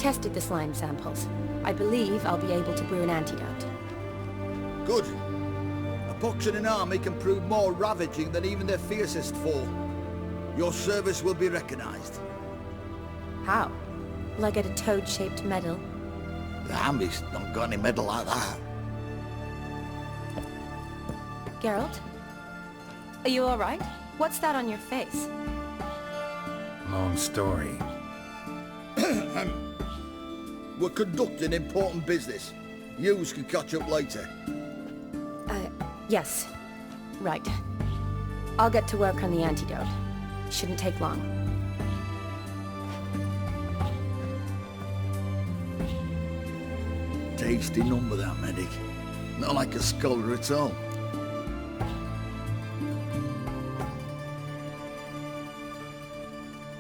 tested the slime samples. I believe I'll be able to brew an antidote. Good. A pox in an army can prove more ravaging than even their fiercest foe. Your service will be recognized. How? Will I get a toad-shaped medal? The army's not got any medal like that. Geralt? Are you alright? What's that on your face? Long story. We're conducting important business. Yous can catch up later. Yes. Right. I'll get to work on the antidote. Shouldn't take long. Tasty number, that medic. Not like a scholar at all.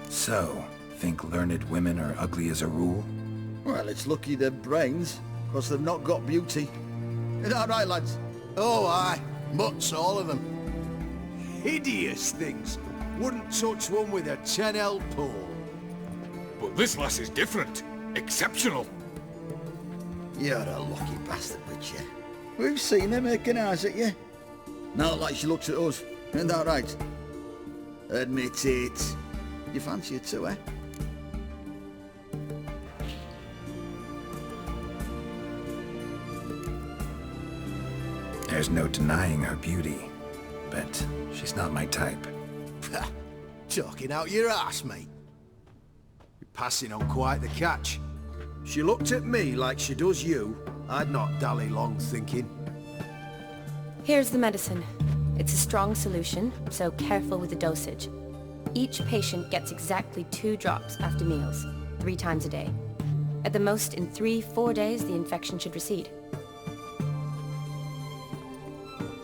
So, think learned women are ugly as a rule? Well, it's lucky they've brains, because they've not got beauty. Is that right, lads? Oh, aye. Mutts, all of them. Hideous things. Wouldn't touch one with a 10L pole. But this lass is different. Exceptional. You're a lucky bastard, Witcher. We've seen her making eyes at you. Not like she looks at us. Isn't that right? Admit it. You fancy her too, eh? There's no denying her beauty, but she's not my type. Talking out your ass, mate. You're passing on quite the catch. She looked at me like she does you. I'd not dally long thinking. Here's the medicine. It's a strong solution, so careful with the dosage. Each patient gets exactly 2 drops after meals, 3 times a day. At the most, in 3-4 days, the infection should recede.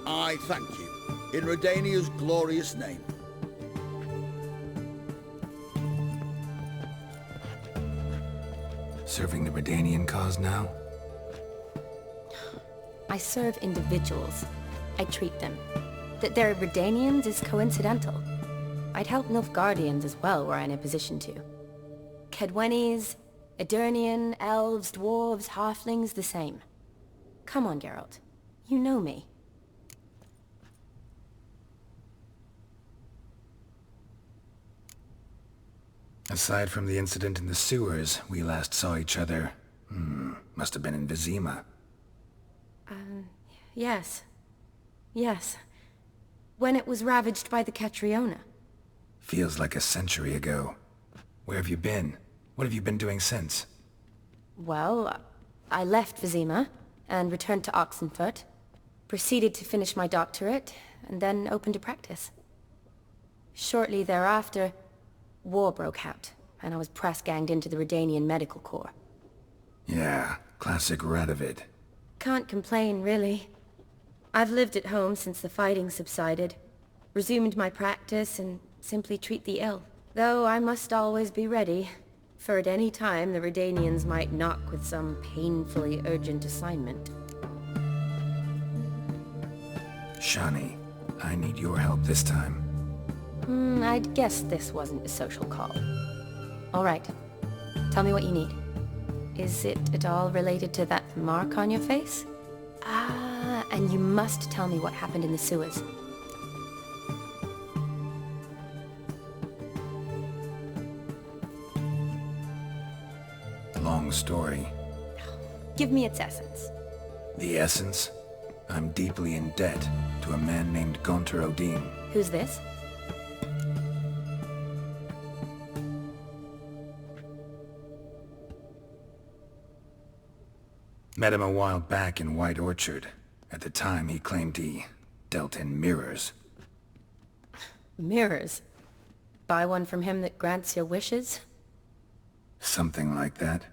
I thank you. In Redania's glorious name. Serving the Redanian cause now? I serve individuals. I treat them. That they're Redanians is coincidental. I'd help Nilfgaardians as well were I in a position to. Kedwenis, Edirnian, elves, dwarves, halflings, the same. Come on, Geralt. You know me. Aside from the incident in the sewers, we last saw each other... must have been in Vizima. Yes. Yes. When it was ravaged by the Catriona. Feels like a century ago. Where have you been? What have you been doing since? Well, I left Vizima and returned to Oxenfurt, proceeded to finish my doctorate, and then opened a practice. Shortly thereafter, war broke out, and I was press-ganged into the Redanian Medical Corps. Yeah, classic Radovid. Can't complain, really. I've lived at home since the fighting subsided, resumed my practice, and simply treat the ill. Though I must always be ready, for at any time the Redanians might knock with some painfully urgent assignment. Shani, I need your help this time. I'd guess this wasn't a social call. All right. Tell me what you need. Is it at all related to that mark on your face? Ah, and you must tell me what happened in the sewers. Long story. Give me its essence. The essence? I'm deeply in debt to a man named Gaunter Odin. Who's this? Met him a while back in White Orchard. At the time, he claimed he dealt in mirrors. Mirrors? Buy one from him that grants your wishes? Something like that.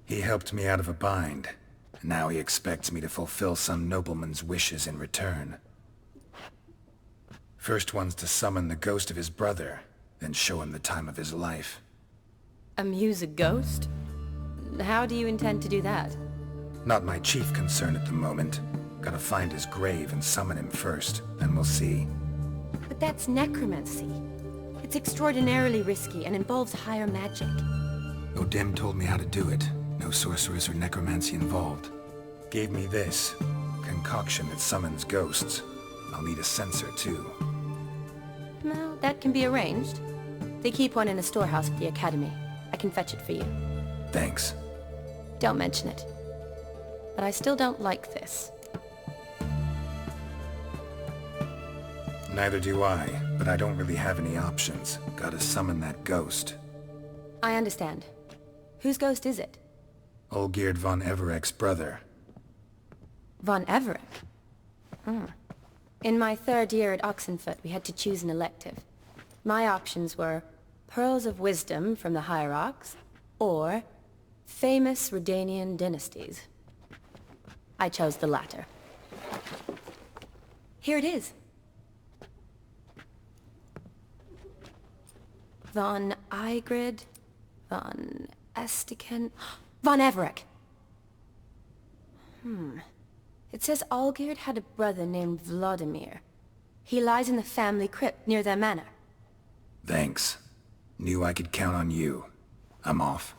He helped me out of a bind, and now he expects me to fulfill some nobleman's wishes in return. First one's to summon the ghost of his brother, then show him the time of his life. Amuse a ghost? How do you intend to do that? Not my chief concern at the moment. Gotta find his grave and summon him first, then we'll see. But that's necromancy. It's It's extraordinarily risky and involves higher magic. Odem told me how to do it. No sorceress or necromancy involved. Gave me this concoction that summons ghosts. I'll need a censer too. No, that can be arranged. They keep one in a storehouse at the academy. I can fetch it for you. Thanks. Don't mention it. But I still don't like this. Neither do I, but I don't really have any options. Gotta summon that ghost. I understand. Whose ghost is it? Olgierd von Everek's brother. Von Everett? In my third year at Oxenfoot, we had to choose an elective. My options were Pearls of Wisdom from the Hierarchs, or Famous Redanian Dynasties. I chose the latter. Here it is. Von Igrid, von Estiken, von Everek. It says Olgierd had a brother named Vladimir. He lies in the family crypt near their manor. Thanks. Knew I could count on you. I'm off.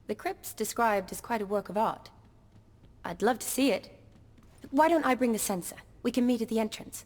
The crypt's described as quite a work of art. I'd love to see it. Why don't I bring the censer? We can meet at the entrance.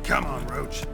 Come on, Roach.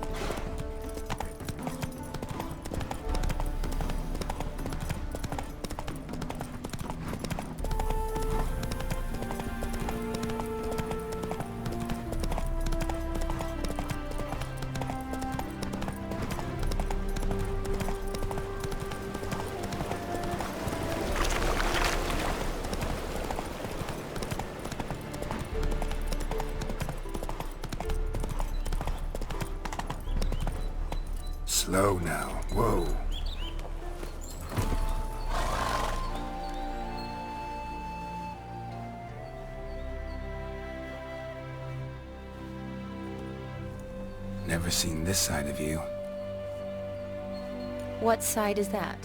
Slow now. Whoa. Never seen this side of you. What side is that?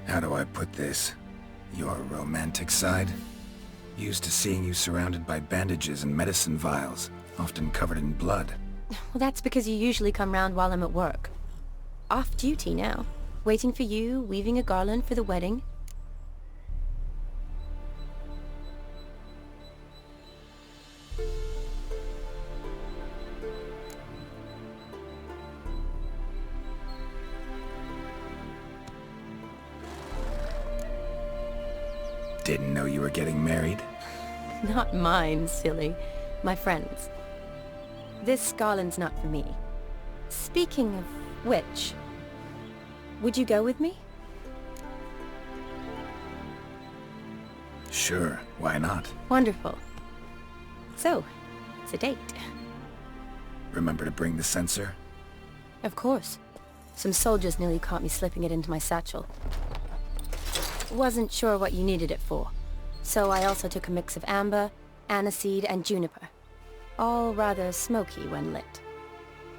How do I put this? Your romantic side? Used to seeing you surrounded by bandages and medicine vials, often covered in blood. Well, that's because you usually come round while I'm at work. Off duty now. Waiting for you, weaving a garland for the wedding. Didn't know you were getting married? Not mine, silly. My friend's. This garland's not for me. Speaking of which, would you go with me? Sure, why not? Wonderful. So, it's a date. Remember to bring the censer? Of course. Some soldiers nearly caught me slipping it into my satchel. Wasn't sure what you needed it for, so I also took a mix of amber, aniseed, and juniper. All rather smoky when lit.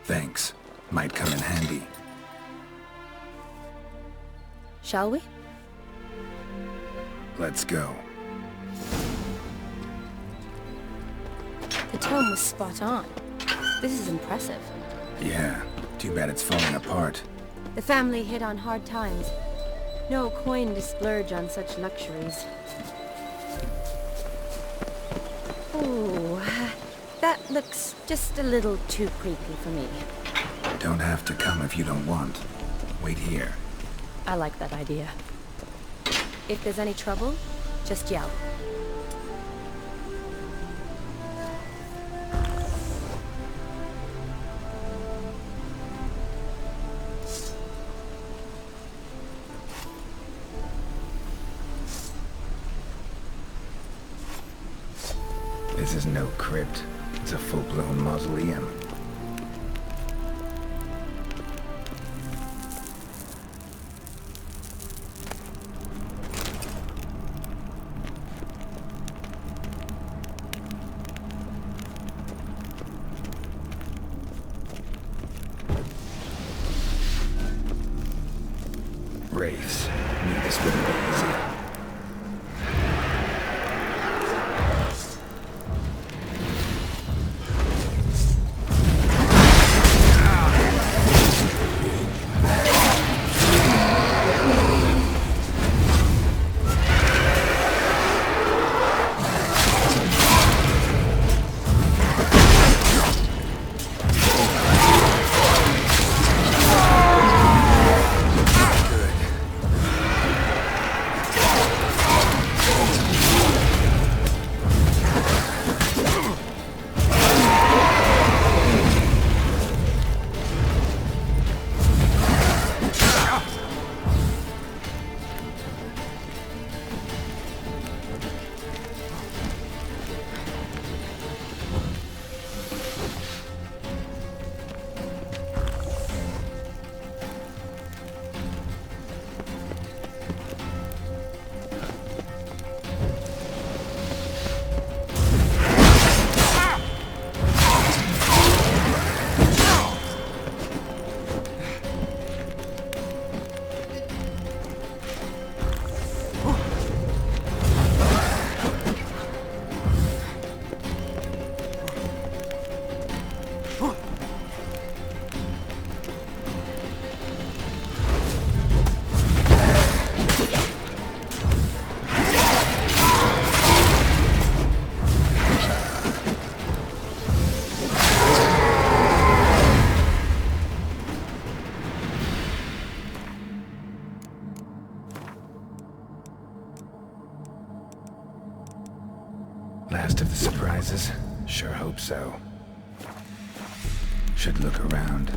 Thanks. Might come in handy. Shall we? Let's go. The tome was spot on. This is impressive. Yeah, too bad it's falling apart. The family hit on hard times. No coin to splurge on such luxuries. Ooh, that looks just a little too creepy for me. Don't have to come if you don't want. Wait here. I like that idea. If there's any trouble, just yell. This is no crypt. It's a full-blown mausoleum. Wraiths. Knew this wouldn't be easy. Last of the surprises? Sure hope so. Should look around.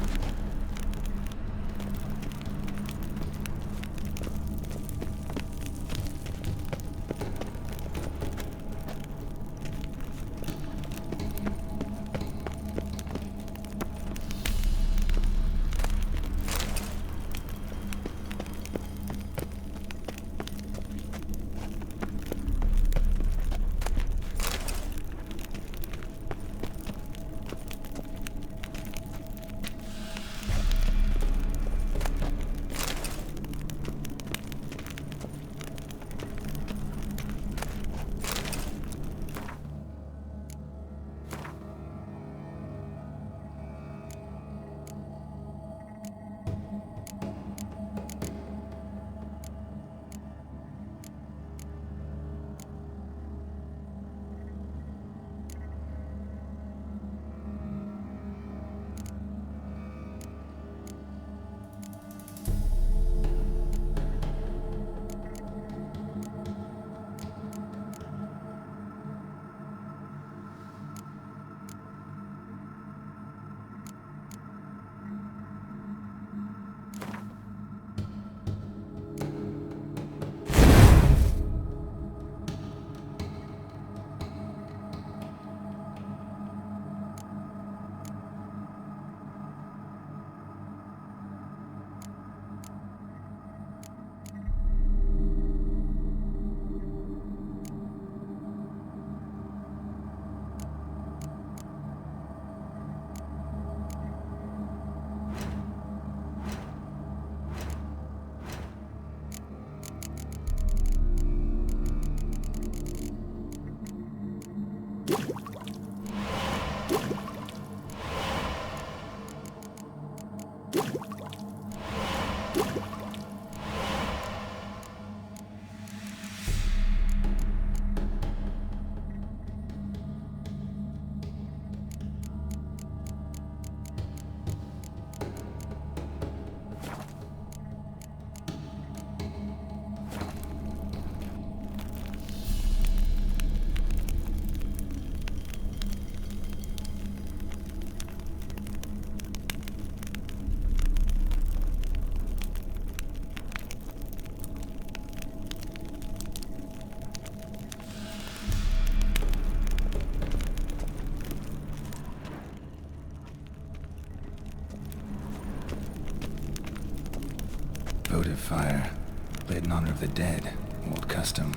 Votive fire, lit in honor of the dead, old custom.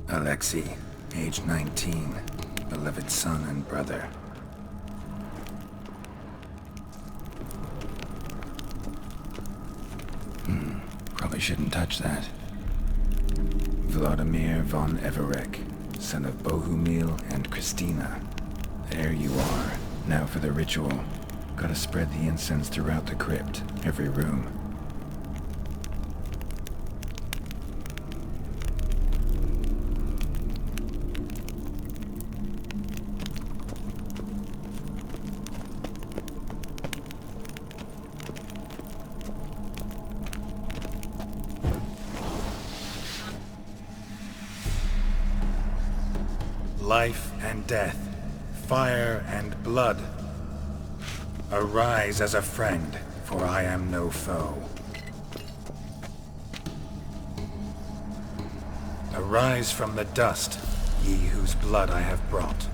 Alexei, age 19, beloved son and brother. Probably shouldn't touch that. Vladimir von Everek, son of Bohumil and Christina. There you are. Now for the ritual. Gotta spread the incense throughout the crypt, every room. Life and death, fire and blood. Arise as a friend, for I am no foe. Arise from the dust, ye whose blood I have brought.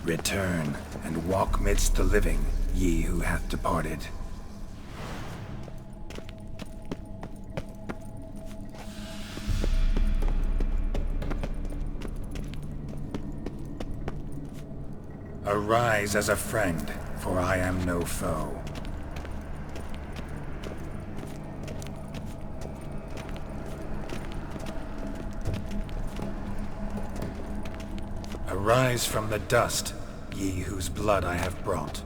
Return, and walk midst the living, ye who hath departed. Arise as a friend, for I am no foe. Arise from the dust, ye whose blood I have brought.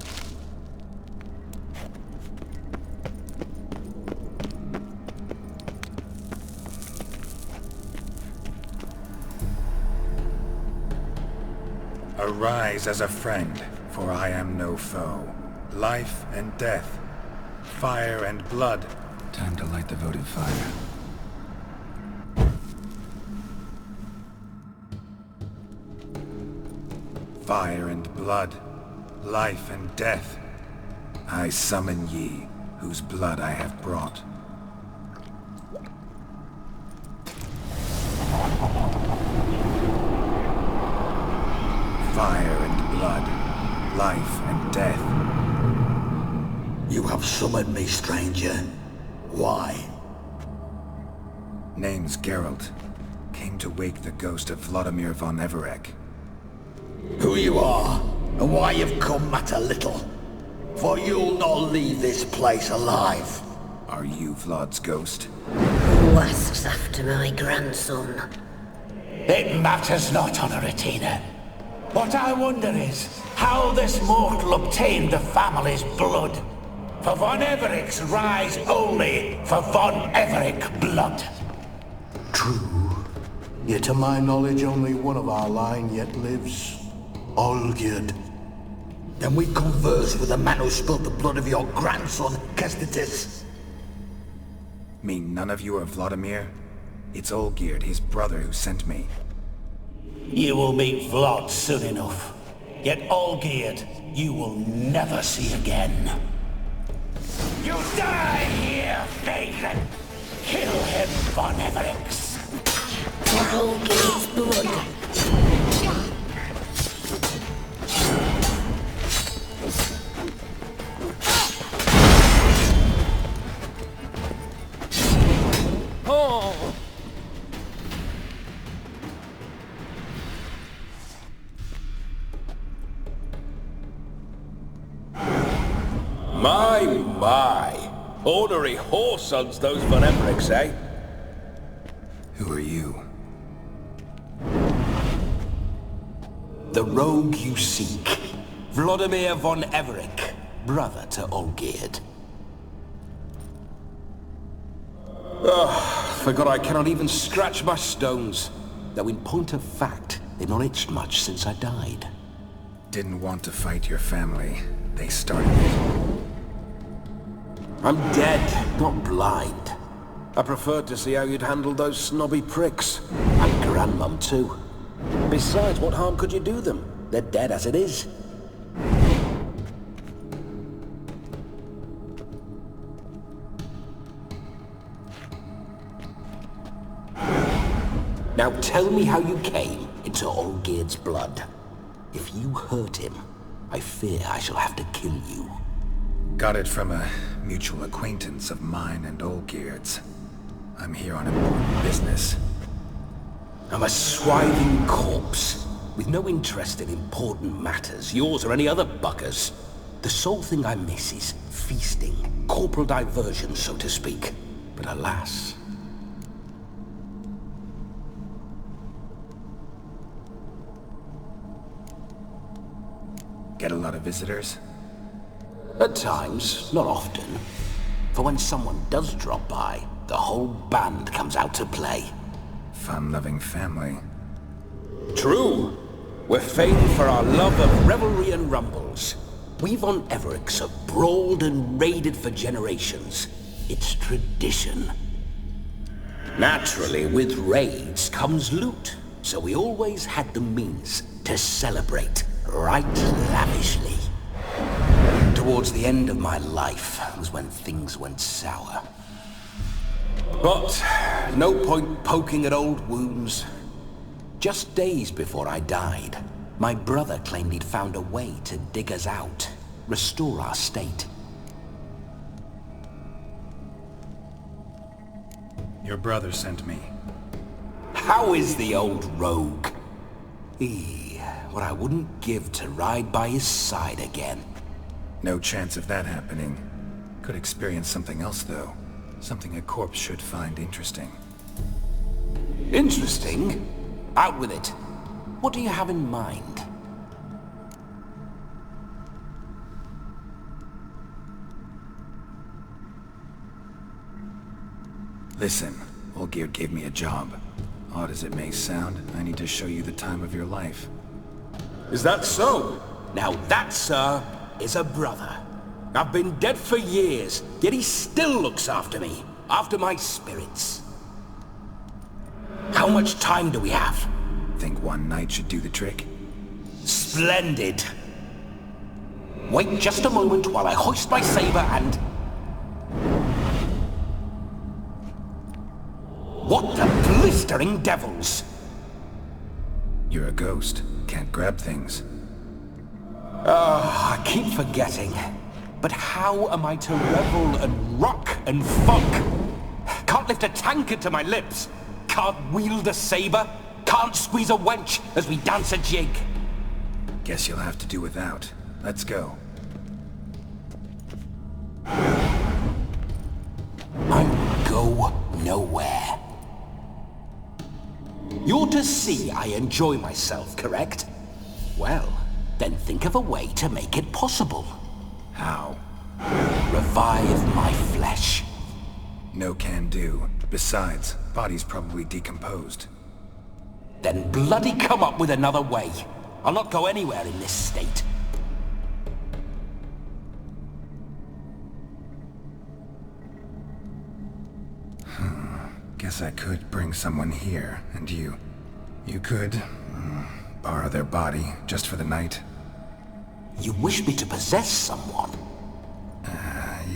Arise as a friend, for I am no foe. Life and death, fire and blood. Time to light the votive fire. Fire and blood, life and death. I summon ye, whose blood I have brought. Fire and blood, life and death. You have summoned me, stranger. Why? Name's Geralt. Came to wake the ghost of Vladimir von Everek. Who you are, and why you've come matter little. For you'll not leave this place alive. Are you Vlad's ghost? Who asks after my grandson? It matters not, Honoratina. What I wonder is how this mortal obtained the family's blood. For von Everek's rise only for von Everek blood. True. Yet to my knowledge only one of our line yet lives. Olgierd. Then we converse with the man who spilled the blood of your grandson, Kestitis. Mean none of you are Vladimir? It's Olgierd, his brother, who sent me. You will meet Vlad soon enough. Yet Olgierd, you will never see again. You die here, Vagrant! Kill him, Von Everix! For Olgierd's blood. My. Ornery whoresons, those Von Evericks, eh? Who are you? The rogue you seek. Vladimir von Everik, brother to Olgierd. Forgot I cannot even scratch my stones. Though in point of fact, they've not itched much since I died. Didn't want to fight your family. They started it. I'm dead, not blind. I preferred to see how you'd handle those snobby pricks. And Grandmum too. Besides, what harm could you do them? They're dead as it is. Now tell me how you came into Olgierd's blood. If you hurt him, I fear I shall have to kill you. Got it from a mutual acquaintance of mine and Olgierd's. I'm here on important business. I'm a swiving corpse, with no interest in important matters, yours or any other buggers. The sole thing I miss is feasting, corporal diversion, so to speak. But alas... Get a lot of visitors? At times, not often. For when someone does drop by, the whole band comes out to play. Fun-loving family. True. We're famed for our love of revelry and rumbles. We Von Evericks have brawled and raided for generations. It's tradition. Naturally, with raids comes loot, so we always had the means to celebrate right lavishly. Towards the end of my life was when things went sour. But no point poking at old wounds. Just days before I died, my brother claimed he'd found a way to dig us out, restore our state. Your brother sent me. How is the old rogue? What I wouldn't give to ride by his side again. No chance of that happening. Could experience something else, though. Something a corpse should find interesting. Interesting? Out with it. What do you have in mind? Listen, Olgierd gave me a job. Odd as it may sound, I need to show you the time of your life. Is that so? Now that, sir, is a brother. I've been dead for years, yet he still looks after me, after my spirits. How much time do we have? Think one night should do the trick? Splendid. Wait just a moment while I hoist my saber and... What the blistering devils? You're a ghost. Can't grab things. I keep forgetting. But how am I to revel and rock and funk? Can't lift a tankard to my lips. Can't wield a saber. Can't squeeze a wench as we dance a jig. Guess you'll have to do without. Let's go. I will go nowhere. You're to see I enjoy myself, correct? Well, then think of a way to make it possible. How? Revive my flesh. No can do. Besides, body's probably decomposed. Then bloody come up with another way. I'll not go anywhere in this state. Guess I could bring someone here, and you could borrow their body just for the night. You wish me to possess someone?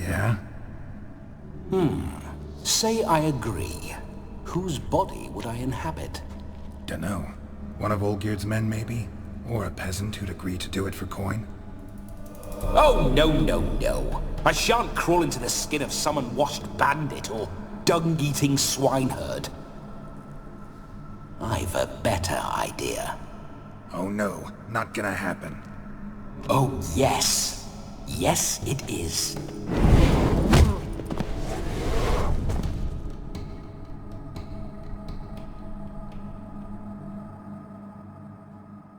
Yeah? Say I agree. Whose body would I inhabit? Dunno. One of Olgierd's men, maybe? Or a peasant who'd agree to do it for coin? Oh, no. I shan't crawl into the skin of some unwashed bandit or dung-eating swineherd. I've a better idea. Oh no, not gonna happen. Oh, yes. Yes, it is.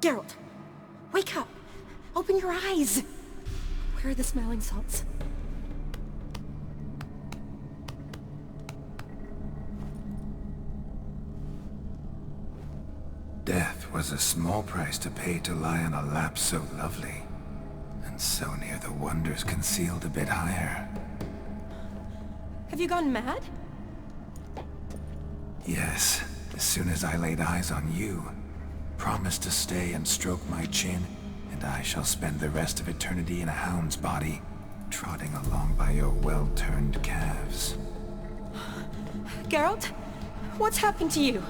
Geralt, wake up! Open your eyes! Where are the smelling salts? Death was a small price to pay to lie on a lap so lovely, and so near the wonders concealed a bit higher. Have you gone mad? Yes, as soon as I laid eyes on you, promise to stay and stroke my chin, and I shall spend the rest of eternity in a hound's body, trotting along by your well-turned calves. Geralt? What's happened to you?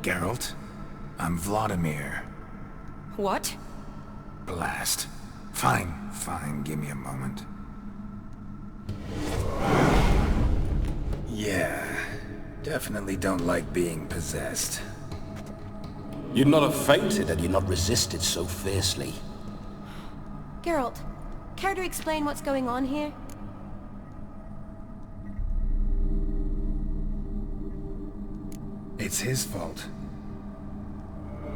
Geralt? I'm Vladimir. What? Blast. Fine, give me a moment. Yeah, definitely don't like being possessed. You'd not have fainted had you not resisted so fiercely. Geralt, care to explain what's going on here? It's his fault.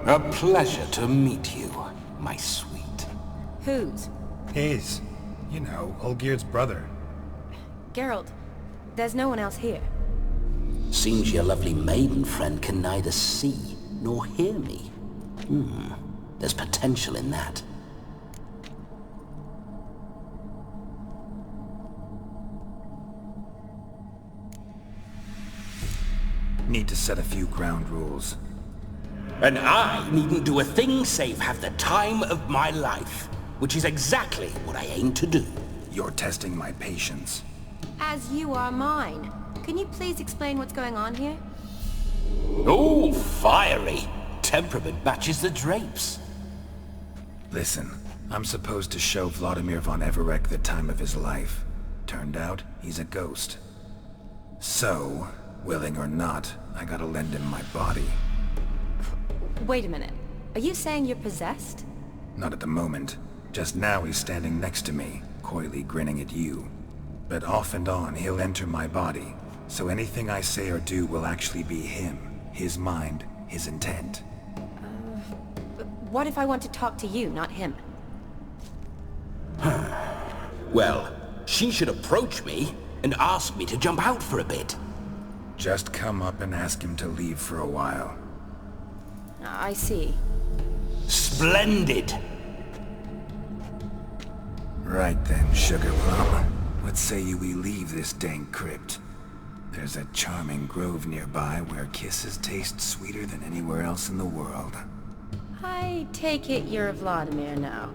A pleasure to meet you, my sweet. Whose? His. You know, Olgierd's brother. Geralt, there's no one else here. Seems your lovely maiden friend can neither see nor hear me. There's potential in that. Need to set a few ground rules. And I needn't do a thing save have the time of my life, which is exactly what I aim to do. You're testing my patience. As you are mine. Can you please explain what's going on here? Oh, fiery. Temperament matches the drapes. Listen, I'm supposed to show Vladimir von Everec the time of his life. Turned out, he's a ghost. So, willing or not, I gotta lend him my body. Wait a minute. Are you saying you're possessed? Not at the moment. Just now he's standing next to me, coyly grinning at you. But off and on, he'll enter my body. So anything I say or do will actually be him. His mind, his intent. What if I want to talk to you, not him? Well, she should approach me and ask me to jump out for a bit. Just come up and ask him to leave for a while. I see. Splendid! Right then, Sugar Plum. What say you we leave this dank crypt? There's a charming grove nearby where kisses taste sweeter than anywhere else in the world. I take it you're Vladimir now.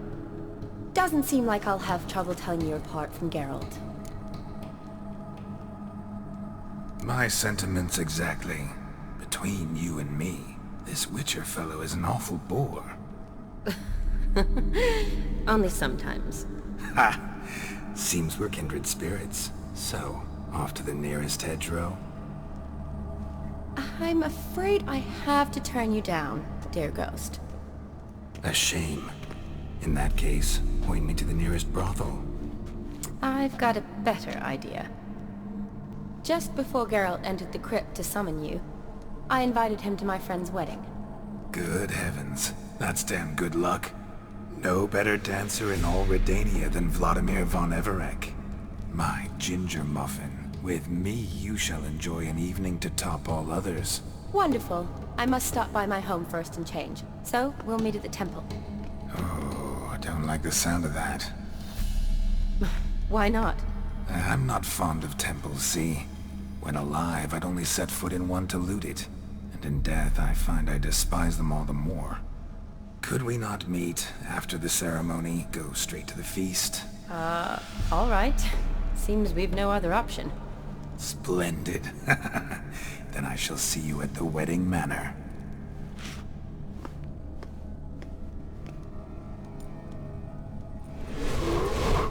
Doesn't seem like I'll have trouble telling you apart from Geralt. My sentiments exactly. Between you and me, this Witcher fellow is an awful bore. Only sometimes. Ha! Seems we're kindred spirits. So, off to the nearest hedgerow? I'm afraid I have to turn you down, dear ghost. A shame. In that case, point me to the nearest brothel. I've got a better idea. Just before Geralt entered the crypt to summon you, I invited him to my friend's wedding. Good heavens. That's damn good luck. No better dancer in all Redania than Vladimir von Everec. My ginger muffin. With me, you shall enjoy an evening to top all others. Wonderful. I must stop by my home first and change. So, we'll meet at the temple. Oh, I don't like the sound of that. Why not? I'm not fond of temples, see? When alive, I'd only set foot in one to loot it. And in death, I find I despise them all the more. Could we not meet after the ceremony, go straight to the feast? All right. Seems we've no other option. Splendid. Then I shall see you at the wedding manor.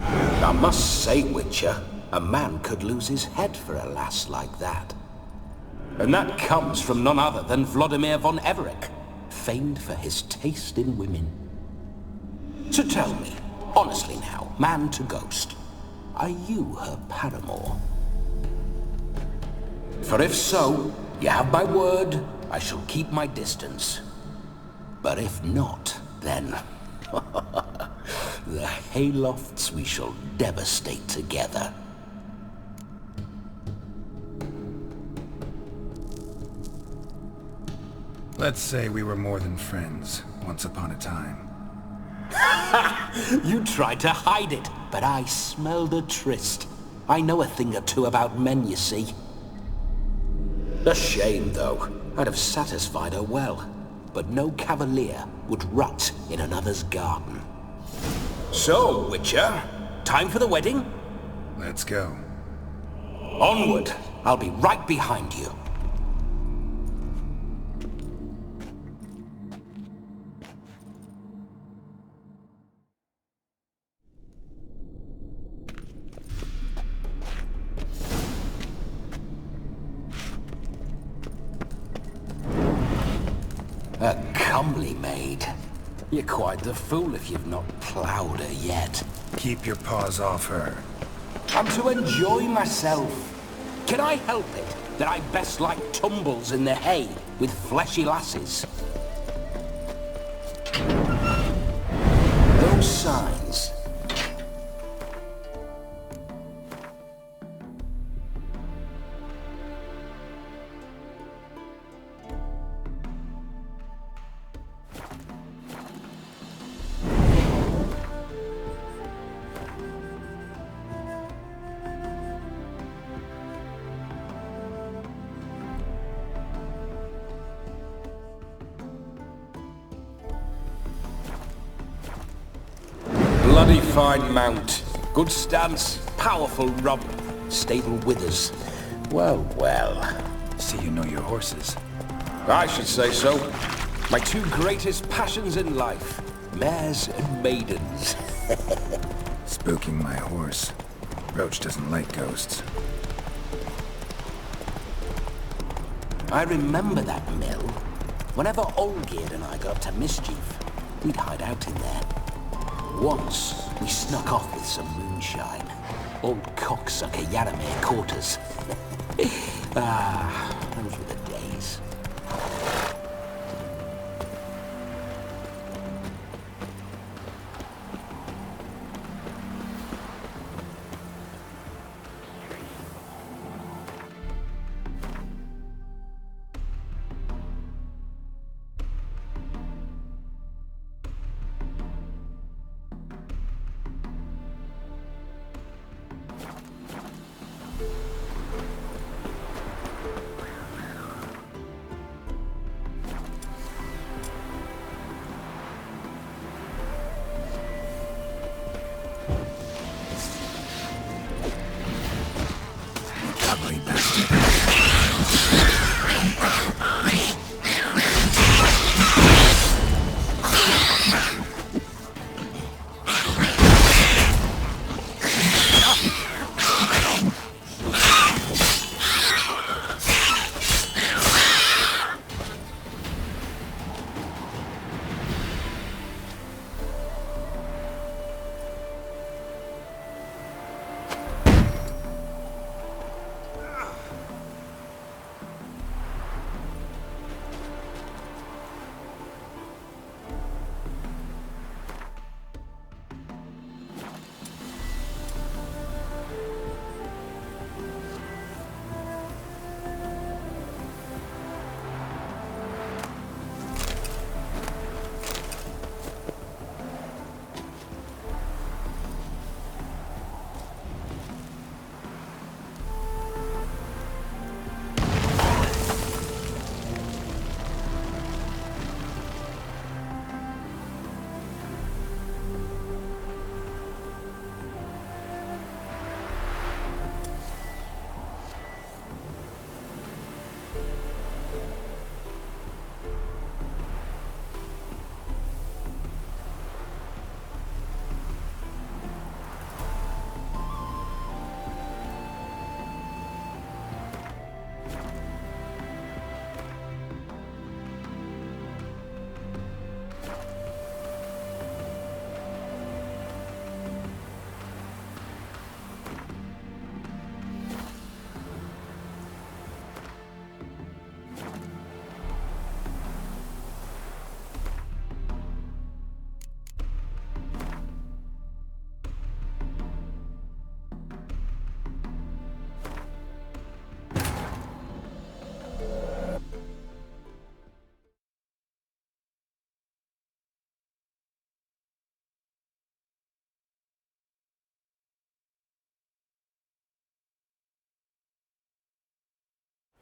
I must say, Witcher, a man could lose his head for a lass like that. And that comes from none other than Vladimir von Everec, famed for his taste in women. So tell me, honestly now, man to ghost, are you her paramour? For if so, you have my word, I shall keep my distance. But if not, then... the haylofts we shall devastate together. Let's say we were more than friends, once upon a time. You tried to hide it, but I smelled a tryst. I know a thing or two about men, you see. A shame, though. I'd have satisfied her well. But no cavalier would rot in another's garden. So, Witcher, time for the wedding? Let's go. Onward! I'll be right behind you. A comely maid. You're quite the fool if you've not ploughed her yet. Keep your paws off her. I'm to enjoy myself. Can I help it that I best like tumbles in the hay with fleshy lasses? Those signs. Bloody fine mount. Good stance, powerful rump, stable withers. Well, well. See you know your horses. I should say so. My two greatest passions in life. Mares and maidens. Spooking my horse. Roach doesn't like ghosts. I remember that mill. Whenever Olgierd and I got up to mischief, we'd hide out in there. Once, we snuck off with some moonshine. Old cocksucker Yaramir caught us. Those were the days.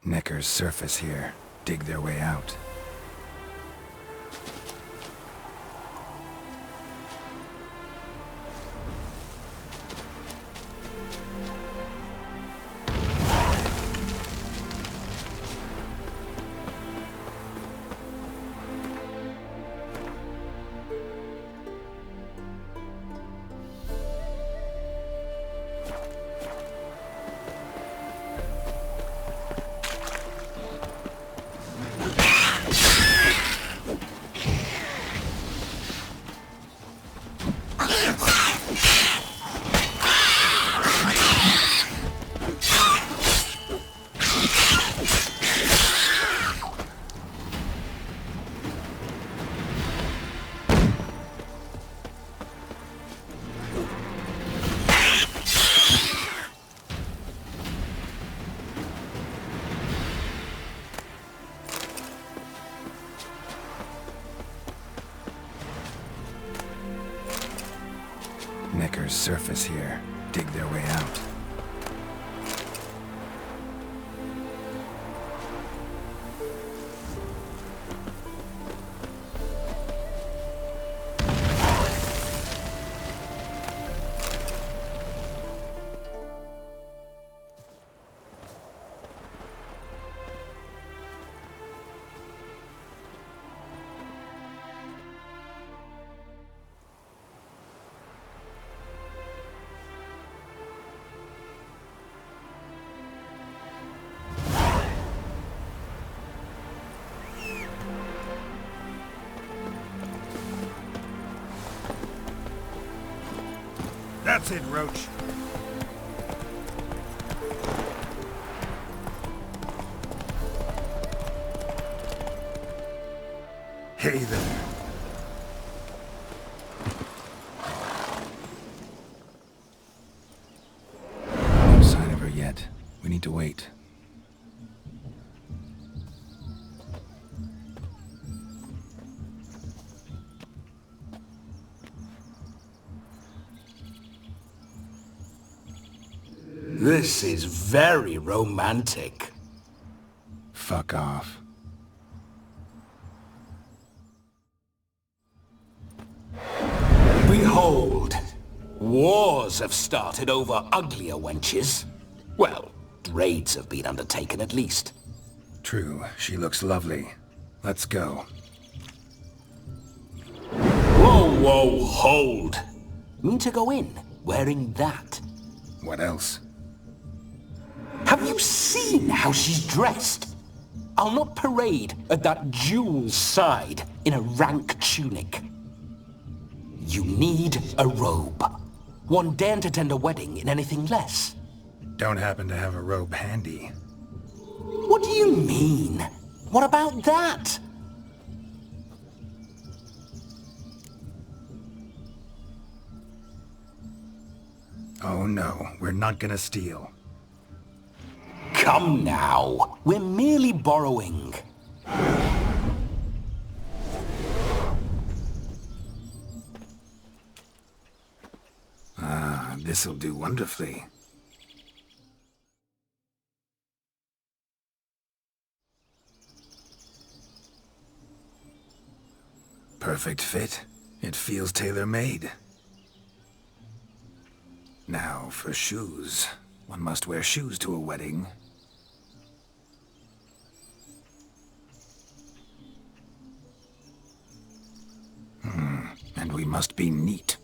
Necker's surface here. Dig their way out. Necker's surface here. Dig their way out. That's it, Roach. Hey there. No sign of her yet. We need to wait. This is very romantic. Fuck off. Behold, wars have started over uglier wenches. Well, raids have been undertaken at least. True, she looks lovely. Let's go. Whoa, whoa, hold. Mean to go in, wearing that? What else? Have you seen how she's dressed? I'll not parade at that jewel's side in a rank tunic. You need a robe. One daren't attend a wedding in anything less. Don't happen to have a robe handy. What do you mean? What about that? Oh no, we're not gonna steal. Come now, we're merely borrowing. Ah, this'll do wonderfully. Perfect fit. It feels tailor-made. Now, for shoes. One must wear shoes to a wedding. And we must be neat.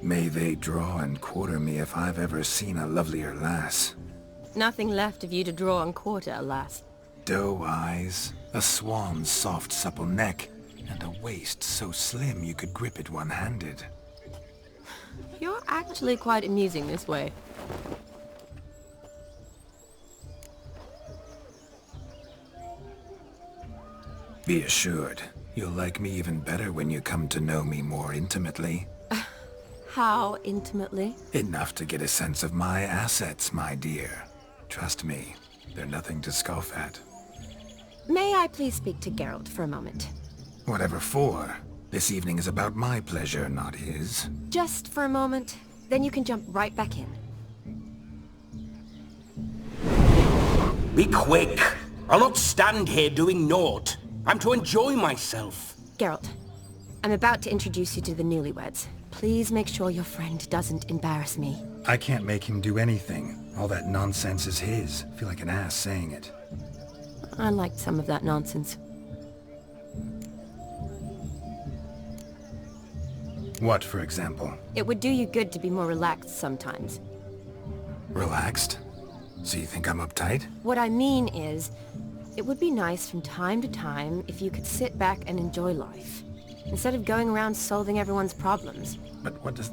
May they draw and quarter me if I've ever seen a lovelier lass. Nothing left of you to draw and quarter, alas. Doe eyes, a swan's soft supple neck, and a waist so slim you could grip it one-handed. You're actually quite amusing this way. Be assured, you'll like me even better when you come to know me more intimately. How intimately? Enough to get a sense of my assets, my dear. Trust me, they're nothing to scoff at. May I please speak to Geralt for a moment? Whatever for. This evening is about my pleasure, not his. Just for a moment, then you can jump right back in. Be quick. I'll not stand here doing naught. I'm to enjoy myself. Geralt, I'm about to introduce you to the newlyweds. Please make sure your friend doesn't embarrass me. I can't make him do anything. All that nonsense is his. I feel like an ass saying it. I liked some of that nonsense. What, for example? It would do you good to be more relaxed sometimes. Relaxed? So you think I'm uptight? What I mean is, it would be nice from time to time if you could sit back and enjoy life, instead of going around solving everyone's problems. But what does...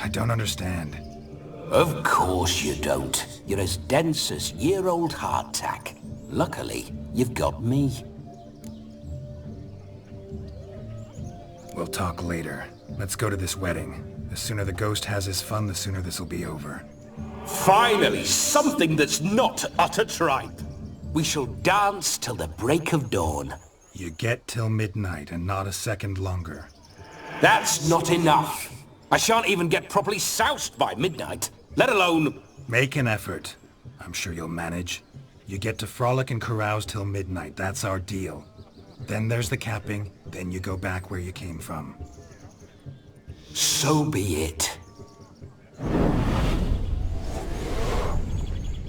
I don't understand. Of course you don't. You're as dense as year-old hardtack. Luckily, you've got me. We'll talk later. Let's go to this wedding. The sooner the ghost has his fun, the sooner this'll be over. Finally, something that's not utter tripe. We shall dance till the break of dawn. You get till midnight and not a second longer. That's not enough. I shan't even get properly soused by midnight, let alone... Make an effort. I'm sure you'll manage. You get to frolic and carouse till midnight. That's our deal. Then there's the capping, then you go back where you came from. So be it.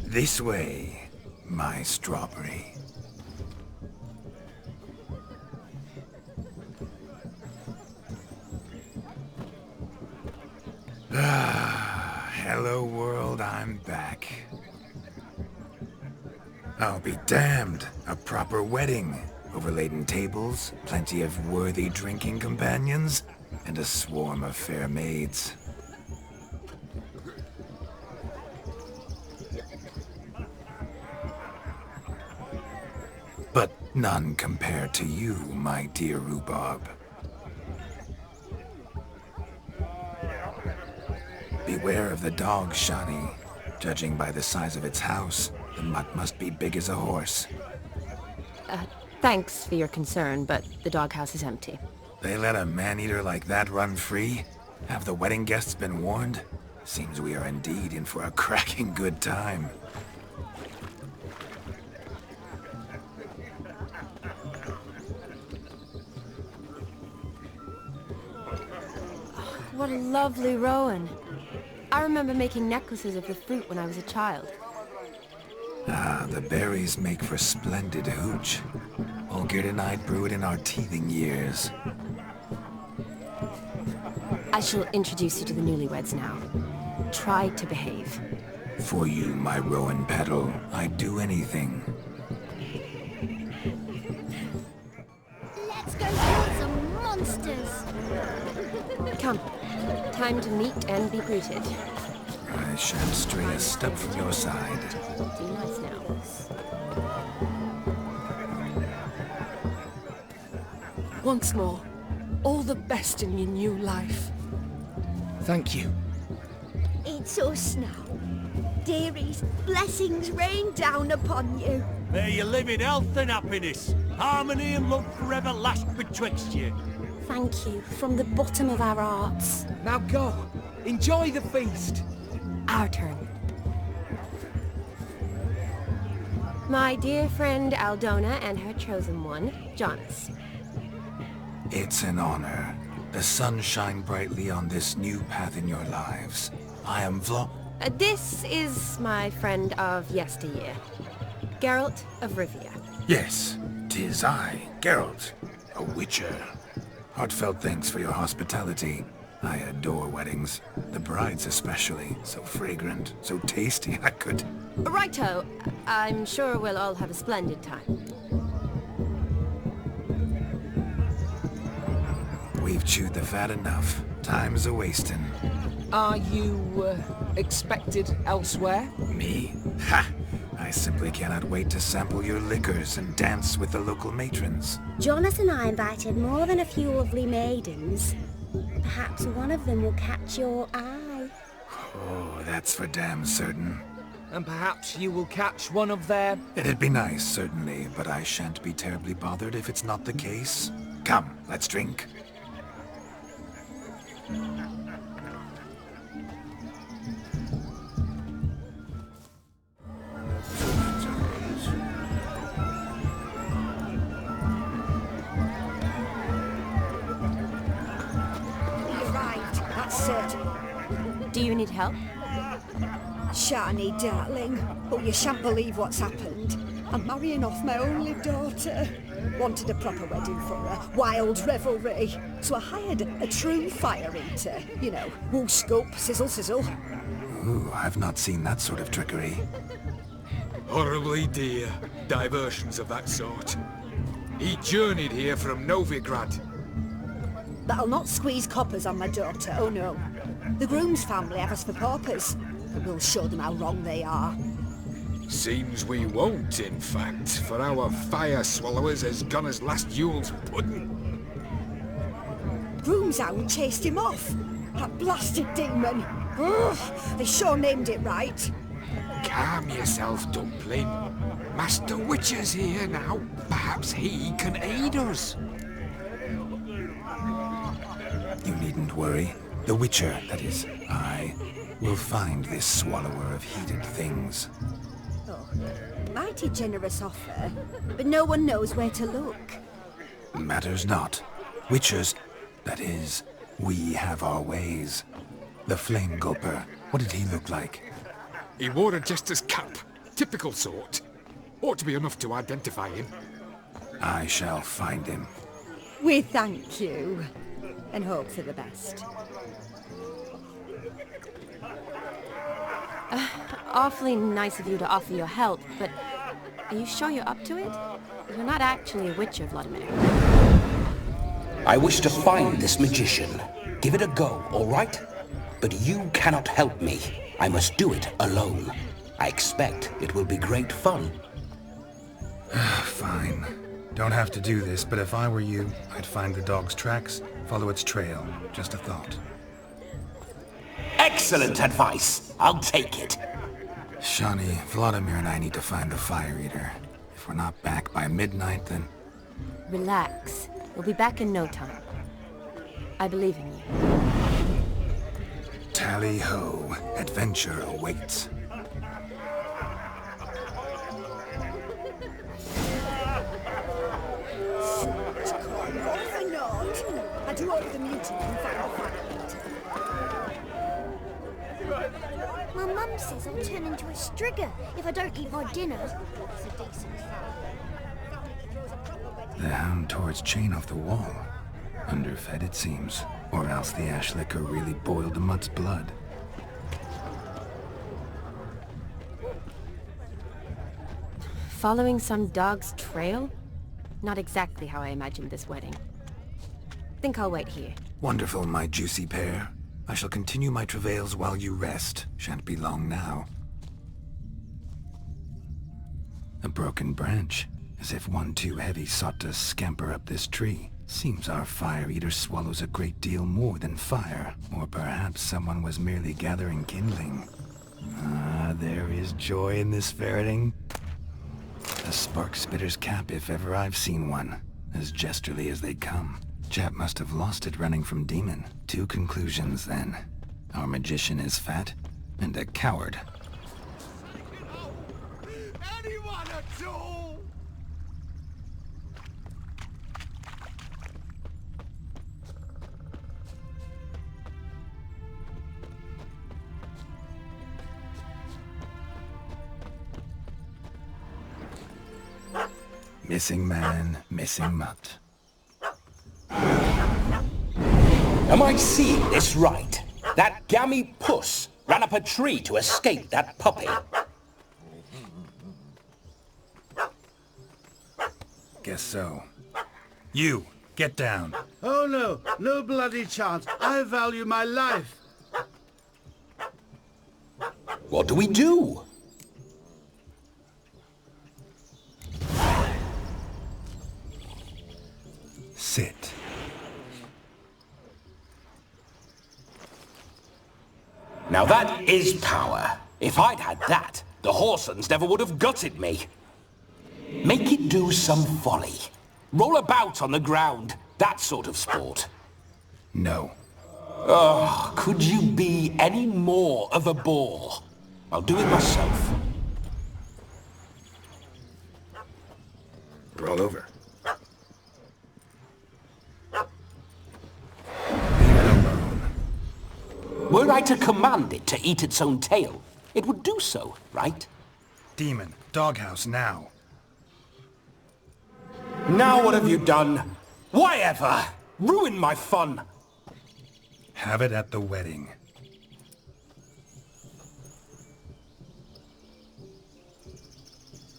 This way, my strawberry. Hello world, I'm back. I'll be damned. A proper wedding. Overladen tables, plenty of worthy drinking companions, and a swarm of fair maids. But none compared to you, my dear rhubarb. Beware of the dog, Shani. Judging by the size of its house, the mutt must be big as a horse. Thanks for your concern, but the doghouse is empty. They let a man-eater like that run free? Have the wedding guests been warned? Seems we are indeed in for a cracking good time. What a lovely rowan. I remember making necklaces of the fruit when I was a child. Ah, the berries make for splendid hooch. Olgerd and I brewed in our teething years. I shall introduce you to the newlyweds now. Try to behave. For you, my rowan petal, I'd do anything. Let's go kill some monsters! Come. Time to meet and be greeted. I shan't stray a step from your side. Do nice now. Once more, all the best in your new life. Thank you. It's us now. Dearies, blessings rain down upon you. May you live in health and happiness. Harmony and love forever last betwixt you. Thank you from the bottom of our hearts. Now go. Enjoy the feast. Our turn. My dear friend Aldona and her chosen one, Jonas. It's an honor. The sun shine brightly on this new path in your lives. I am This is my friend of yesteryear, Geralt of Rivia. Yes, 'tis I, Geralt, a witcher. Heartfelt thanks for your hospitality. I adore weddings. The brides especially. So fragrant, so tasty, I could... Righto. I'm sure we'll all have a splendid time. We've chewed the fat enough. Time's a-wasting. Are you, expected elsewhere? Me? Ha! I simply cannot wait to sample your liquors and dance with the local matrons. Jonas and I invited more than a few lovely maidens. Perhaps one of them will catch your eye. Oh, that's for damn certain. and perhaps you will catch one of their... It'd be nice, certainly, but I shan't be terribly bothered if it's not the case. Come, let's drink. Do you need help? Shani, darling. Oh, you shan't believe what's happened. I'm marrying off my only daughter. Wanted a proper wedding for her. Wild revelry. So I hired a true fire eater. You know, woo scope, sizzle sizzle. Ooh, I've not seen that sort of trickery. Horribly dear diversions of that sort. He journeyed here from Novigrad. That'll not squeeze coppers on my daughter, oh no. The groom's family have us for paupers, and we'll show them how wrong they are. Seems we won't, in fact, for our fire swallowers has gone as last Yule's pudding. Groom's hound chased him off. That blasted demon. Ugh, they sure named it right. Calm yourself, Dumpling. Master Witcher's here now. Perhaps he can aid us. You needn't worry. The Witcher, that is, I, will find this swallower of heated things. Oh, mighty generous offer, but no one knows where to look. Matters not. Witchers, that is, we have our ways. The Flame Gulper, what did he look like? He wore a jester's cap. Typical sort. Ought to be enough to identify him. I shall find him. We thank you, and hope for the best. Awfully nice of you to offer your help, but are you sure you're up to it? You're not actually a witcher, Vladimir. I wish to find this magician. Give it a go, all right? But you cannot help me. I must do it alone. I expect it will be great fun. Fine. Don't have to do this, but if I were you, I'd find the dog's tracks, follow its trail. Just a thought. Excellent advice. I'll take it. Shani, Vladimir and I need to find the fire eater. If we're not back by midnight, then... Relax. We'll be back in no time. I believe in you. Tally-ho. Adventure awaits. I do hope the mutant can find the fire eater. My mum says I'll turn into a strigger if I don't eat my dinner. The hound tore its chain off the wall. Underfed, it seems. Or else the ash liquor really boiled the mutt's blood. Following some dog's trail? Not exactly how I imagined this wedding. Think I'll wait here. Wonderful, my juicy pear. I shall continue my travails while you rest. Shan't be long now. A broken branch, as if one too heavy sought to scamper up this tree. Seems our fire eater swallows a great deal more than fire, or perhaps someone was merely gathering kindling. Ah, there is joy in this ferreting. A spark spitter's cap if ever I've seen one, as jesterly as they come. Chap must have lost it running from demon. Two conclusions then. Our magician is fat, and a coward. Anyone at all? Missing man, missing mutt. Am I seeing this right? That gammy puss ran up a tree to escape that puppy. Guess so. You, get down. Oh no, no bloody chance. I value my life. What do we do? Sit. Now that is power. If I'd had that, The Horsons never would have gutted me. Make it do some folly. Roll about on the ground. That sort of sport. No. Oh, could you be any more of a bore? I'll do it myself. Roll over. Were I to command it to eat its own tail, it would do so, right? Demon, doghouse now. Now what have you done? Why ever? Ruin my fun. Have it at the wedding.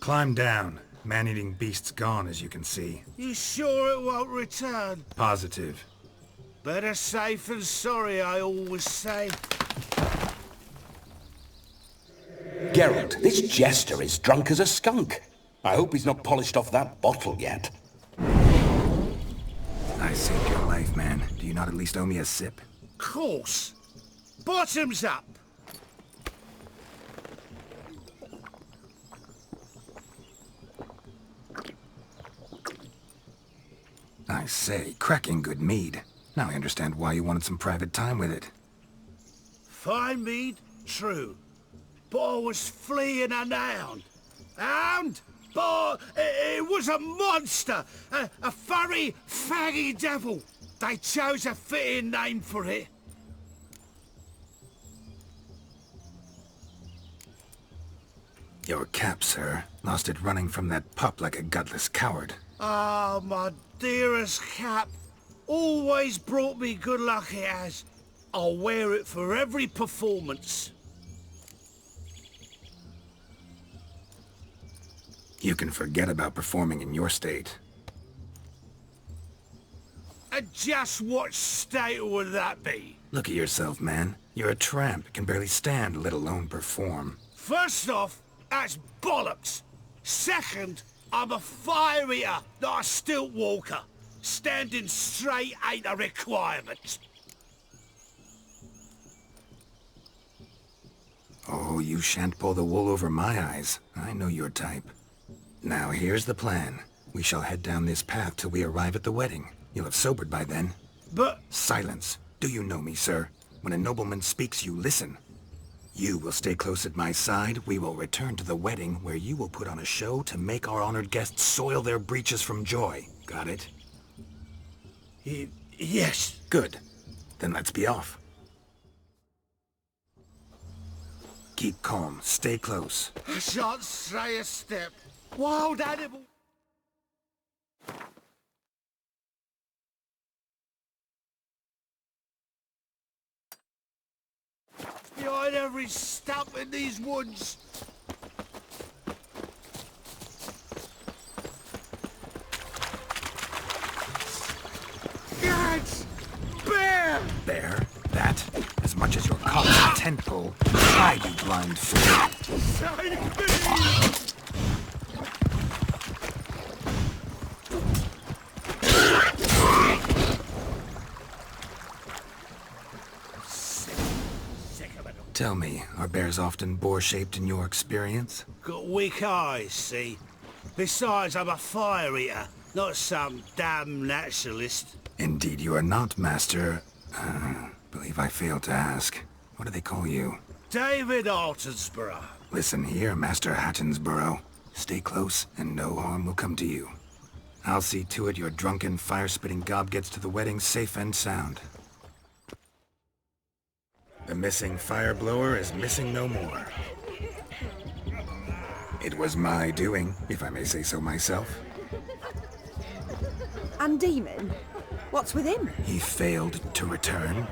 Climb down. Man-eating beast's gone, as you can see. You sure it won't return? Positive. Better safe than sorry, I always say. Geralt, this jester is drunk as a skunk. I hope he's not polished off that bottle yet. I saved your life, man. Do you not at least owe me a sip? Course. Bottoms up. I say, cracking good mead. Now I understand why you wanted some private time with it. Fine mead, true. But I was fleeing a hound. Hound? But it was a monster! A furry, faggy devil! They chose a fitting name for it. Your cap, sir. Lost it running from that pup like a gutless coward. Ah, my dearest cap. Always brought me good luck it has. I'll wear it for every performance. You can forget about performing in your state. And just what state would that be? Look at yourself, man. You're a tramp, can barely stand, let alone perform. First off, that's bollocks. Second, I'm a fire eater, not a stilt walker. Standing straight ain't a requirement. Oh, you shan't pull the wool over my eyes. I know your type. Now, here's the plan. We shall head down this path till we arrive at the wedding. You'll have sobered by then. But... Silence. Do you know me, sir? When a nobleman speaks, you listen. You will stay close at my side. We will return to the wedding, where you will put on a show to make our honored guests soil their breeches from joy. Got it? Yes. Good. Then let's be off. Keep calm. Stay close. I shan't stray a step. Wild animal. Behind every stump in these woods. Gads! Bear! Bear? That? As much as your cock's tent pole. Hide, you blind fool. Save me! Tell me, are bears often boar-shaped in your experience? Got weak eyes, see? Besides, I'm a fire eater, not some damn naturalist. Indeed you are not, Master... believe I failed to ask. What do they call you? David Altonsborough. Listen here, Master Hattonsborough. Stay close, and no harm will come to you. I'll see to it your drunken, fire-spitting gob gets to the wedding safe and sound. The missing fire blower is missing no more. It was my doing, if I may say so myself. And Demon? What's with him? He failed to return.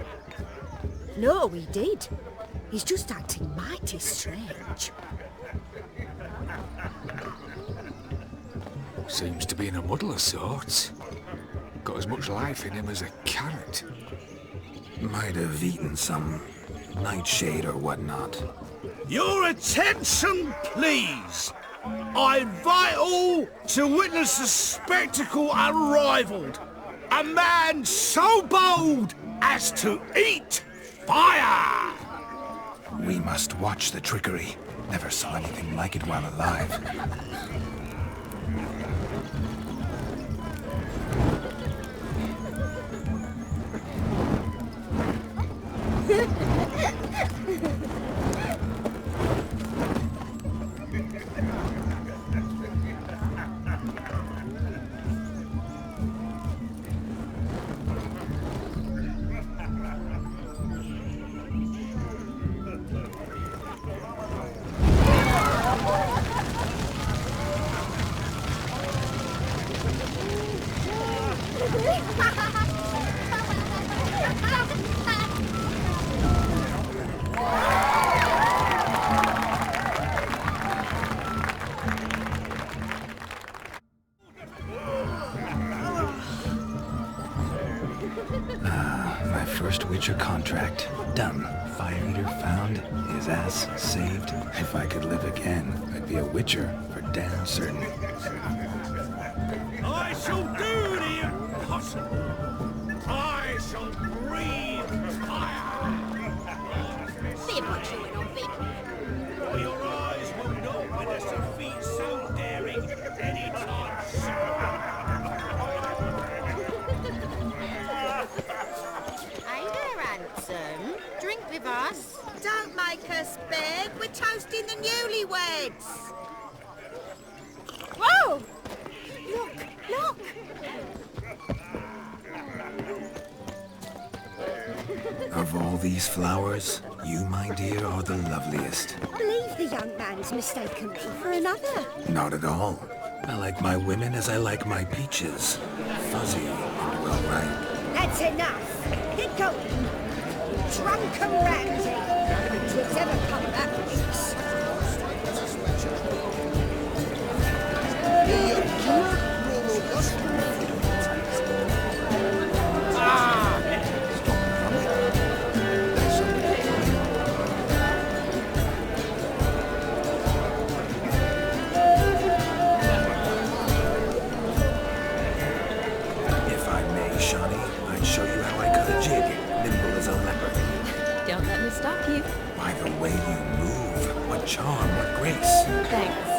No, he did. He's just acting mighty strange. Seems to be in a muddle of sorts. Got as much life in him as a carrot. Might have eaten some nightshade or whatnot. Your attention, please! I invite all to witness a spectacle unrivaled. A man so bold as to eat fire! We must watch the trickery. Never saw anything like it while alive. My first Witcher contract. Done. Fire Eater found. His ass saved. If I could live again, I'd be a Witcher for damn certain. I shall do the impossible. I shall breathe fire. Bit what chewing on, Vic. Or your eyes will not witness a feat so daring anytime soon. Hey there, handsome. Drink with us. Don't make us beg. We're toasting the newlyweds. Whoa! Look, look! Of all these flowers, you, my dear, are the loveliest. I believe the young man's mistaken me for another. Not at all. I like my women as I like my peaches. Fuzzy and well ripe. That's enough. Get going. Drunken Randy. If it's ever come back to this. If I may, Shawnee, I'd show you how I cut a jig, nimble as a leopard. Don't let me stop you. By the way you move, what charm, what grace. Thanks.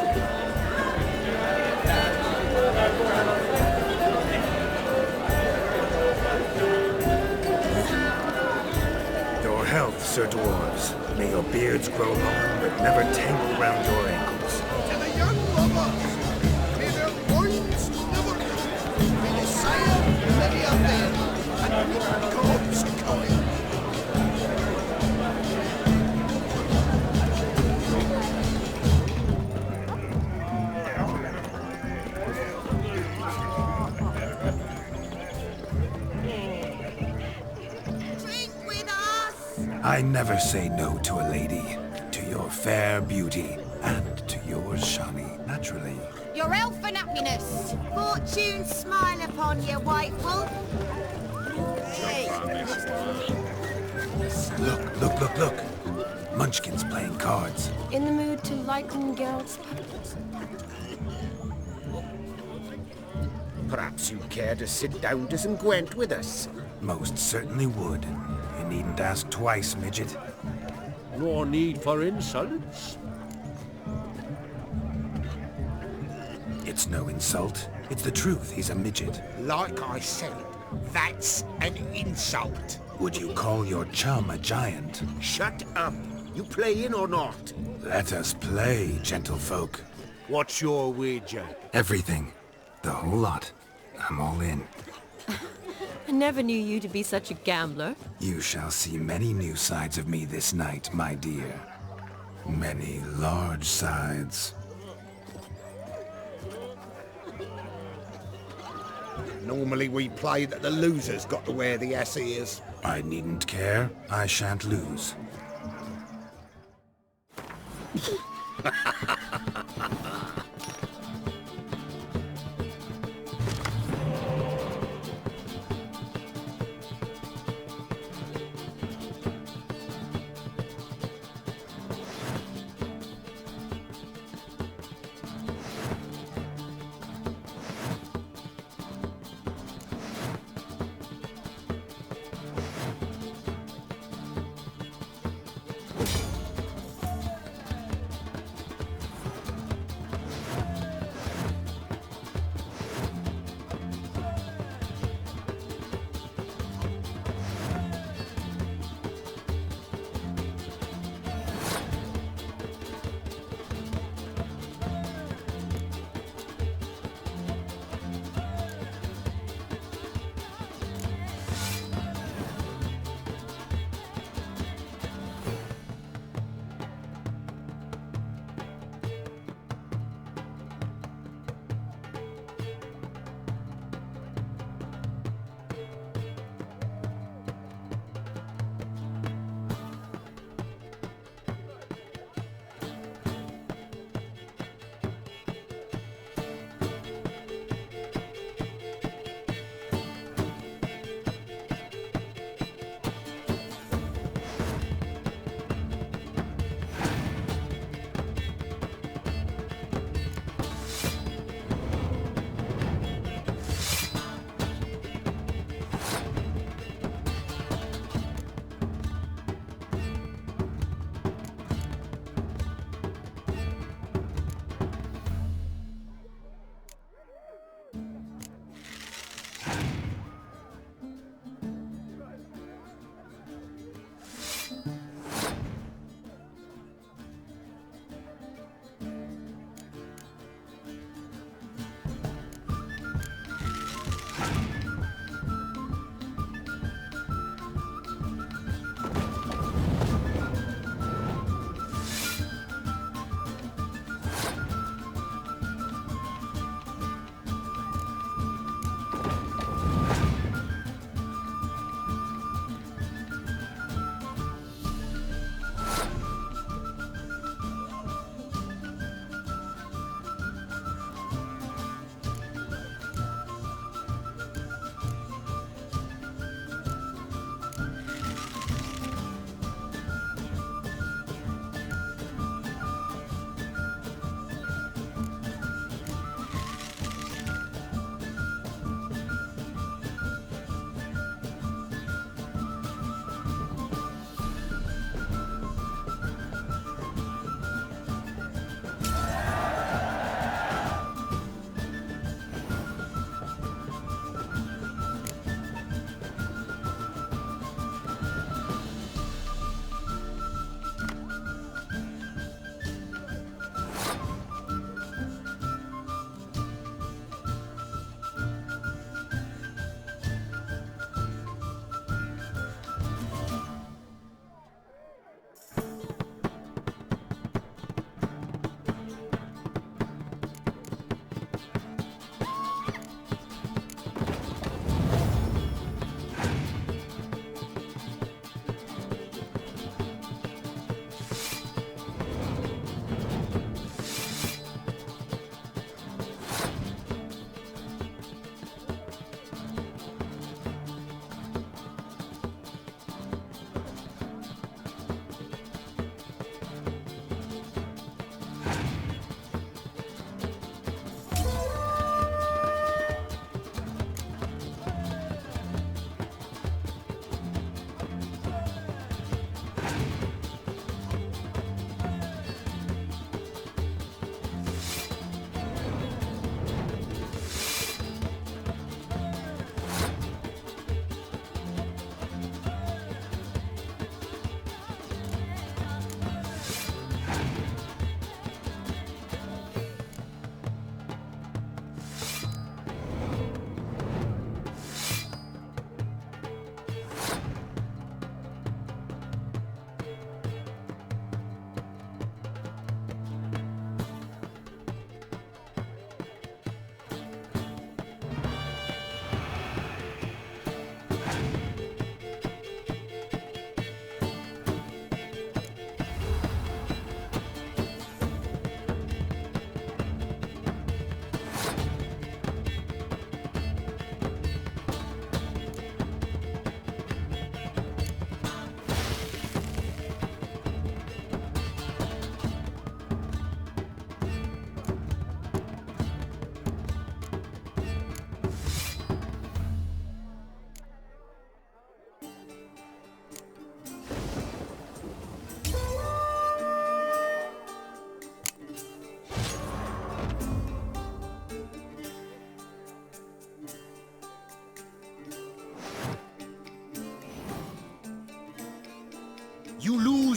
Your health, Sir Dwarves. May your beards grow long, but never tangle round your ankles. To the young lovers, may their loins never cross. May the sire many a man, and good gods coin. I never say no to a lady. To your fair beauty, and to yours, Shawnee, naturally. Your elfin happiness. Fortune smile upon you, white wolf. Look. Munchkin's playing cards. In the mood to lighten Geralt's puppet? Perhaps you'd care to sit down to some Gwent with us. Most certainly would. You needn't ask twice, midget. No need for insolence. It's no insult. It's the truth. He's a midget. Like I said, that's an insult. Would you call your chum a giant? Shut up. You playing or not? Let us play, gentlefolk. What's your wager? Everything. The whole lot. I'm all in. I never knew you to be such a gambler. You shall see many new sides of me this night, my dear. Many large sides. Normally we play that the loser's got to wear the ears. I needn't care. I shan't lose.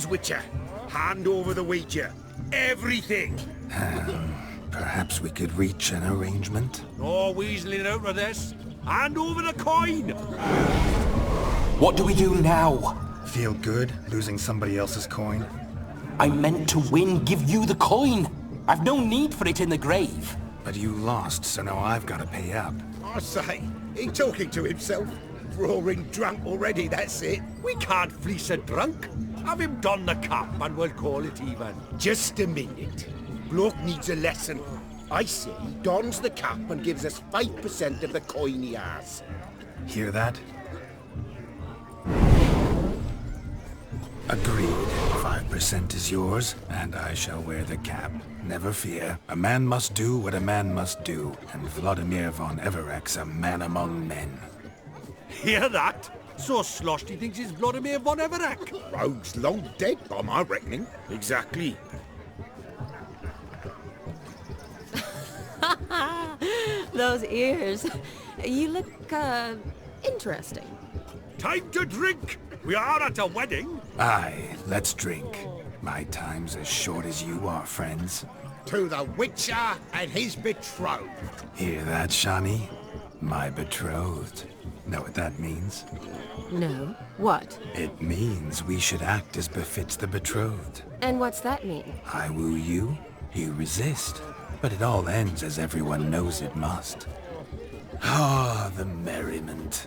terms, Witcher. Hand over the wager. Everything. Perhaps we could reach an arrangement? No weaseling out of this. Hand over the coin! What do we do now? Feel good, losing somebody else's coin? I meant to win, give you the coin. I've no need for it in the grave. But you lost, so now I've got to pay up. I say, he talking to himself. Roaring drunk already, that's it. We can't fleece a drunk. Have him don the cap and we'll call it even. Just a minute. Bloke needs a lesson. I say he dons the cap and gives us 5% of the coin he has. Hear that? Agreed. 5% is yours, and I shall wear the cap. Never fear. A man must do what a man must do, and Vladimir von Everek's a man among men. Hear that? So sloshed he thinks he's Vladimir von Everek. Rogue's long dead, by my reckoning. Exactly. Those ears. You look, interesting. Time to drink! We are at a wedding. Aye, let's drink. My time's as short as you are, friends. To the Witcher and his betrothed. Hear that, Shani? My betrothed. Know what that means? No. What? It means we should act as befits the betrothed. And what's that mean? I woo you, you resist. But it all ends as everyone knows it must. Ah, the merriment.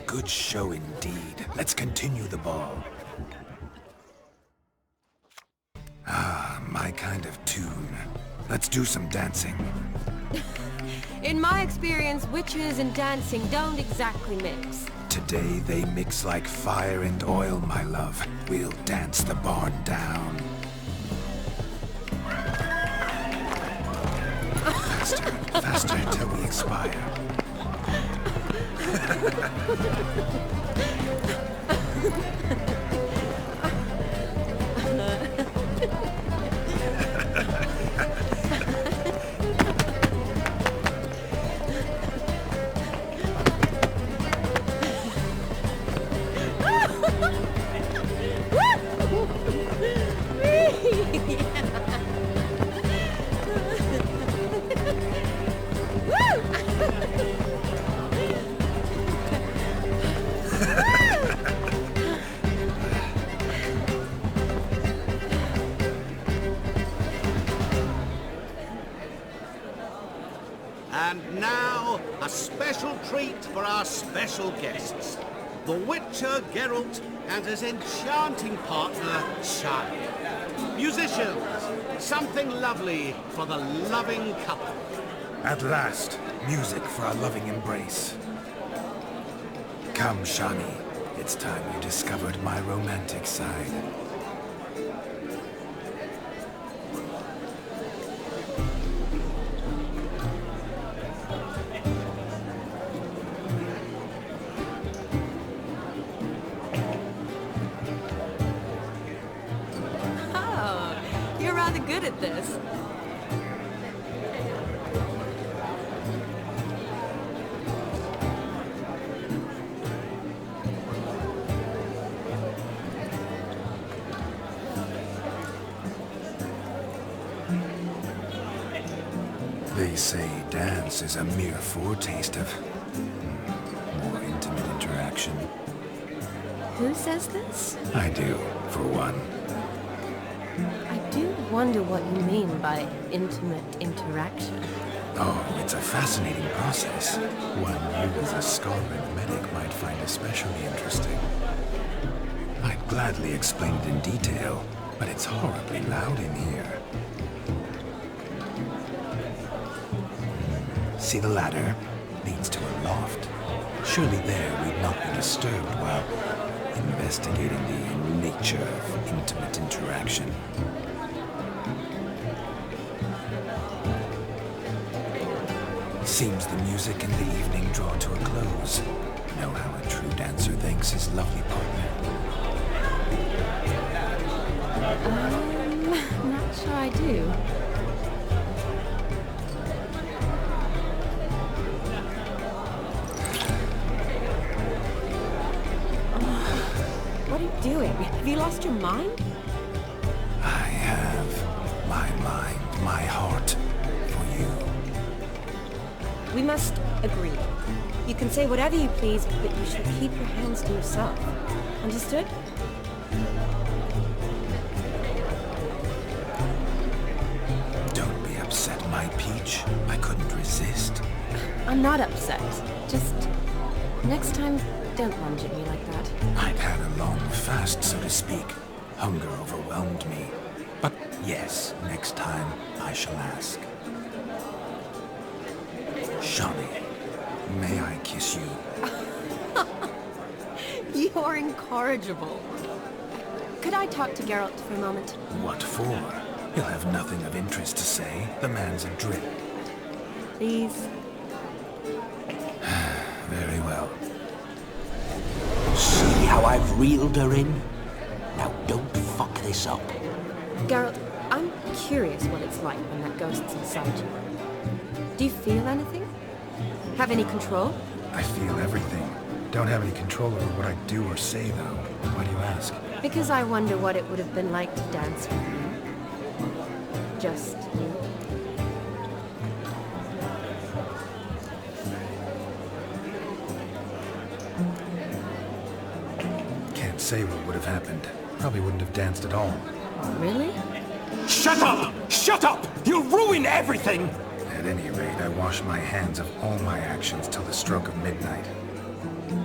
Good show indeed. Let's continue the ball. Ah, my kind of tune. Let's do some dancing. In my experience, witches and dancing don't exactly mix. Today they mix like fire and oil, my love. We'll dance the barn down. Faster, faster till we expire. And now, a special treat for our special guests. The Witcher Geralt and his enchanting partner, Shani. Musicians, something lovely for the loving couple. At last, music for our loving embrace. Come, Shani. It's time you discovered my romantic side. Oh, you're rather good at this. They say dance is a mere foretaste of more intimate interaction. Who says this? I do, for one. I do wonder what you mean by intimate interaction. Oh, it's a fascinating process. One you as a scholar and medic might find especially interesting. I'd gladly explain it in detail, but it's horribly loud in here. See the ladder? Leads to a loft. Surely there we'd not be disturbed while investigating the nature of intimate interaction. Seems the music and the evening draw to a close. Know how a true dancer thanks his lovely partner. Not sure I do. What are you doing? Have you lost your mind? my heart for you. We must agree. You can say whatever you please, but you should keep your hands to yourself. Understood? Don't be upset, my peach. I couldn't resist. I'm not upset. Just... next time, don't lunge at me like that. I'd had a long fast, so to speak. Hunger overwhelmed me. But yes, next time I shall ask. Shawnee, may I kiss you? You're incorrigible. Could I talk to Geralt for a moment? What for? He'll have nothing of interest to say. The man's adrift. Please? Very well. See how I've reeled her in? Now don't fuck this up. Geralt, I'm curious what it's like when that ghost's inside you. Do you feel anything? Have any control? I feel everything. Don't have any control over what I do or say, though. Why do you ask? Because I wonder what it would have been like to dance with you. Just you. Can't say what would have happened. Probably wouldn't have danced at all. Really? Shut up! Shut up! You'll ruin everything! At any rate, I wash my hands of all my actions till the stroke of midnight.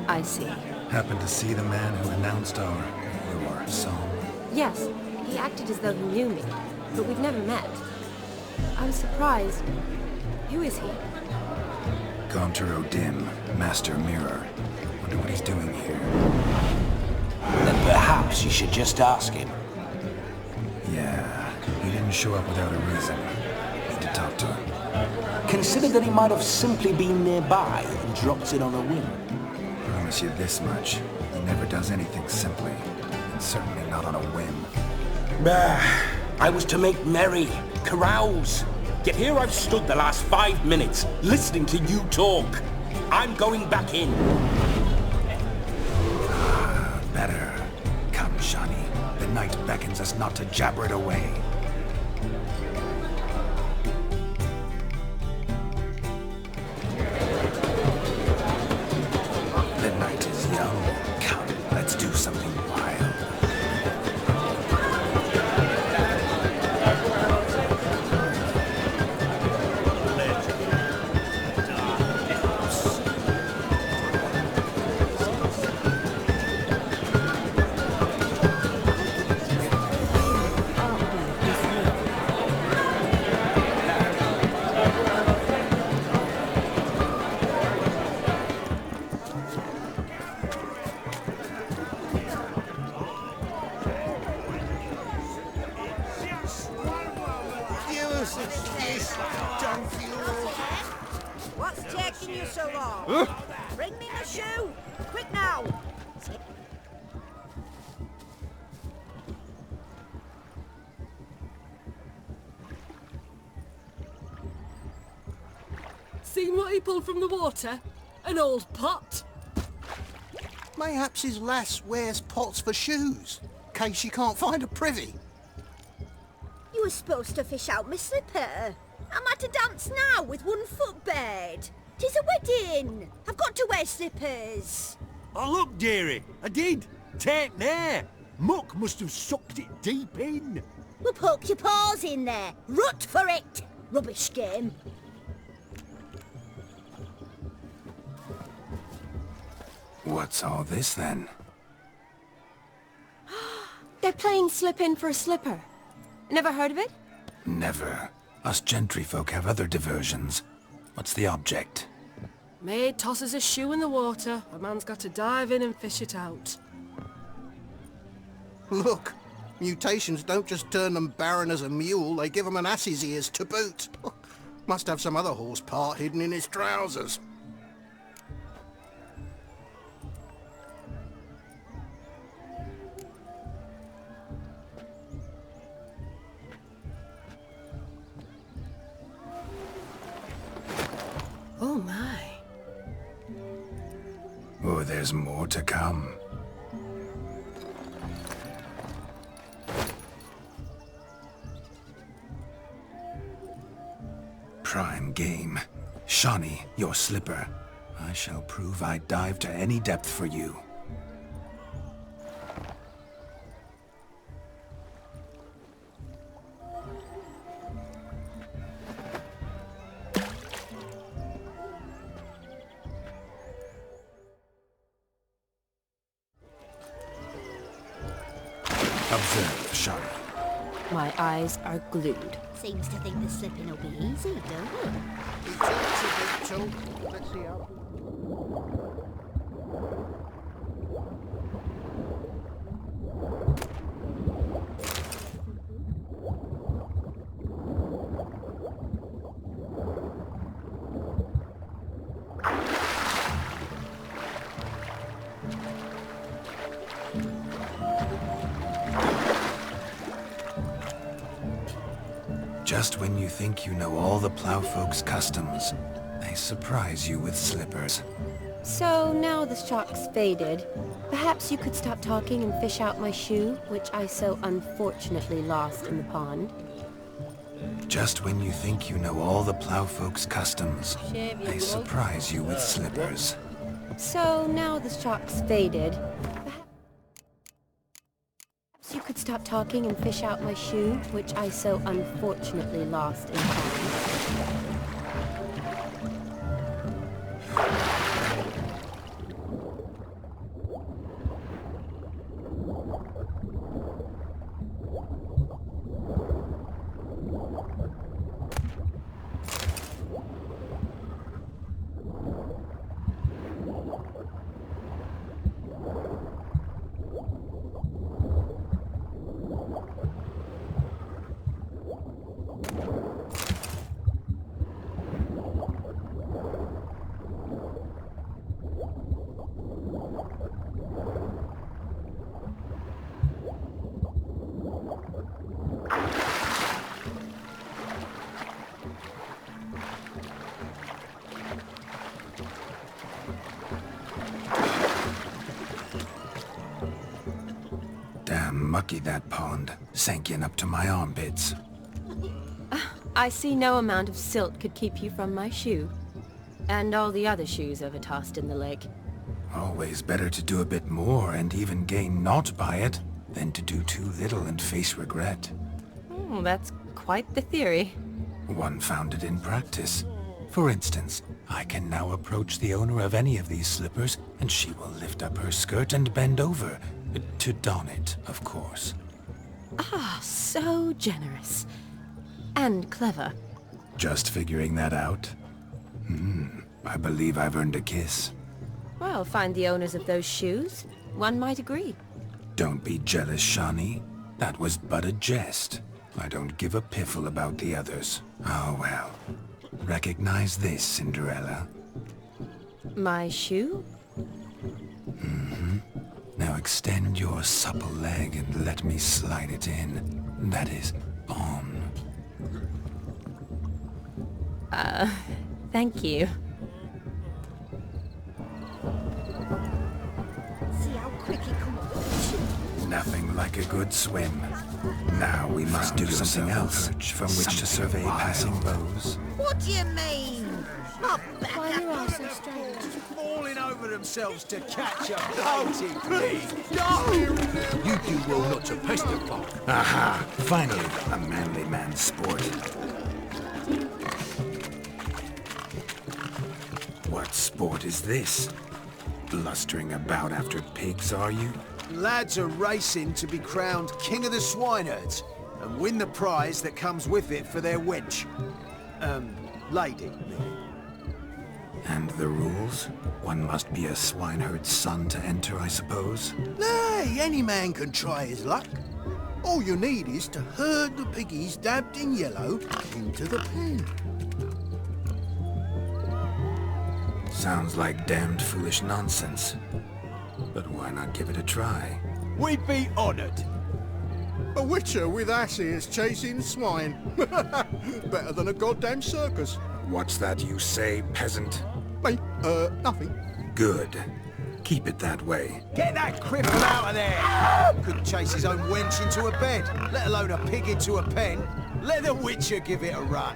I see. Happened to see the man who announced your song? Yes, he acted as though he knew me, but we've never met. I was surprised. Who is he? Gaunter O'Dim, Master Mirror. Wonder what he's doing here. Then perhaps you should just ask him. Yeah, he didn't show up without a reason. Need to talk to him. Consider that he might have simply been nearby and dropped in on a whim. Promise you this much. He never does anything simply. And certainly not on a whim. I was to make merry, carouse. Yet here I've stood the last 5 minutes, listening to you talk. I'm going back in. Better. Come, Shawnee. The night beckons us not to jabber it away. The night is young. Come, let's do something wild. What's taking you so long? Bring me my shoe! Quick now! Seen what he pulled from the water? An old pot. Mayhaps his lass wears pots for shoes, case she can't find a privy. You were supposed to fish out my slipper. Am I to dance now with one foot bared? 'Tis a wedding. I've got to wear slippers. Oh, look, dearie, I did. Take there. Muck must have sucked it deep in. Well, poke your paws in there. Rut for it. Rubbish game. What's all this, then? They're playing slip in for a slipper. Never heard of it? Never. Us gentry folk have other diversions. What's the object? Maid tosses a shoe in the water. A man's got to dive in and fish it out. Look, mutations don't just turn them barren as a mule, they give them an ass's ears to boot. Must have some other horse part hidden in his trousers. Oh my. Oh, there's more to come. prime game. Shawnee, your slipper. I shall prove I dive to any depth for you. Observe, Shawnee. My eyes are glued. Seems to think the slipping will be easy, don't it? It's a bit tall. Let's see how... Just when you think you know all the plowfolk's customs, they surprise you with slippers. So now the shock's faded, perhaps you could stop talking and fish out my shoe, which I so unfortunately lost in the pond. Just when you think you know all the plowfolk's customs, they surprise you with slippers. So now the shock's faded, you could stop talking and fish out my shoe, which I so unfortunately lost in the pond. Damn mucky that pond, sank in up to my armpits. I see no amount of silt could keep you from my shoe. And all the other shoes overtossed in the lake. Always better to do a bit more and even gain naught by it, than to do too little and face regret. Oh, that's quite the theory. One founded in practice. For instance, I can now approach the owner of any of these slippers, and she will lift up her skirt and bend over, to don it, of course. Ah, so generous. And clever. Just figuring that out? I believe I've earned a kiss. Well, find the owners of those shoes. One might agree. Don't be jealous, Shawnee. That was but a jest. I don't give a piffle about the others. Oh well. Recognize this, Cinderella. My shoe? Now extend your supple leg and let me slide it in. That is, on. Thank you. See how quick he come up. Nothing like a good swim. Now we must do something else from which to survey passing bows. What do you mean? Not back Why you all so strange? Falling over themselves to catch a bloated pig. You do well not to pester folk. Aha! Finally, a manly man's sport. What sport is this? Blustering about after pigs, are you? Lads are racing to be crowned king of the swineherds and win the prize that comes with it for their wench. Lady. And the rules? One must be a swineherd's son to enter, I suppose? Nay, any man can try his luck. All you need is to herd the piggies dabbed in yellow into the pen. Sounds like damned foolish nonsense. But why not give it a try? We'd be honoured. A witcher with asses chasing swine. Better than a goddamn circus. What's that you say, peasant? Mate, nothing. Good. Keep it that way. Get that cripple out of there! Couldn't chase his own wench into a bed, let alone a pig into a pen. Let the witcher give it a run.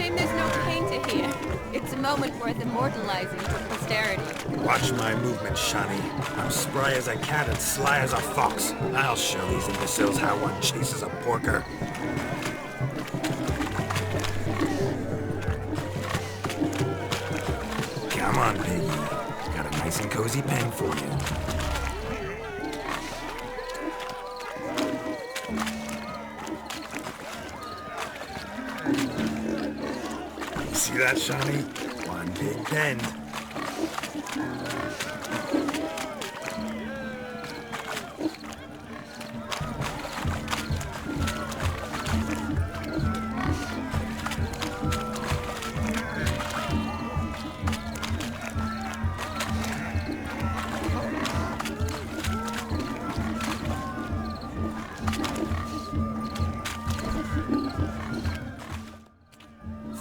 Shame there's no painter here. It's a moment worth immortalizing for posterity. Watch my movement, Shani. I'm spry as a cat and sly as a fox. I'll show these imbeciles how one chases a porker. Come on, piggy. Got a nice and cozy pen for you. See that, Shani? One big pen.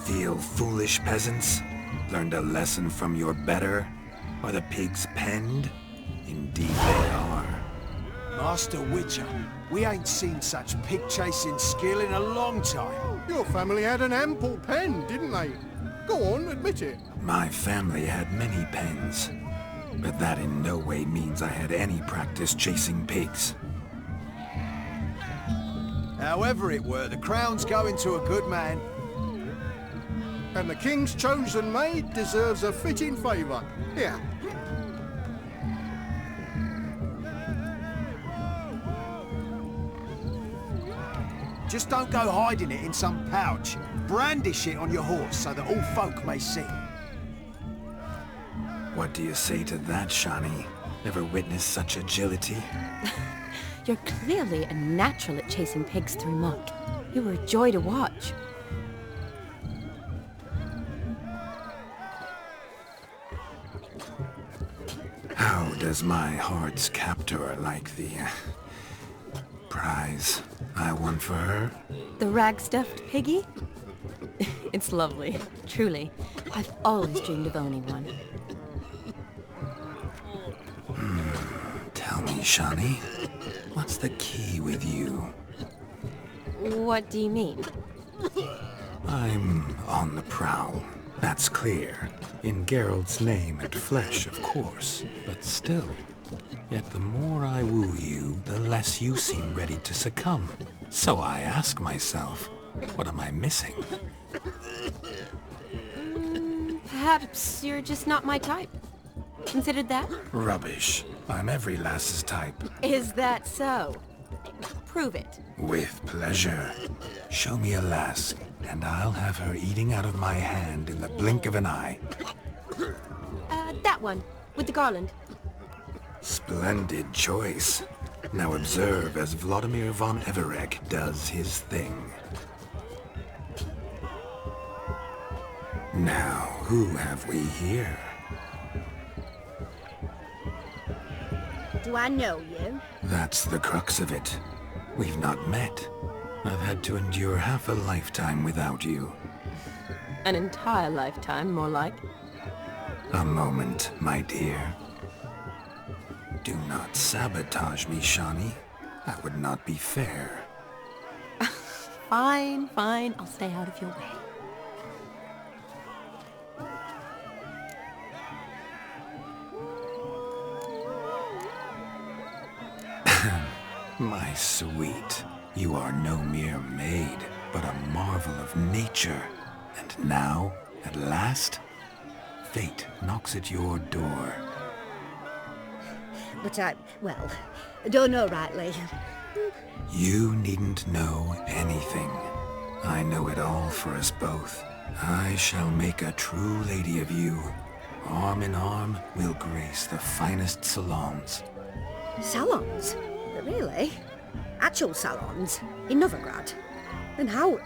Feel foolish, peasants? Learned a lesson from your better? Are the pigs penned? Indeed they are. Master Witcher, we ain't seen such pig-chasing skill in a long time. Your family had an ample pen, didn't they? Go on, admit it. My family had many pens, but that in no way means I had any practice chasing pigs. However it were, the crown's going to a good man. And the king's chosen maid deserves a fitting favour. Here. Just don't go hiding it in some pouch. Brandish it on your horse so that all folk may see. What do you say to that, Shani? Ever witnessed such agility? You're clearly a natural at chasing pigs through muck. You were a joy to watch. How does my heart's captor like the prize I won for her? The rag-stuffed piggy? It's lovely, truly. I've always dreamed of owning one. Tell me, Shani, what's the key with you? What do you mean? I'm on the prowl. That's clear. In Geralt's name and flesh, of course. But still. Yet the more I woo you, the less you seem ready to succumb. So I ask myself, what am I missing? Perhaps you're just not my type. Considered that? Rubbish. I'm every lass's type. Is that so? Prove it. With pleasure. Show me a lass, and I'll have her eating out of my hand in the blink of an eye. That one, with the garland. Splendid choice. Now observe as Vladimir von Everec does his thing. Now, who have we here? Do I know you? That's the crux of it. We've not met. I've had to endure half a lifetime without you. An entire lifetime, more like. A moment, my dear. Do not sabotage me, Shani. That would not be fair. Fine, fine. I'll stay out of your way. My sweet, you are no mere maid, but a marvel of nature. And now, at last, fate knocks at your door. But I don't know rightly. You needn't know anything. I know it all for us both. I shall make a true lady of you. Arm in arm, we'll grace the finest salons. Salons? Really? Actual salons? In Novigrad? And how...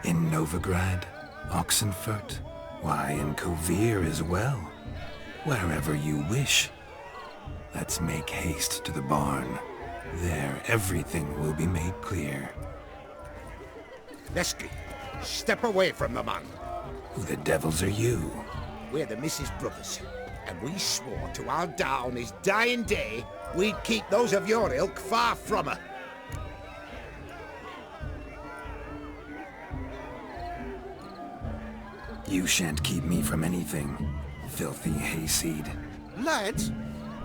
In Novigrad, Oxenfurt, why, in Kovir as well. Wherever you wish. Let's make haste to the barn. There, everything will be made clear. Leslie, step away from the man. Who the devils are you? We're the Mrs. Brothers, and we swore to our down his dying day we'd keep those of your ilk far from her. You shan't keep me from anything, filthy hayseed. Lads,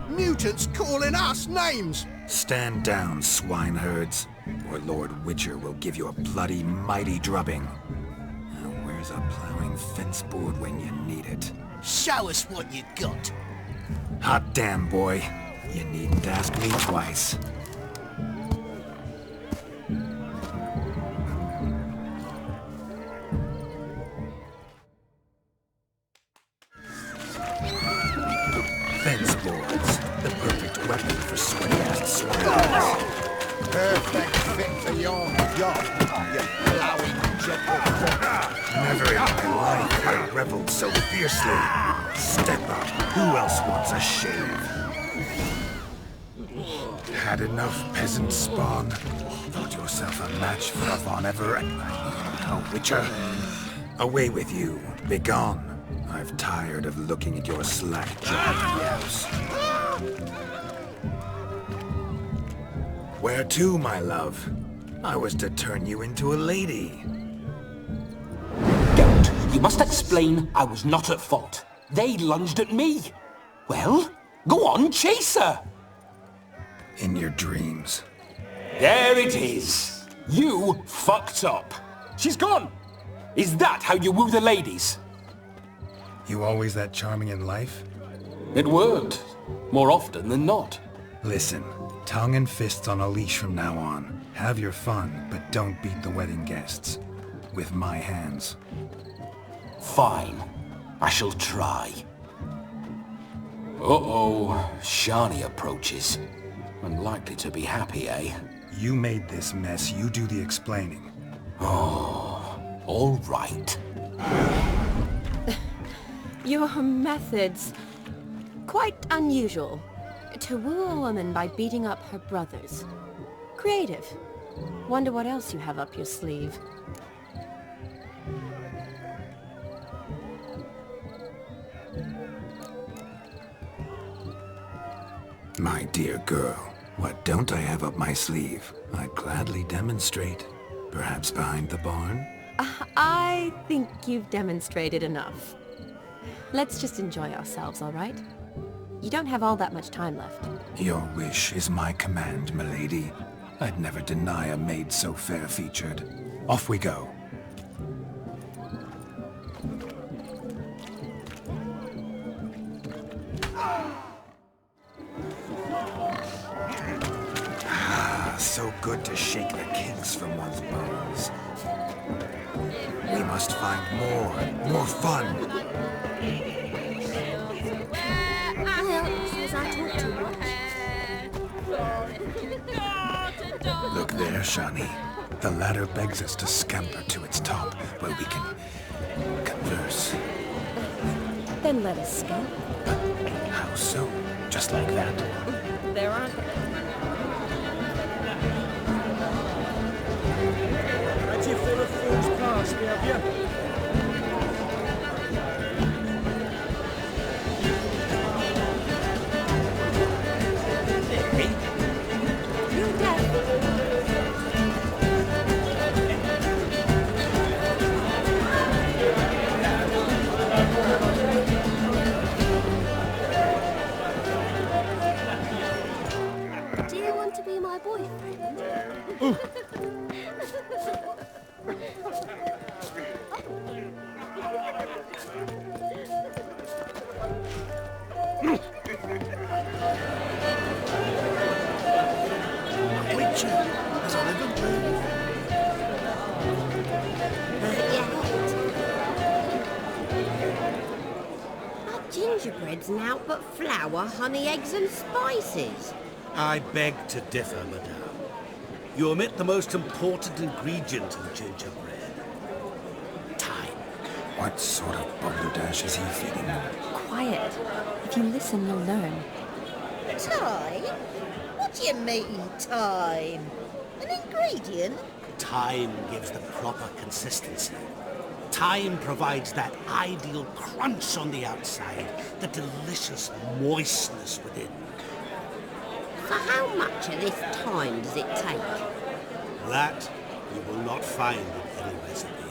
mutants calling us names! Stand down, swineherds, or Lord Witcher will give you a bloody mighty drubbing. Now where's a plowing fence board when you need it? Show us what you got. Hot damn, boy. You needn't ask me twice. Fence boards. The perfect weapon for sweaty-ass swine. Perfect fit for your job, you plowing gentle. Never in my life I reveled so fiercely. Step up. Who else wants a shave? Had enough peasant spawn? Thought yourself a match for a Von Everett? A Witcher? Away with you. Begone. I've tired of looking at your slack-jawed yaps. Where to, my love? I was to turn you into a lady. Don't. You must explain I was not at fault. They lunged at me. Well, go on, chase her. In your dreams. There it is. You fucked up. She's gone. Is that how you woo the ladies? You always that charming in life? It worked. More often than not. Listen, tongue and fists on a leash from now on. Have your fun, but don't beat the wedding guests. With my hands. Fine. I shall try. Uh-oh. Shani approaches. Unlikely to be happy, eh? You made this mess. You do the explaining. Oh, all right. Your methods... quite unusual. To woo a woman by beating up her brothers. Creative. Wonder what else you have up your sleeve. My dear girl, what don't I have up my sleeve? I'd gladly demonstrate. Perhaps behind the barn? I think you've demonstrated enough. Let's just enjoy ourselves, all right? You don't have all that much time left. Your wish is my command, milady. I'd never deny a maid so fair-featured. Off we go. So good to shake the kinks from one's bones. We must find more fun. Look there, Shani. The ladder begs us to scamper to its top, where we can converse. Then let us scamper. How so? Just like that? There aren't... Ready for a fool's pass, have you? Do you want to be my boyfriend? Witcher, has I ever moved? Our gingerbread's now but flour, honey, eggs and spices. I beg to differ, madame. You omit the most important ingredient in gingerbread. Time. What sort of balderdash is he feeding them? Quiet. If you listen, you'll learn. Time? What do you mean, time? An ingredient? Time gives the proper consistency. Time provides that ideal crunch on the outside, the delicious moistness within. For how much of this time does it take? That you will not find in any recipe.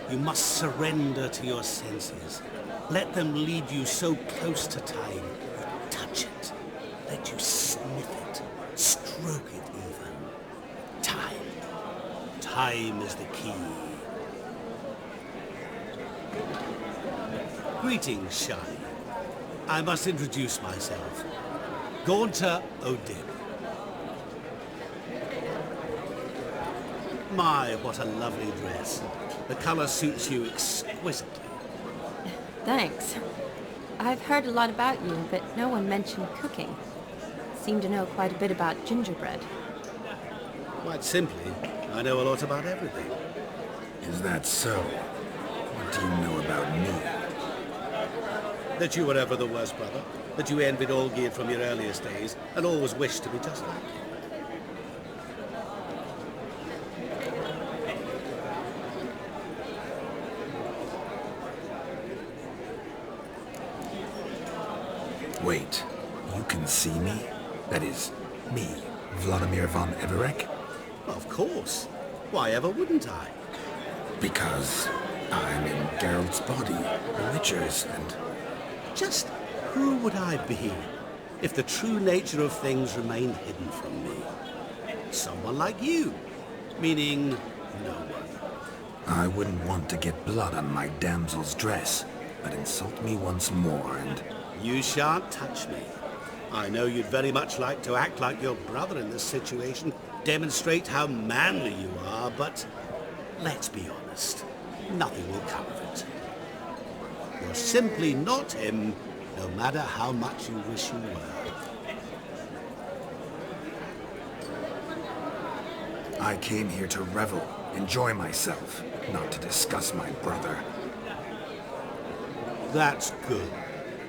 You must surrender to your senses. Let them lead you so close to time. You touch it. Let you sniff it. Stroke it even. Time. Time is the key. Greetings, Shani. I must introduce myself. Gaunter O'Dib. My, what a lovely dress. The colour suits you exquisitely. Thanks. I've heard a lot about you, but no one mentioned cooking. Seem to know quite a bit about gingerbread. Quite simply, I know a lot about everything. Is that so? What do you know about me? That you were ever the worst brother. That you envied Olgierd from your earliest days, and always wished to be just like him. Wait, you can see me? That is, me, Vladimir von Everec? Of course. Why ever wouldn't I? Because I'm in Geralt's body, the Witcher's, and... Just who would I be if the true nature of things remained hidden from me? Someone like you, meaning no one. I wouldn't want to get blood on my damsel's dress, but insult me once more and... You shan't touch me. I know you'd very much like to act like your brother in this situation, demonstrate how manly you are, but let's be honest, nothing will come of it. You're simply not him, no matter how much you wish you were. I came here to revel, enjoy myself, not to discuss my brother. That's good.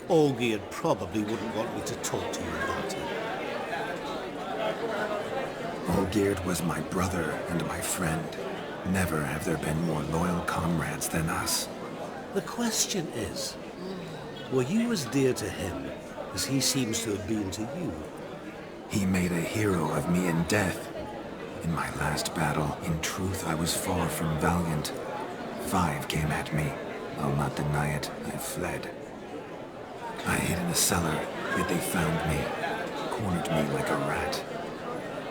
Olgierd probably wouldn't want me to talk to you about him. Olgierd was my brother and my friend. Never have there been more loyal comrades than us. The question is, were you as dear to him as he seems to have been to you? He made a hero of me in death. In my last battle, in truth, I was far from valiant. 5 came at me. I'll not deny it, I fled. I hid in a cellar, yet they found me, cornered me like a rat.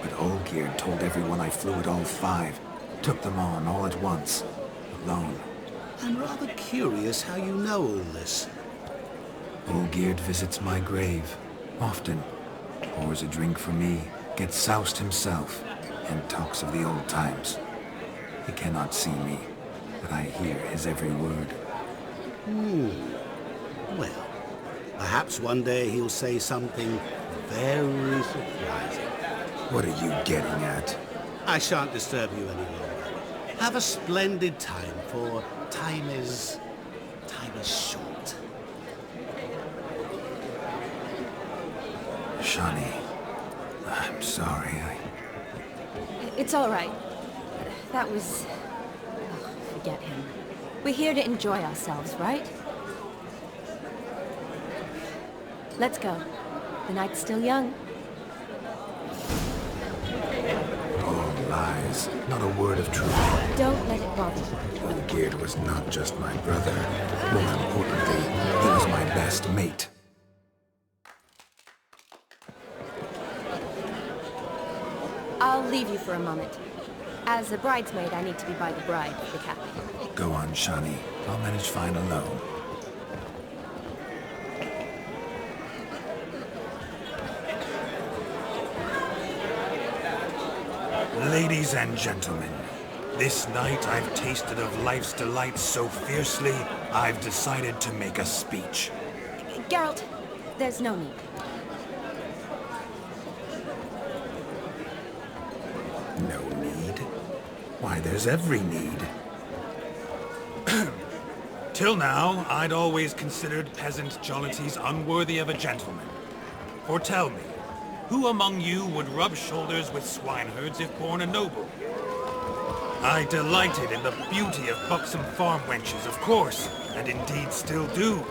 But Olgierd told everyone I flew at all 5, took them on all at once, alone. I'm rather curious how you know all this. Olgierd visits my grave, often, pours a drink for me, gets soused himself, and talks of the old times. He cannot see me, but I hear his every word. Well, perhaps one day he'll say something very surprising. What are you getting at? I shan't disturb you any longer. Have a splendid time, for time is short. Shani, I'm sorry, It's all right. That was... Oh, forget him. We're here to enjoy ourselves, right? Let's go. The night's still young. All lies, not a word of truth. Don't let it bother you. Olgierd was not just my brother. More importantly, he was my best mate. I'll leave you for a moment. As a bridesmaid, I need to be by the bride for the capping. Go on, Shani. I'll manage fine alone. Ladies and gentlemen, this night I've tasted of life's delights so fiercely, I've decided to make a speech. Geralt, there's no need. No need? Why, there's every need. Till now, I'd always considered peasant jollities unworthy of a gentleman. For tell me, who among you would rub shoulders with swineherds if born a noble? I delighted in the beauty of buxom farm wenches, of course, and indeed still do.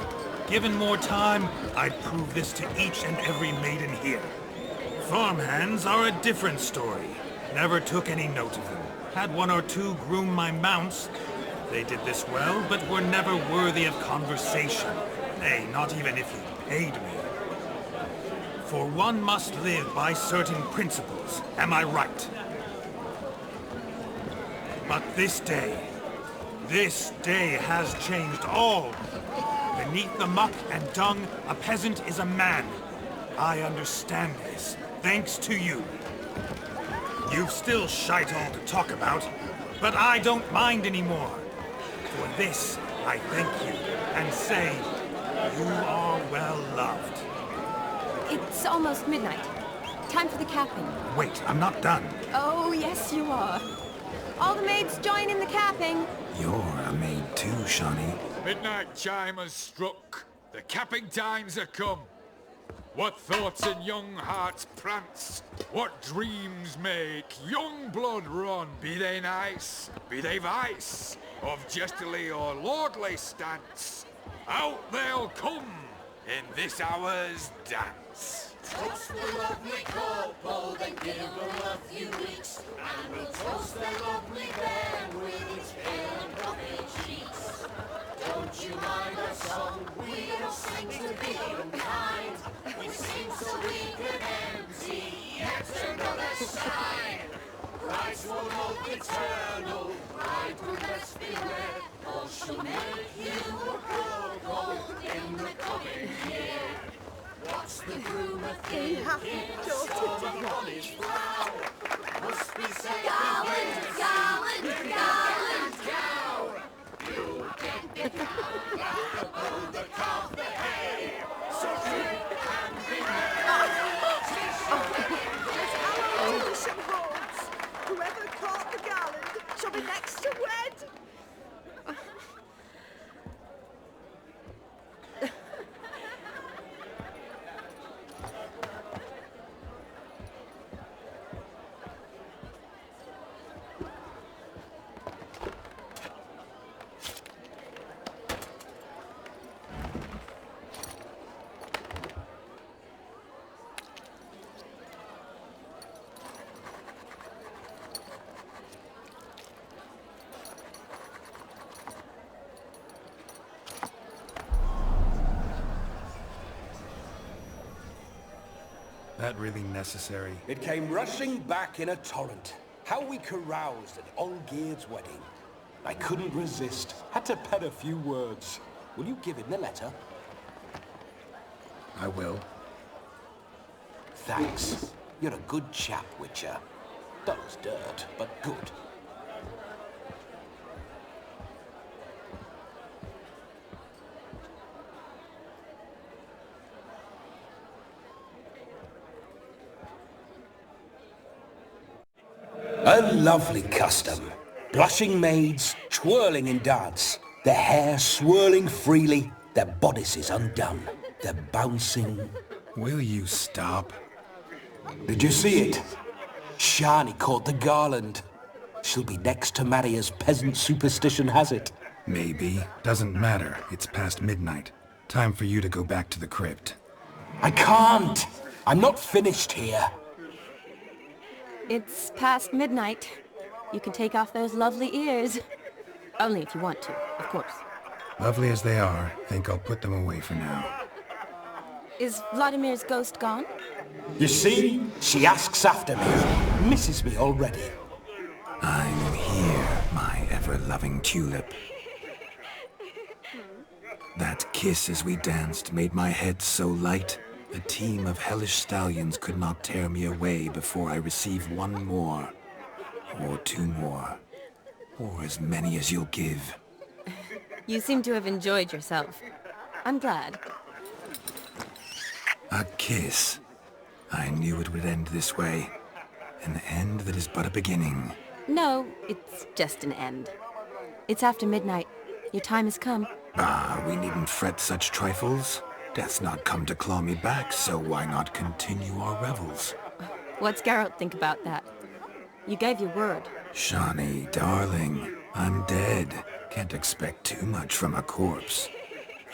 Given more time, I'd prove this to each and every maiden here. Farmhands are a different story. Never took any note of them. Had one or two groom my mounts, They did this well, but were never worthy of conversation. Nay, not even if you paid me. For one must live by certain principles, am I right? But this day has changed all. Beneath the muck and dung, a peasant is a man. I understand this, thanks to you. You've still shite all to talk about, but I don't mind anymore. For this, I thank you, and say, you are well loved. It's almost midnight. Time for the capping. Wait, I'm not done. Oh, yes, you are. All the maids join in the capping. You're a maid too, Shawnee. Midnight chime has struck. The capping times are come. What thoughts in young hearts prance? What dreams make young blood run? Be they nice, be they vice, of jestily or lordly stance, out they'll come in this hour's dance. Toast the lovely couple, then give them a few weeks, and we'll toast the lovely band with its pale and puffy cheeks. Don't you mind our song? We don't sing to be unkind. We sing so we can empty yet another side. Christ will hope eternal, bride will best beware, or she'll make you a poor gold in the coming year. What's the groom a thinking? Storm on his brow. Must be said gallant, gallant, gallant cow. You get the cow, got the bull, the calf, the hay. So drink and be merry. Some horns. Whoever caught the gallant shall be next to wed. That really necessary? It came rushing back in a torrent. How we caroused at Olgierd's wedding. I couldn't resist. Had to pen a few words. Will you give him the letter? I will. Thanks. You're a good chap, Witcher. Dull as dirt, but good. A lovely custom. Blushing maids, twirling in dance, their hair swirling freely, their bodices undone, their bouncing... Will you stop? Did you see it? Shani caught the garland. She'll be next to marry as peasant superstition has it. Maybe. Doesn't matter. It's past midnight. Time for you to go back to the crypt. I can't! I'm not finished here. It's past midnight. You can take off those lovely ears. Only if you want to, of course. Lovely as they are, think I'll put them away for now. Is Vladimir's ghost gone? You see? She asks after me. Misses me already. I'm here, my ever-loving tulip. That kiss as we danced made my head so light. A team of hellish stallions could not tear me away before I receive one more. Or two more. Or as many as you'll give. You seem to have enjoyed yourself. I'm glad. A kiss. I knew it would end this way. An end that is but a beginning. No, it's just an end. It's after midnight. Your time has come. Ah, we needn't fret such trifles. Death's not come to claw me back, so why not continue our revels? What's Geralt think about that? You gave your word. Shawnee, darling, I'm dead. Can't expect too much from a corpse.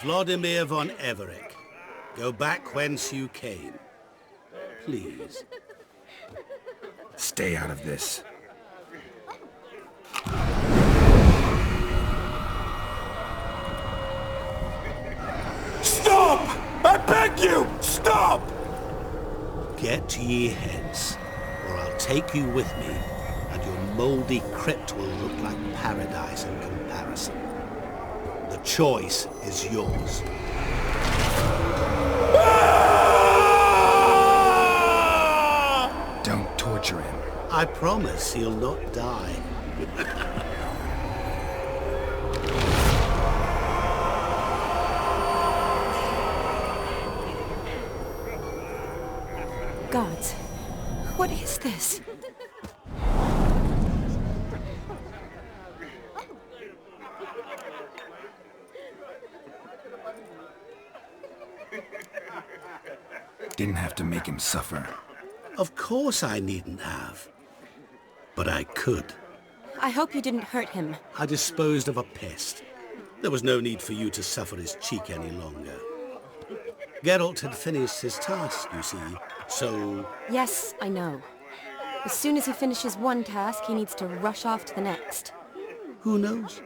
Vladimir von Everec, go back whence you came. Please. Stay out of this. beg you, stop! Get ye hence, or I'll take you with me, and your mouldy crypt will look like paradise in comparison. The choice is yours. Don't torture him. I promise he'll not die. Gods, what is this? Didn't have to make him suffer. Of course I needn't have. But I could. I hope you didn't hurt him. I disposed of a pest. There was no need for you to suffer his cheek any longer. Geralt had finished his task, you see, so... Yes, I know. As soon as he finishes one task, he needs to rush off to the next. Who knows?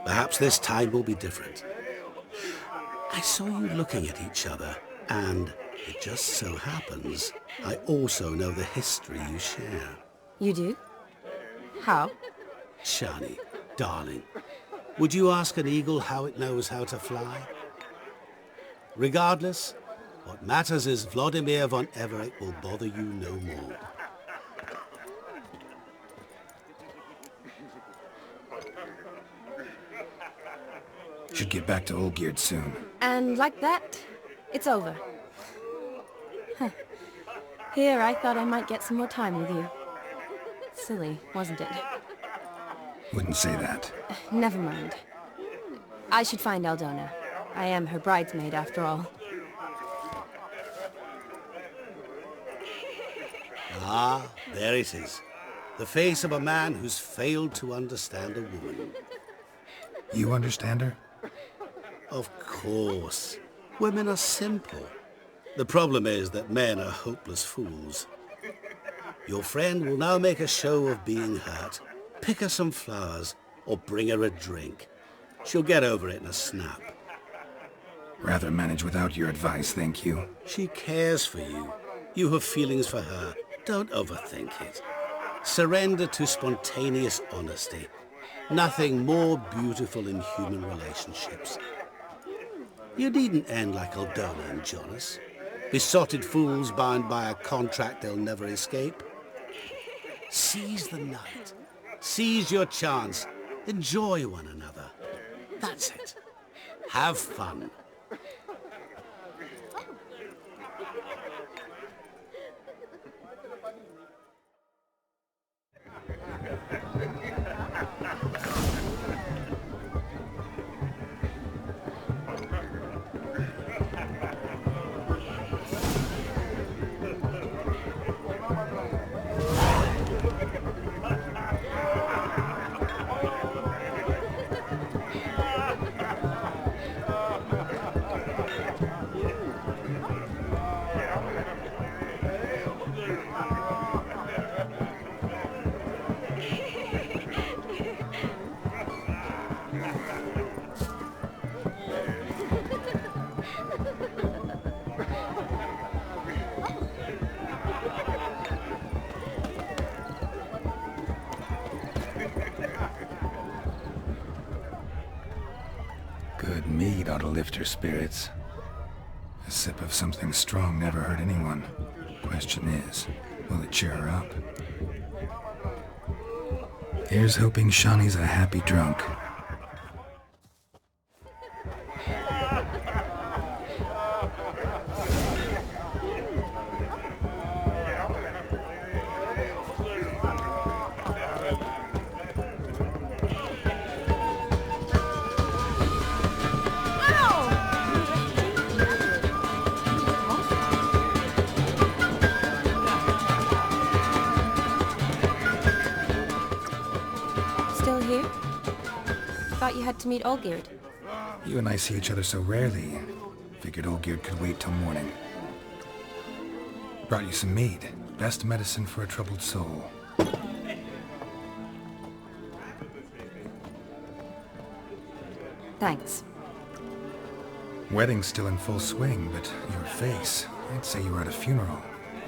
Perhaps this time will be different. I saw you looking at each other, and it just so happens I also know the history you share. You do? How? Shani, darling, would you ask an eagle how it knows how to fly? Regardless, what matters is Vladimir von Everec will bother you no more. Should get back to Olgierd soon. And like that, it's over. Huh. Here, I thought I might get some more time with you. Silly, wasn't it? Wouldn't say that. Never mind. I should find Aldona. I am her bridesmaid, after all. Ah, there it is. The face of a man who's failed to understand a woman. You understand her? Of course. Women are simple. The problem is that men are hopeless fools. Your friend will now make a show of being hurt, pick her some flowers, or bring her a drink. She'll get over it in a snap. Rather manage without your advice, thank you. She cares for you. You have feelings for her. Don't overthink it. Surrender to spontaneous honesty. Nothing more beautiful in human relationships. You needn't end like Aldona and Jonas. Besotted fools bound by a contract they'll never escape. Seize the night. Seize your chance. Enjoy one another. That's it. Have fun. Good mead ought to lift her spirits. A sip of something strong never hurt anyone. Question is, will it cheer her up? Here's hoping Shani's a happy drunk. Still here? Thought you had to meet Olgierd. You and I see each other so rarely. Figured Olgierd could wait till morning. Brought you some mead. Best medicine for a troubled soul. Thanks. Wedding's still in full swing, but your face, I'd say you were at a funeral.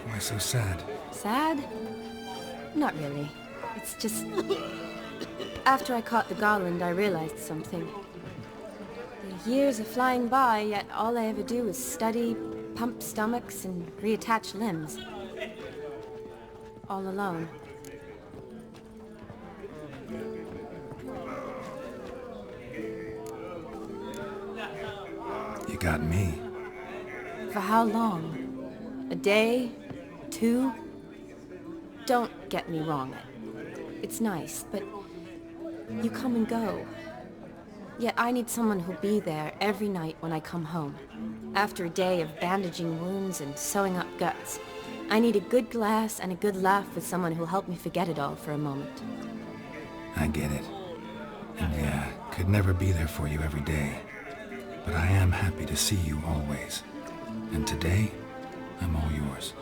Why so sad? Sad? Not really. It's just... After I caught the garland, I realized something. The years are flying by, yet all I ever do is study, pump stomachs, and reattach limbs. All alone. You got me. For how long? A day? 2? Don't get me wrong. It's nice, but you come and go. Yet I need someone who'll be there every night when I come home. After a day of bandaging wounds and sewing up guts, I need a good glass and a good laugh with someone who'll help me forget it all for a moment. I get it. And yeah, could never be there for you every day. But I am happy to see you always. And today, I'm all yours.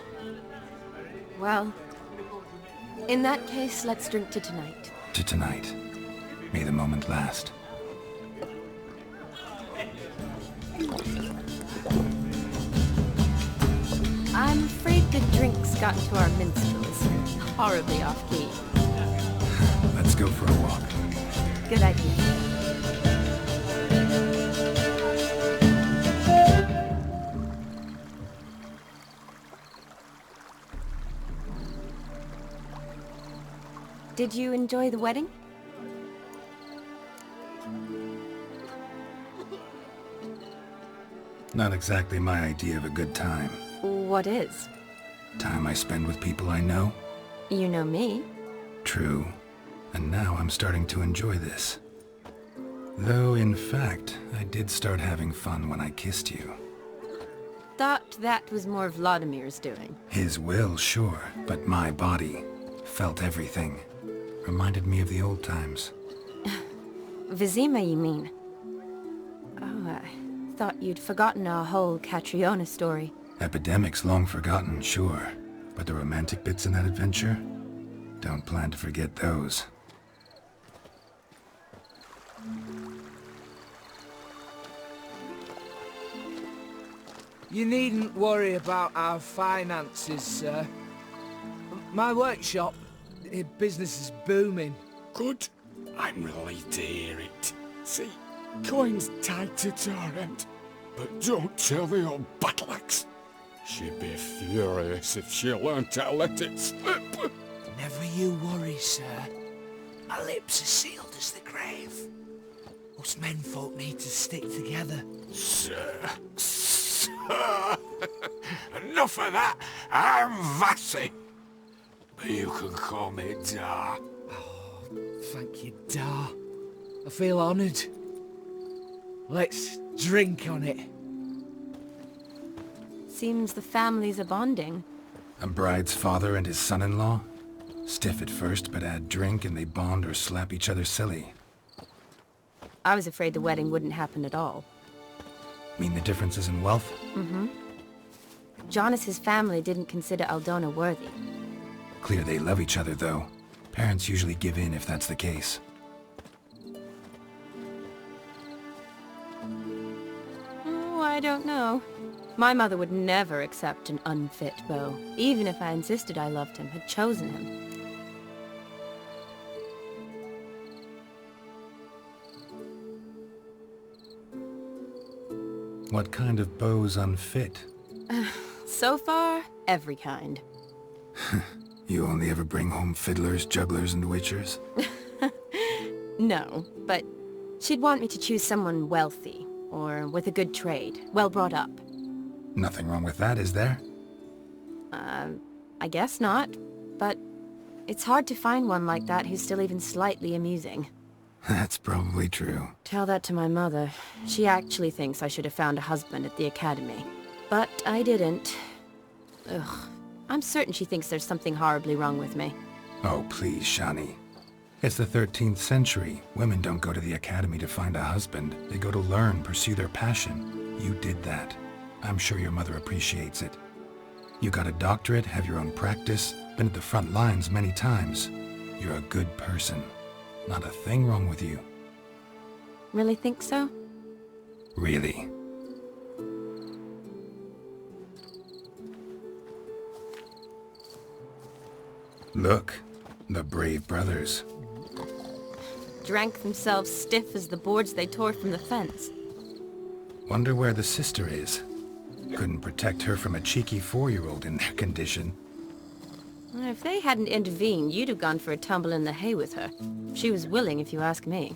Well, in that case, let's drink to tonight. To tonight. May the moment last. I'm afraid the drinks got to our minstrels. Horribly off-key. Let's go for a walk. Good idea. Did you enjoy the wedding? Not exactly my idea of a good time. What is? Time I spend with people I know. You know me. True. And now I'm starting to enjoy this. Though, in fact, I did start having fun when I kissed you. Thought that was more Vladimir's doing. His will, sure, but my body felt everything. Reminded me of the old times. Vizima, you mean? Oh, I thought you'd forgotten our whole Catriona story. Epidemics long forgotten, sure. But the romantic bits in that adventure? Don't plan to forget those. You needn't worry about our finances, sir. My workshop, business is booming. Good. I'm relieved to hear it. See, coin's tied to Torrent. But don't tell the old battleaxe. She'd be furious if she learned to let it slip. Never you worry, sir. My lips are sealed as the grave. Us menfolk need to stick together. Sir. Enough of that. I'm Vassy. But you can call me Dar. Oh, thank you, Dar. I feel honoured. Let's drink on it. Seems the families are bonding. A bride's father and his son-in-law? Stiff at first, but add drink and they bond or slap each other silly. I was afraid the wedding wouldn't happen at all. Mean the differences in wealth? Mm-hmm. Jonas's family didn't consider Aldona worthy. Clear they love each other, though. Parents usually give in if that's the case. Oh, I don't know. My mother would never accept an unfit beau, even if I insisted I loved him, had chosen him. What kind of beau's unfit? So far, every kind. You only ever bring home fiddlers, jugglers, and witchers? No, but she'd want me to choose someone wealthy, or with a good trade, well brought up. Nothing wrong with that, is there? I guess not, but it's hard to find one like that who's still even slightly amusing. That's probably true. Tell that to my mother. She actually thinks I should have found a husband at the academy. But I didn't. Ugh. I'm certain she thinks there's something horribly wrong with me. Oh, please, Shani. It's the 13th century. Women don't go to the academy to find a husband. They go to learn, pursue their passion. You did that. I'm sure your mother appreciates it. You got a doctorate, have your own practice, been at the front lines many times. You're a good person. Not a thing wrong with you. Really think so? Really. Look, the brave brothers. Drank themselves stiff as the boards they tore from the fence. Wonder where the sister is. Couldn't protect her from a cheeky 4-year-old in their condition. If they hadn't intervened, you'd have gone for a tumble in the hay with her. She was willing, if you ask me.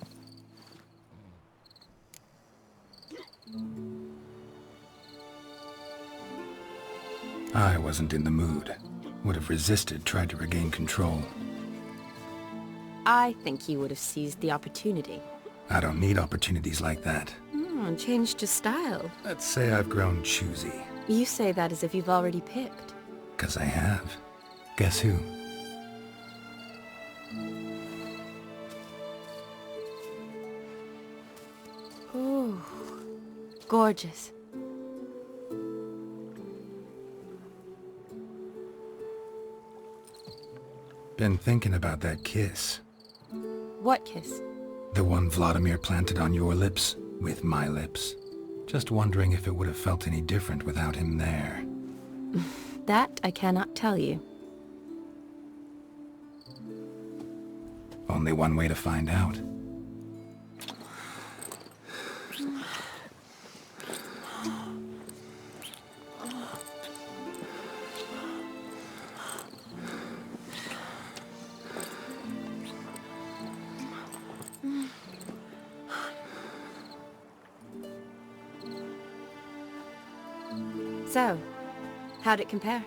I wasn't in the mood. Would have resisted, tried to regain control. I think you would have seized the opportunity. I don't need opportunities like that. Changed your style. Let's say I've grown choosy. You say that as if you've already picked. 'Cause I have. Guess who? Ooh, gorgeous. Been thinking about that kiss. What kiss? The one Vladimir planted on your lips, with my lips. Just wondering if it would have felt any different without him there. That I cannot tell you. Only one way to find out. So, how'd it compare?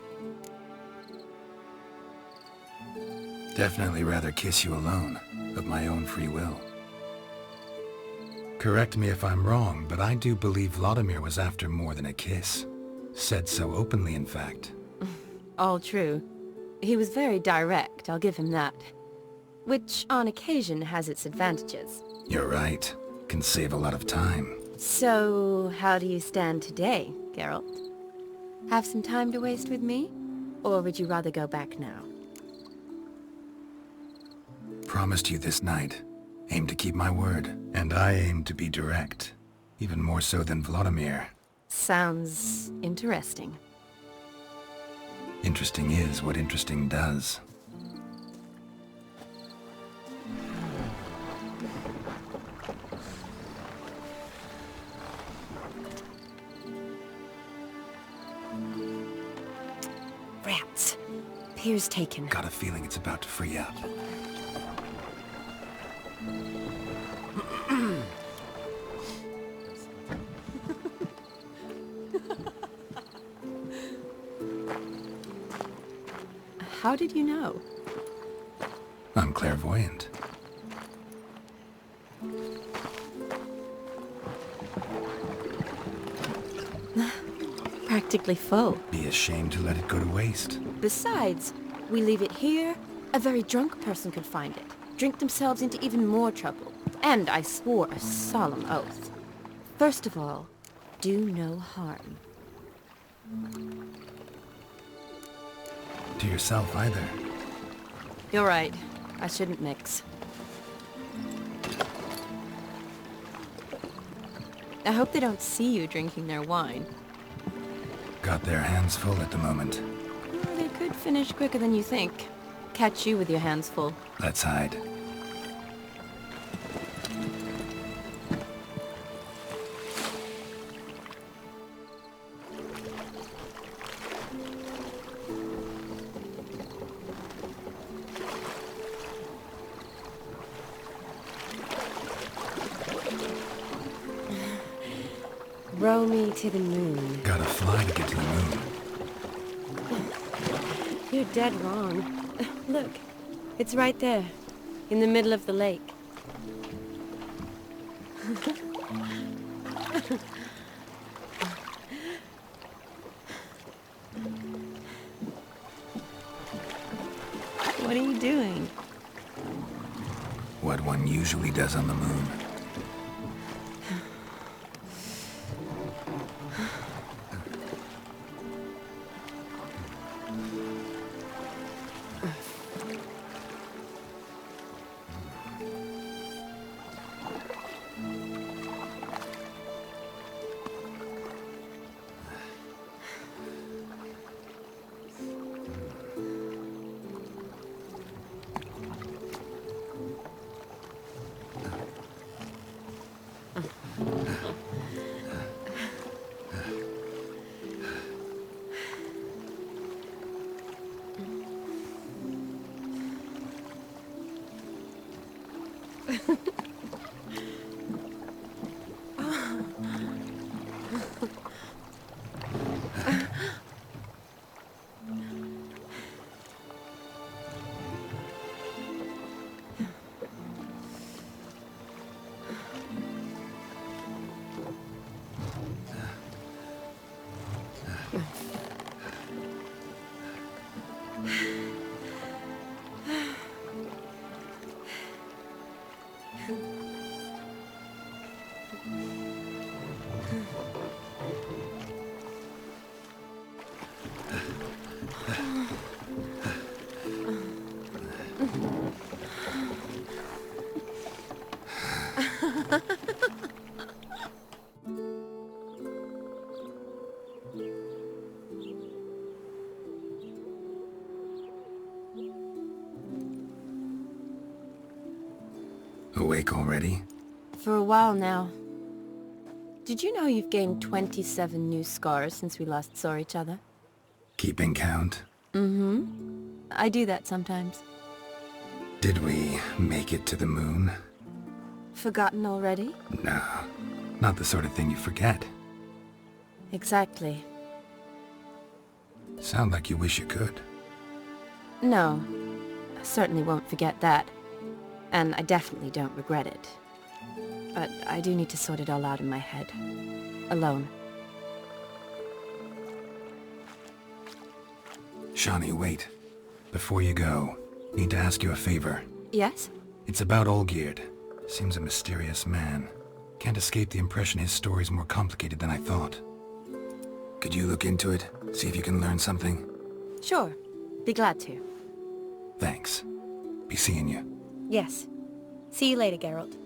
Definitely rather kiss you alone, of my own free will. Correct me if I'm wrong, but I do believe Vladimir was after more than a kiss. Said so openly, in fact. All true. He was very direct, I'll give him that. Which, on occasion, has its advantages. You're right. Can save a lot of time. So, how do you stand today, Geralt? Have some time to waste with me? Or would you rather go back now? Promised you this night. Aim to keep my word. And I aim to be direct. Even more so than Vladimir. Sounds interesting. Interesting is what interesting does. Rats. Pier's taken. Got a feeling it's about to free up. How did you know? I'm clairvoyant. Practically full. Be ashamed to let it go to waste. Besides, we leave it here, a very drunk person could find it, drink themselves into even more trouble. And I swore a solemn oath. First of all, do no harm. To yourself either. You're right. I shouldn't mix. I hope they don't see you drinking their wine. Got their hands full at the moment. Well, they could finish quicker than you think. Catch you with your hands full. Let's hide. Row me to the moon. Gotta fly to get to the moon. You're dead wrong. Look, it's right there, in the middle of the lake. What are you doing? What one usually does on the moon. Awake already? For a while now. Did you know you've gained 27 new scars since we last saw each other? Keeping count? Mm-hmm. I do that sometimes. Did we make it to the moon? Forgotten already? No, not the sort of thing you forget. Exactly. Sound like you wish you could. No, I certainly won't forget that. And I definitely don't regret it. But I do need to sort it all out in my head. Alone. Shawnee, wait. Before you go, need to ask you a favor. Yes? It's about Olgierd. Seems a mysterious man. Can't escape the impression his story's more complicated than I thought. Could you look into it? See if you can learn something? Sure. Be glad to. Thanks. Be seeing you. Yes. See you later, Geralt.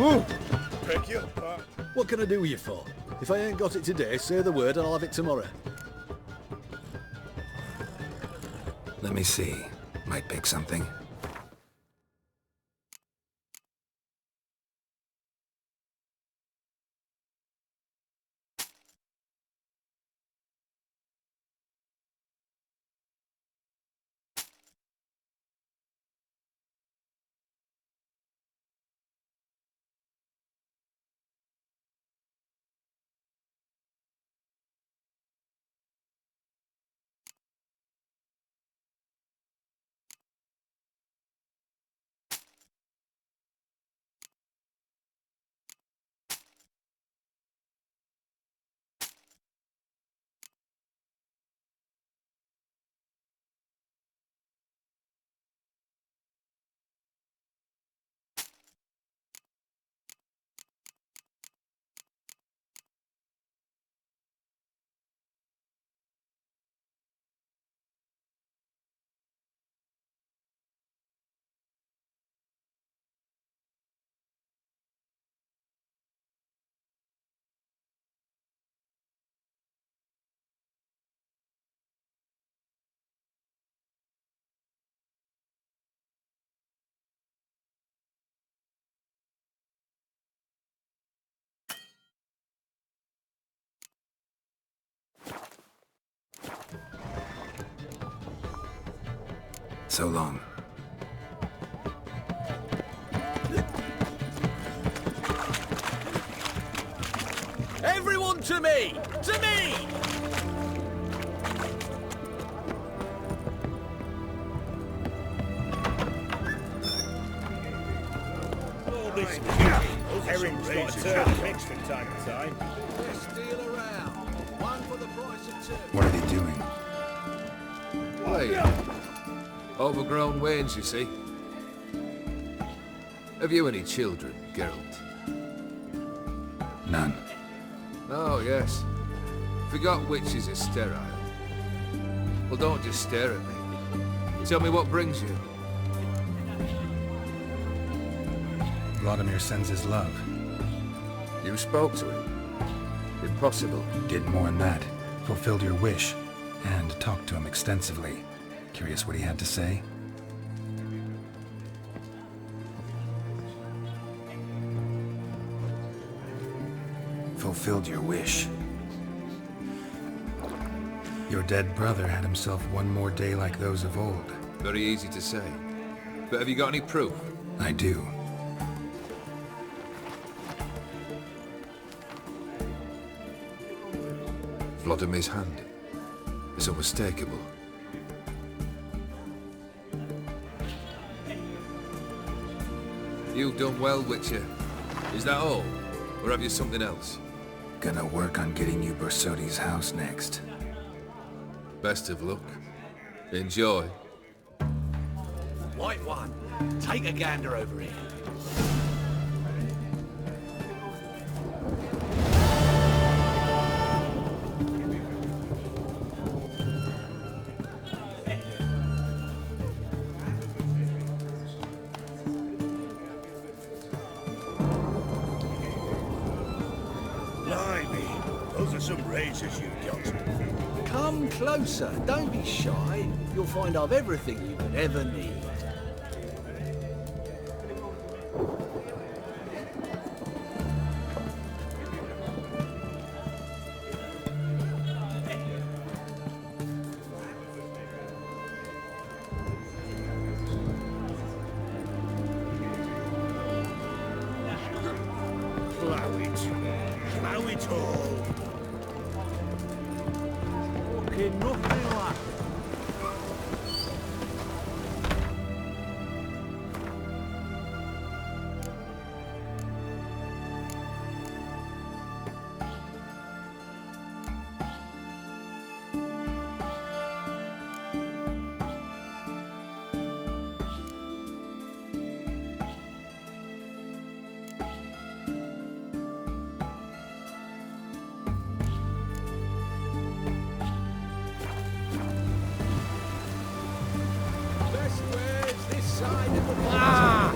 Beg your pardon. What can I do with you for? If I ain't got it today, say the word and I'll have it tomorrow. Let me see. Might pick something. So long. Everyone to me! To me! All this herring's got a turn mix from time to time. Let's deal around. One for the price of two. What are they doing? Playing. Overgrown wains, you see. Have you any children, Geralt? None. Oh, yes. Forgot witches are sterile. Well, don't just stare at me. Tell me what brings you. Vladimir sends his love. You spoke to him? Impossible. Did more than that. Fulfilled your wish. And talked to him extensively. Curious what he had to say? Fulfilled your wish. Your dead brother had himself one more day like those of old. Very easy to say. But have you got any proof? I do. Vladimir's hand. It's unmistakable. You've done well, Witcher. Is that all? Or have you something else? Gonna work on getting you Bersodi's house next. Best of luck. Enjoy. White one, take a gander over here. Blimey, those are some razors you've got. Come closer, don't be shy. You'll find I've everything you could ever need. Plow it all. Okay, nothing like. Best wares this side of the water.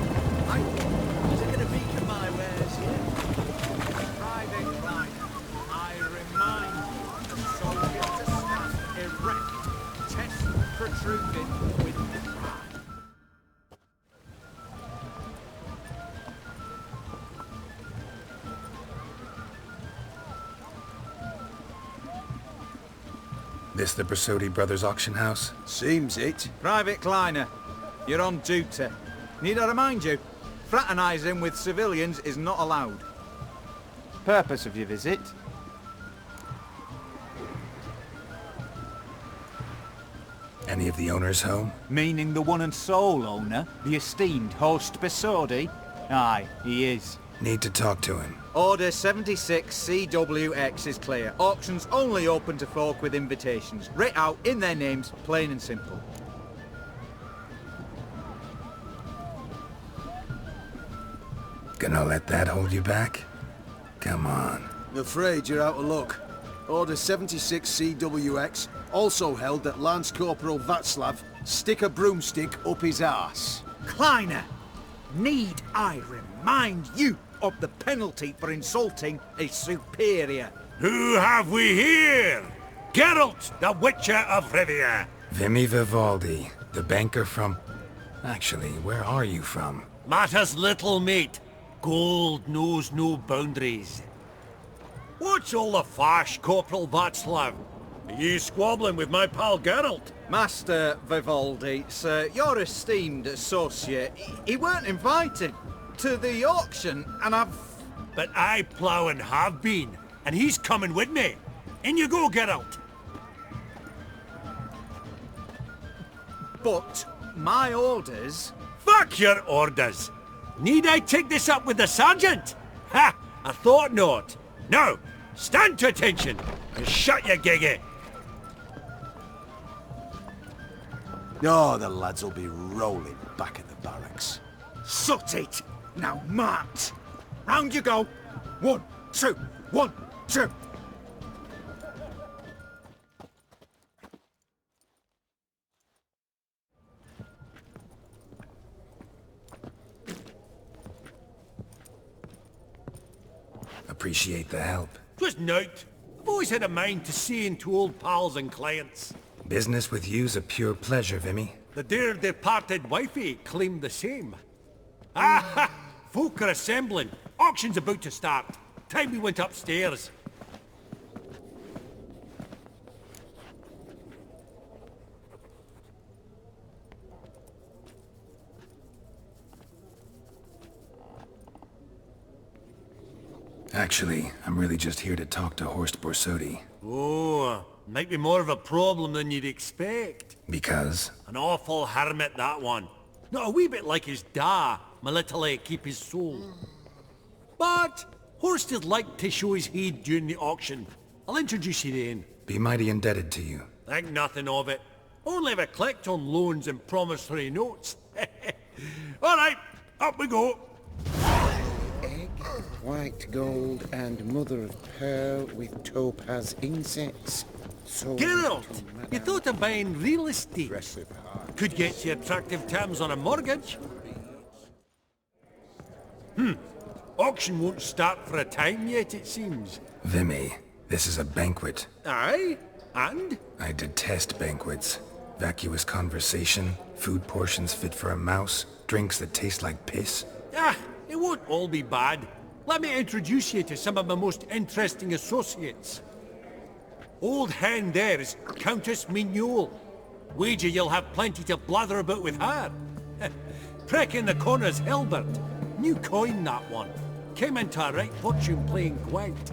Taking a peek at my wares. This the Bersodi Brothers auction house? Seems it. Private Kleiner, you're on duty. Need I remind you, fraternising with civilians is not allowed. Purpose of your visit? Any of the owners home? Meaning the one and sole owner, the esteemed host Bersodi? Aye, he is. Need to talk to him. Order 76 CWX is clear. Auctions only open to folk with invitations. Writ out in their names, plain and simple. Gonna let that hold you back? Come on. I'm afraid you're out of luck. Order 76 CWX also held that Lance Corporal Václav stick a broomstick up his arse. Kleiner, need I remind you of the penalty for insulting a superior? Who have we here? Geralt, the Witcher of Rivia. Vimy Vivaldi, the banker from... Actually, where are you from? Matters little, mate. Gold knows no boundaries. What's all the fash, Corporal Václav? Are you squabbling with my pal Geralt? Master Vivaldi, sir, your esteemed associate, he weren't invited to the auction, and I've... But I plough and have been, and he's coming with me. In you go, Geralt. But my orders... Fuck your orders! Need I take this up with the sergeant? Ha! I thought not. Now, stand to attention and shut your giggy. Oh, the lads will be rolling back at the barracks. Sut it! Now march! Round you go! 1, 2, 1, 2! Appreciate the help. 'Twas nowt. I've always had a mind to see into old pals and clients. Business with you's a pure pleasure, Vimy. The dear departed wifey claimed the same. Ah! Folk are assembling. Auction's about to start. Time we went upstairs. Actually, I'm really just here to talk to Horst Bersodi. Oh, might be more of a problem than you'd expect. Because? An awful hermit, that one. Not a wee bit like his da, my little keep his soul. But Horst would like to show his heed during the auction. I'll introduce you in. Be mighty indebted to you. Think nothing of it. Only ever collect on loans and promissory notes. All right, up we go. Egg, white gold, and mother of pearl with topaz insets. So Geralt, you thought of buying real estate? Could get you attractive terms on a mortgage. Auction won't start for a time yet, it seems. Vimy, this is a banquet. Aye? And? I detest banquets. Vacuous conversation, food portions fit for a mouse, drinks that taste like piss. Ah, it won't all be bad. Let me introduce you to some of my most interesting associates. Old hen there is Countess Mignole. Wager you'll have plenty to blather about with her. Prick in the corner's Hilbert. New coin, that one. Came into a right fortune playing Gwent.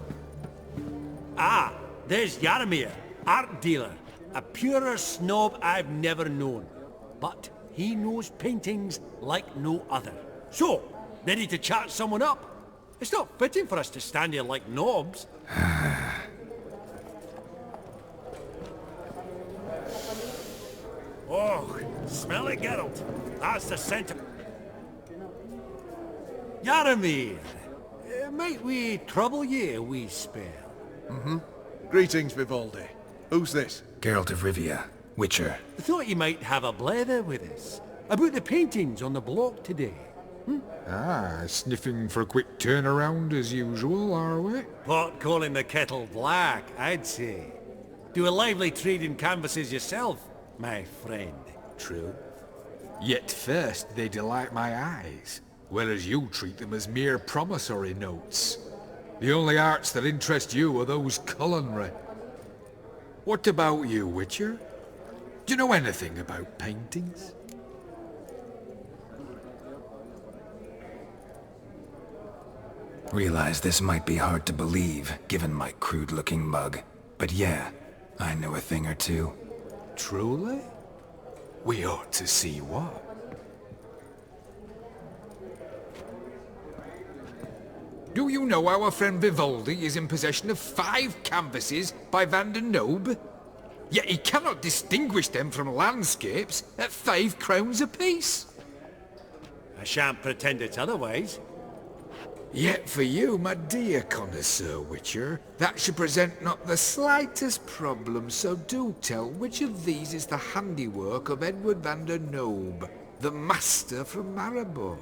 Ah, there's Jaromir, art dealer. A purer snob I've never known. But he knows paintings like no other. So, ready to chat someone up? It's not fitting for us to stand here like knobs. Oh, smell it, Geralt. That's the scent of... Jaromir, might we trouble ye a wee spell? Greetings, Vivaldi. Who's this? Geralt of Rivia, Witcher. Thought you might have a blether with us. About the paintings on the block today. Ah, sniffing for a quick turnaround as usual, are we? Pot calling the kettle black, I'd say. Do a lively trade in canvases yourself, my friend. True. Yet first they delight my eyes, whereas you treat them as mere promissory notes. The only arts that interest you are those culinary. What about you, Witcher? Do you know anything about paintings? Realize this might be hard to believe, given my crude-looking mug. But yeah, I know a thing or two. Truly? We ought to see what. Do you know our friend Vivaldi is in possession of 5 canvases by Van der Nobe? Yet he cannot distinguish them from landscapes at 5 crowns apiece. I shan't pretend it's otherwise. Yet for you, my dear connoisseur Witcher, that should present not the slightest problem, so do tell which of these is the handiwork of Edward van der Nobe, the master from Maribor.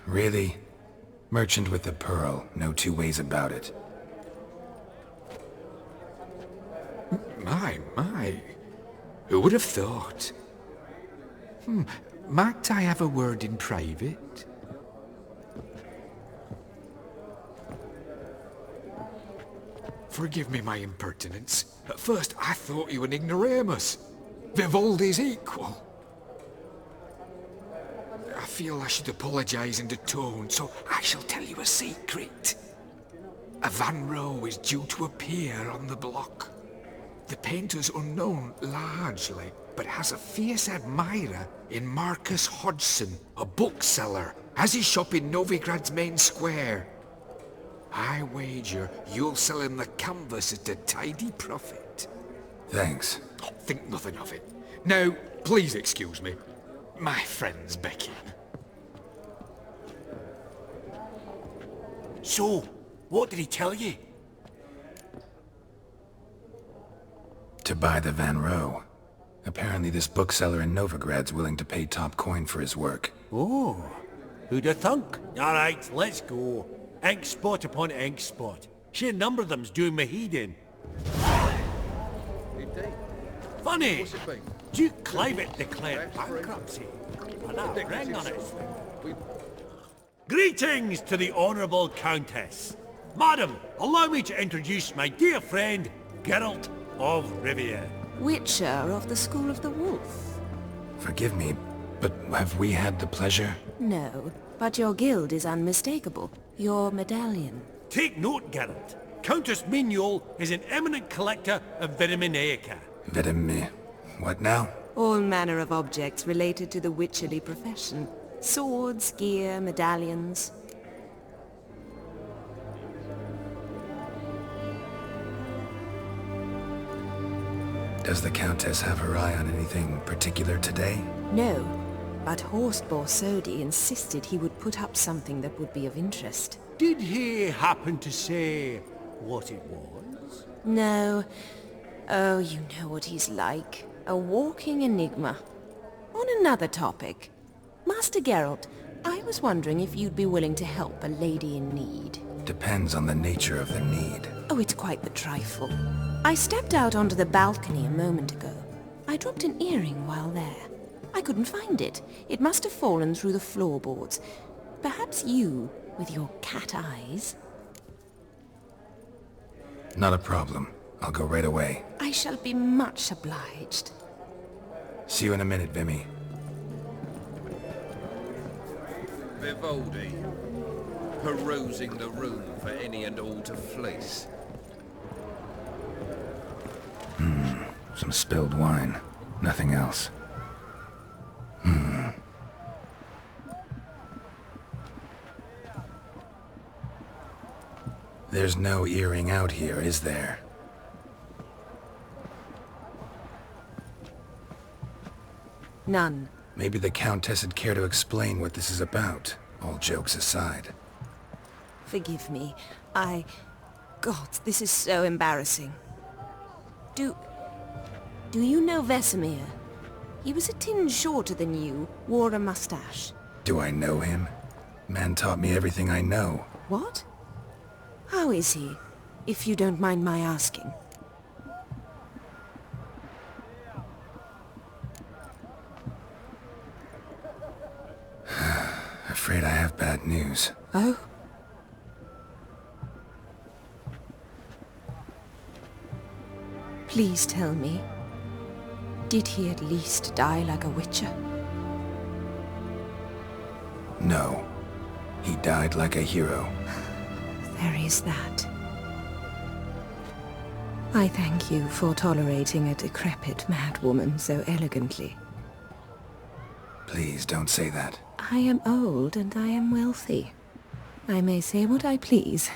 Really? Merchant with the pearl, no two ways about it. My. Who would have thought? Might I have a word in private? Forgive me my impertinence. At first I thought you an ignoramus. Vivaldi's equal. I feel I should apologise in the tone, so I shall tell you a secret. A Van Row is due to appear on the block. The painter's unknown largely, but has a fierce admirer in Marcus Hodgson, a bookseller, has his shop in Novigrad's main square. I wager you'll sell him the canvas at a tidy profit. Thanks. Think nothing of it. Now, please excuse me. My friend's beckoning. So, what did he tell you? To buy the Van Row. Apparently this bookseller in Novigrad's willing to pay top coin for his work. Oh, who'd have thunk? All right, let's go. Ink spot upon ink spot. Sheer number of them's doing me heed in. Funny! Duke Clivet declared bankruptcy. And that rang on it. Greetings to the Honourable Countess. Madam, allow me to introduce my dear friend, Geralt of Rivia. Witcher of the School of the Wolf. Forgive me, but have we had the pleasure? No, but your guild is unmistakable. Your medallion. Take note, Geralt. Countess Mignoul is an eminent collector of Vitaminaica. What now? All manner of objects related to the witcherly profession. Swords, gear, medallions. Does the Countess have her eye on anything particular today? No, but Horst Borsodi insisted he would put up something that would be of interest. Did he happen to say what it was? No. Oh, you know what he's like. A walking enigma. On another topic. Master Geralt, I was wondering if you'd be willing to help a lady in need. Depends on the nature of the need. Oh, it's quite the trifle. I stepped out onto the balcony a moment ago. I dropped an earring while there. I couldn't find it. It must have fallen through the floorboards. Perhaps you, with your cat eyes... Not a problem. I'll go right away. I shall be much obliged. See you in a minute, Vimy. Vivaldi, perusing the room for any and all to fleece. Some spilled wine. Nothing else. There's no earring out here, is there? None. Maybe the Countess would care to explain what this is about, all jokes aside. Forgive me. God, this is so embarrassing. Do you know Vesemir? He was a tinge shorter than you, wore a mustache. Do I know him? Man taught me everything I know. What? How is he, if you don't mind my asking? Afraid I have bad news. Oh? Please tell me, did he at least die like a witcher? No. He died like a hero. There is that. I thank you for tolerating a decrepit madwoman so elegantly. Please don't say that. I am old and I am wealthy. I may say what I please.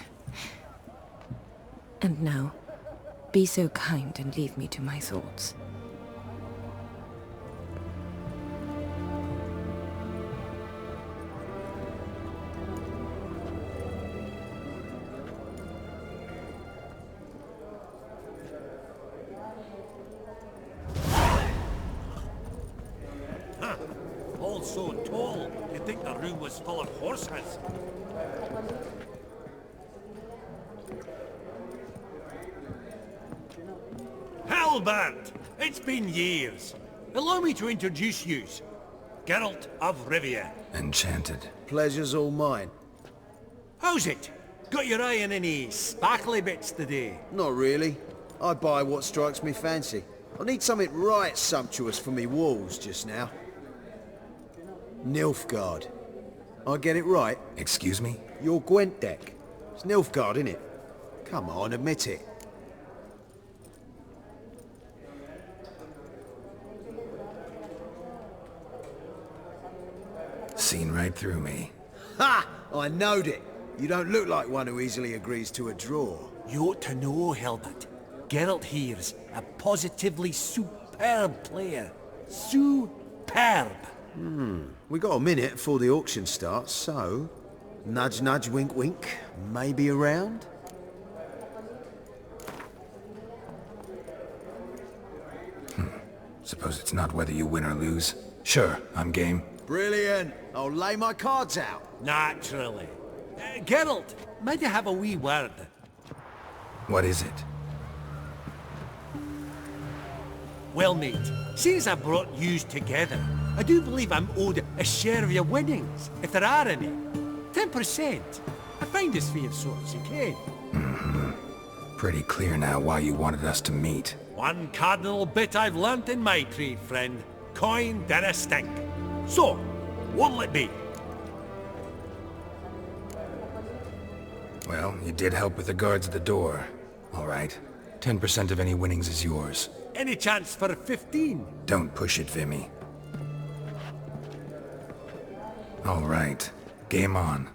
And now, be so kind and leave me to my thoughts. All so tall, you'd think the room was full of horses. Halbert! It's been years. Allow me to introduce yous. Geralt of Rivia. Enchanted. Pleasure's all mine. How's it? Got your eye on any sparkly bits today? Not really. I buy what strikes me fancy. I need something right sumptuous for me walls just now. Nilfgaard. I get it right? Excuse me? Your Gwent deck. It's Nilfgaard, innit? Come on, admit it. Seen right through me. Ha! I knowed it. You don't look like one who easily agrees to a draw. You ought to know, Hilbert. Geralt here's a positively superb player. Superb! We got a minute before the auction starts, so... Nudge, nudge, wink, wink. Maybe around? Suppose it's not whether you win or lose. Sure, I'm game. Brilliant! I'll lay my cards out. Naturally. Geralt, might I have a wee word? What is it? Well, mate, since I brought yous together, I do believe I'm owed a share of your winnings, if there are any. 10%. I find as fair sort as you can. Pretty clear now why you wanted us to meet. One cardinal bit I've learnt in my trade, friend. Coin dinna stink. So, what'll it be? Well, you did help with the guards at the door. All right. 10% of any winnings is yours. Any chance for 15? Don't push it, Vimy. All right. Game on.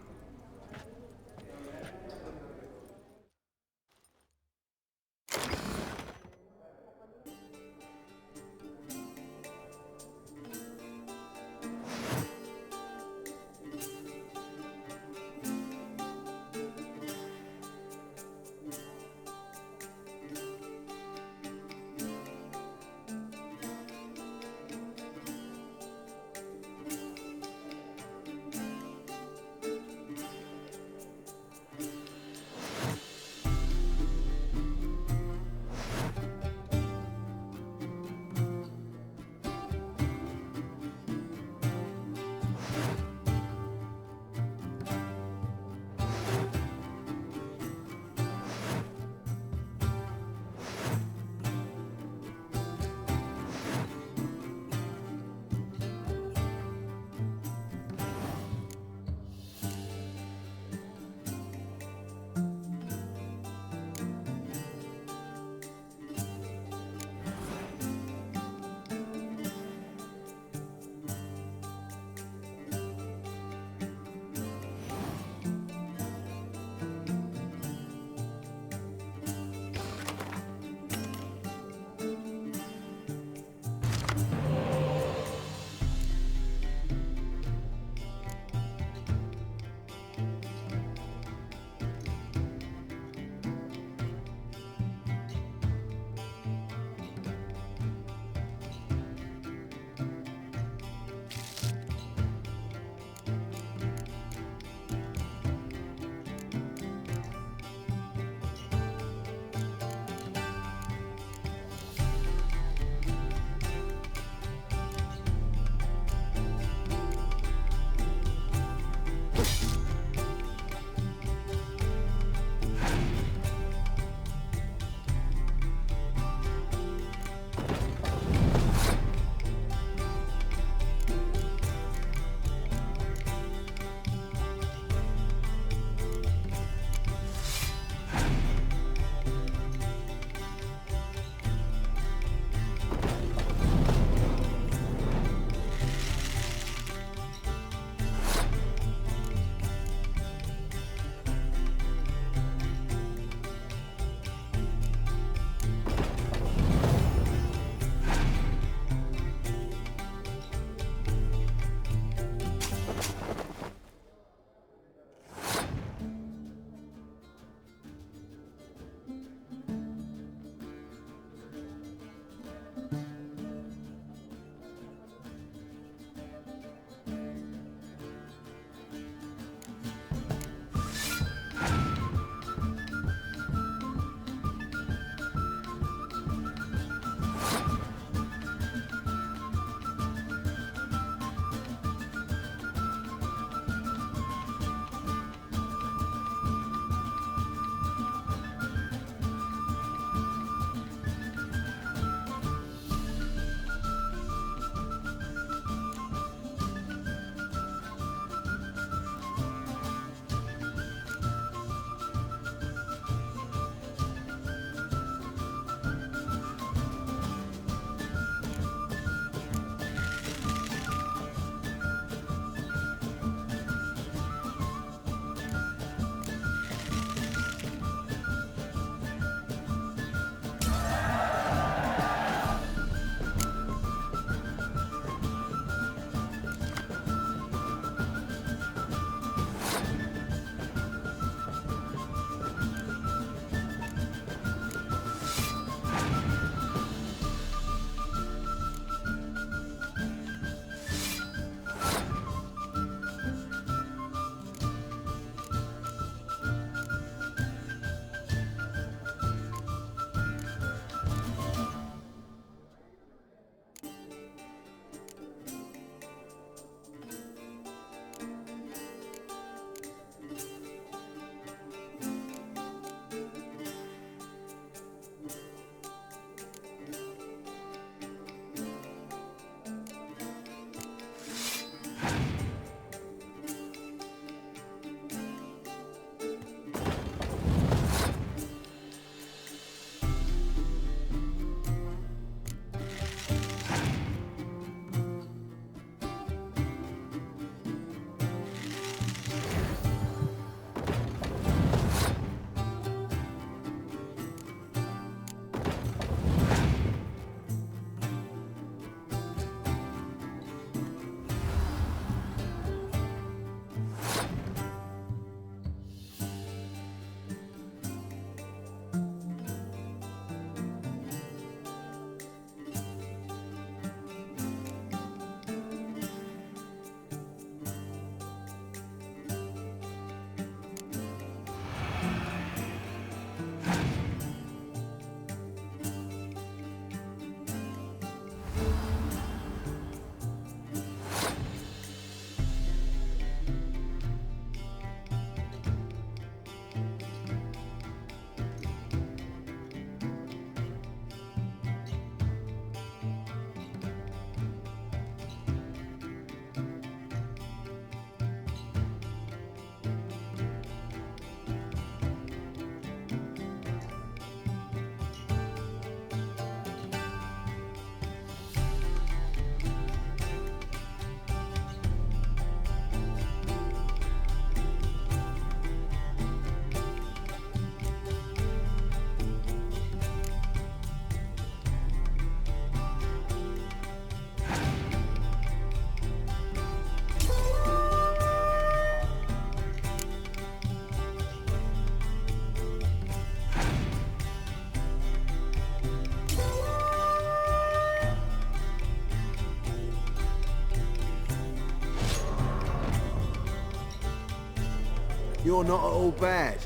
you're not at all bad.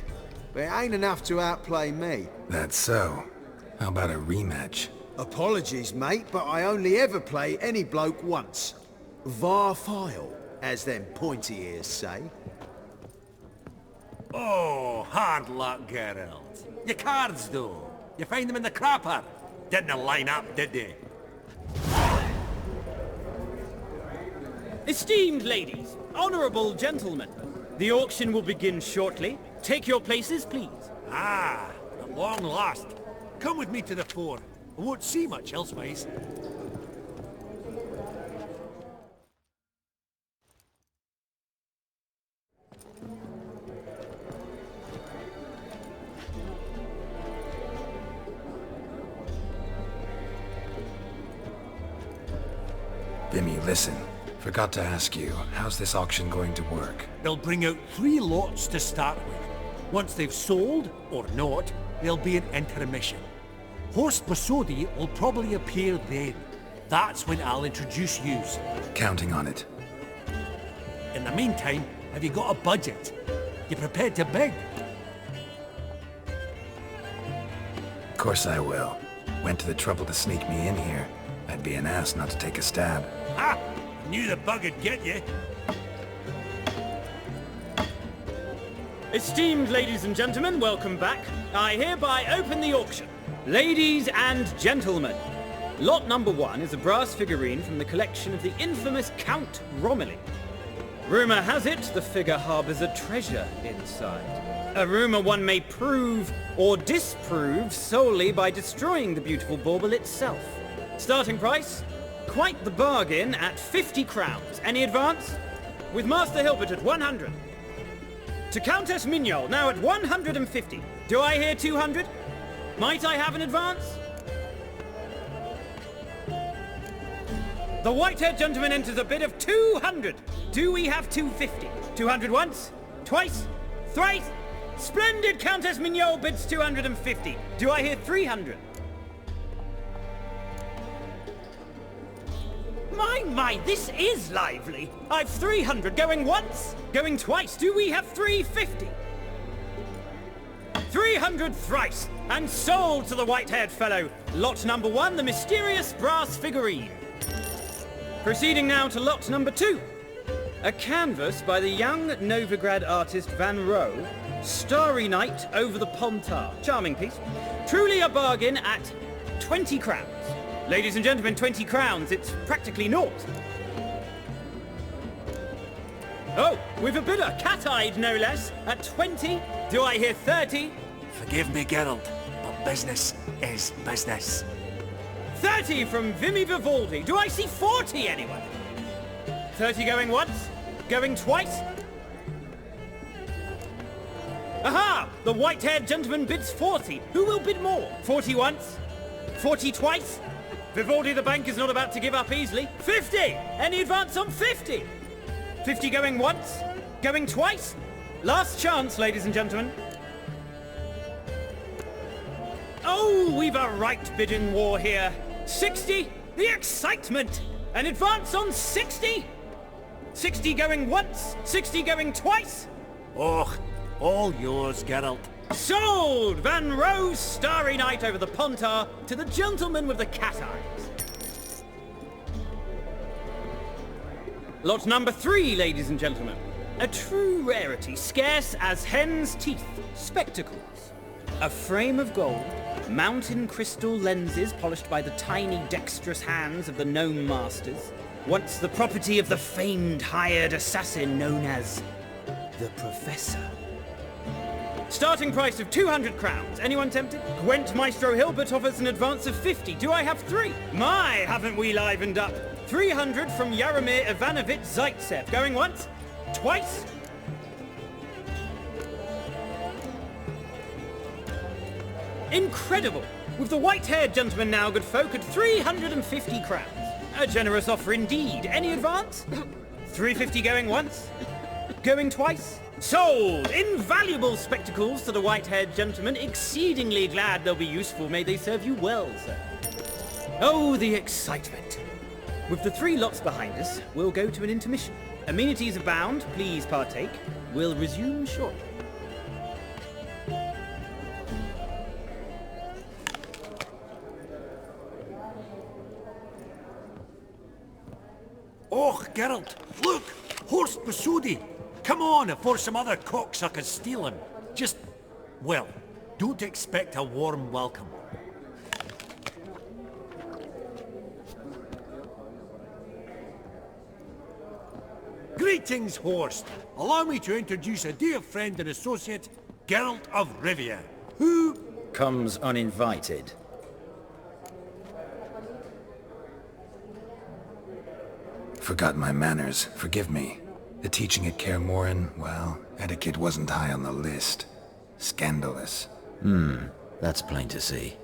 But it ain't enough to outplay me. That's so. How about a rematch? Apologies, mate, but I only ever play any bloke once. Var file, as them pointy ears say. Oh, hard luck, Geralt. Your cards, though. You find them in the crapper. Didn't line up, did they? Esteemed ladies, honourable gentlemen, the auction will begin shortly. Take your places, please. Ah, at long last. Come with me to the fore. I won't see much elsewise. Vimy, listen. Forgot to ask you, how's this auction going to work? They'll bring out 3 lots to start with. Once they've sold, or not, there'll be an intermission. Host Basodi will probably appear then. That's when I'll introduce yous. Counting on it. In the meantime, have you got a budget? You prepared to bid? Of course I will. Went to the trouble to sneak me in here. I'd be an ass not to take a stab. Ha! Knew the bug would get you. Esteemed ladies and gentlemen, welcome back. I hereby open the auction. Ladies and gentlemen, lot number 1 is a brass figurine from the collection of the infamous Count Romilly. Rumour has it the figure harbours a treasure inside. A rumour one may prove or disprove solely by destroying the beautiful bauble itself. Starting price? Quite the bargain at 50 crowns. Any advance? With Master Hilbert at 100. To Countess Mignol, now at 150. Do I hear 200? Might I have an advance? The white-haired gentleman enters a bid of 200. Do we have 250? 200 once? Twice? Thrice? Splendid! Countess Mignol bids 250. Do I hear 300? My, this is lively. I've 300 going once, going twice. Do we have 350? 300 thrice, and sold to the white-haired fellow. Lot number 1, the mysterious brass figurine. Proceeding now to lot number 2. A canvas by the young Novigrad artist Van Rohe, Starry Night over the Pontar. Charming piece. Truly a bargain at 20 crowns. Ladies and gentlemen, 20 crowns, it's practically naught. Oh, we've a bidder, cat-eyed no less, at 20. Do I hear 30? Forgive me, Geralt, but business is business. 30 from Vimy Vivaldi. Do I see 40 anyone? 30 going once? Going twice? Aha! The white-haired gentleman bids 40. Who will bid more? 40 once? 40 twice? Vivaldi the bank is not about to give up easily. 50! Any advance on 50? 50 going once? Going twice? Last chance, ladies and gentlemen. Oh, we've a right bidding war here. 60? The excitement! An advance on 60? 60 going once? 60 going twice? Oh, all yours, Geralt. Sold! Van Rohe's Starry Night over the Pontar to the gentleman with the cat eyes. Lot number 3, ladies and gentlemen. A true rarity, scarce as hen's teeth. Spectacles. A frame of gold, mountain crystal lenses polished by the tiny dexterous hands of the gnome masters. Once the property of the famed hired assassin known as the Professor. Starting price of 200 crowns. Anyone tempted? Gwent Maestro Hilbert offers an advance of 50. Do I have 3? My, haven't we livened up? 300 from Yaromir Ivanovich Zaitsev. Going once? Twice? Incredible! With the white-haired gentleman now, good folk, at 350 crowns. A generous offer indeed. Any advance? 350 going once? Going twice? Sold! Invaluable spectacles to the white-haired gentleman. Exceedingly glad they'll be useful. May they serve you well, sir. Oh, the excitement. With the 3 lots behind us, we'll go to an intermission. Amenities abound, please partake. We'll resume shortly. Oh, Geralt, look! Horst Basudi! Come on, before some other cocksuckers steal him. Just, well, don't expect a warm welcome. Greetings, Horst. Allow me to introduce a dear friend and associate, Geralt of Rivia, who... comes uninvited. Forgot my manners. Forgive me. The teaching at Kaer Morhen, well, etiquette wasn't high on the list. Scandalous. That's plain to see.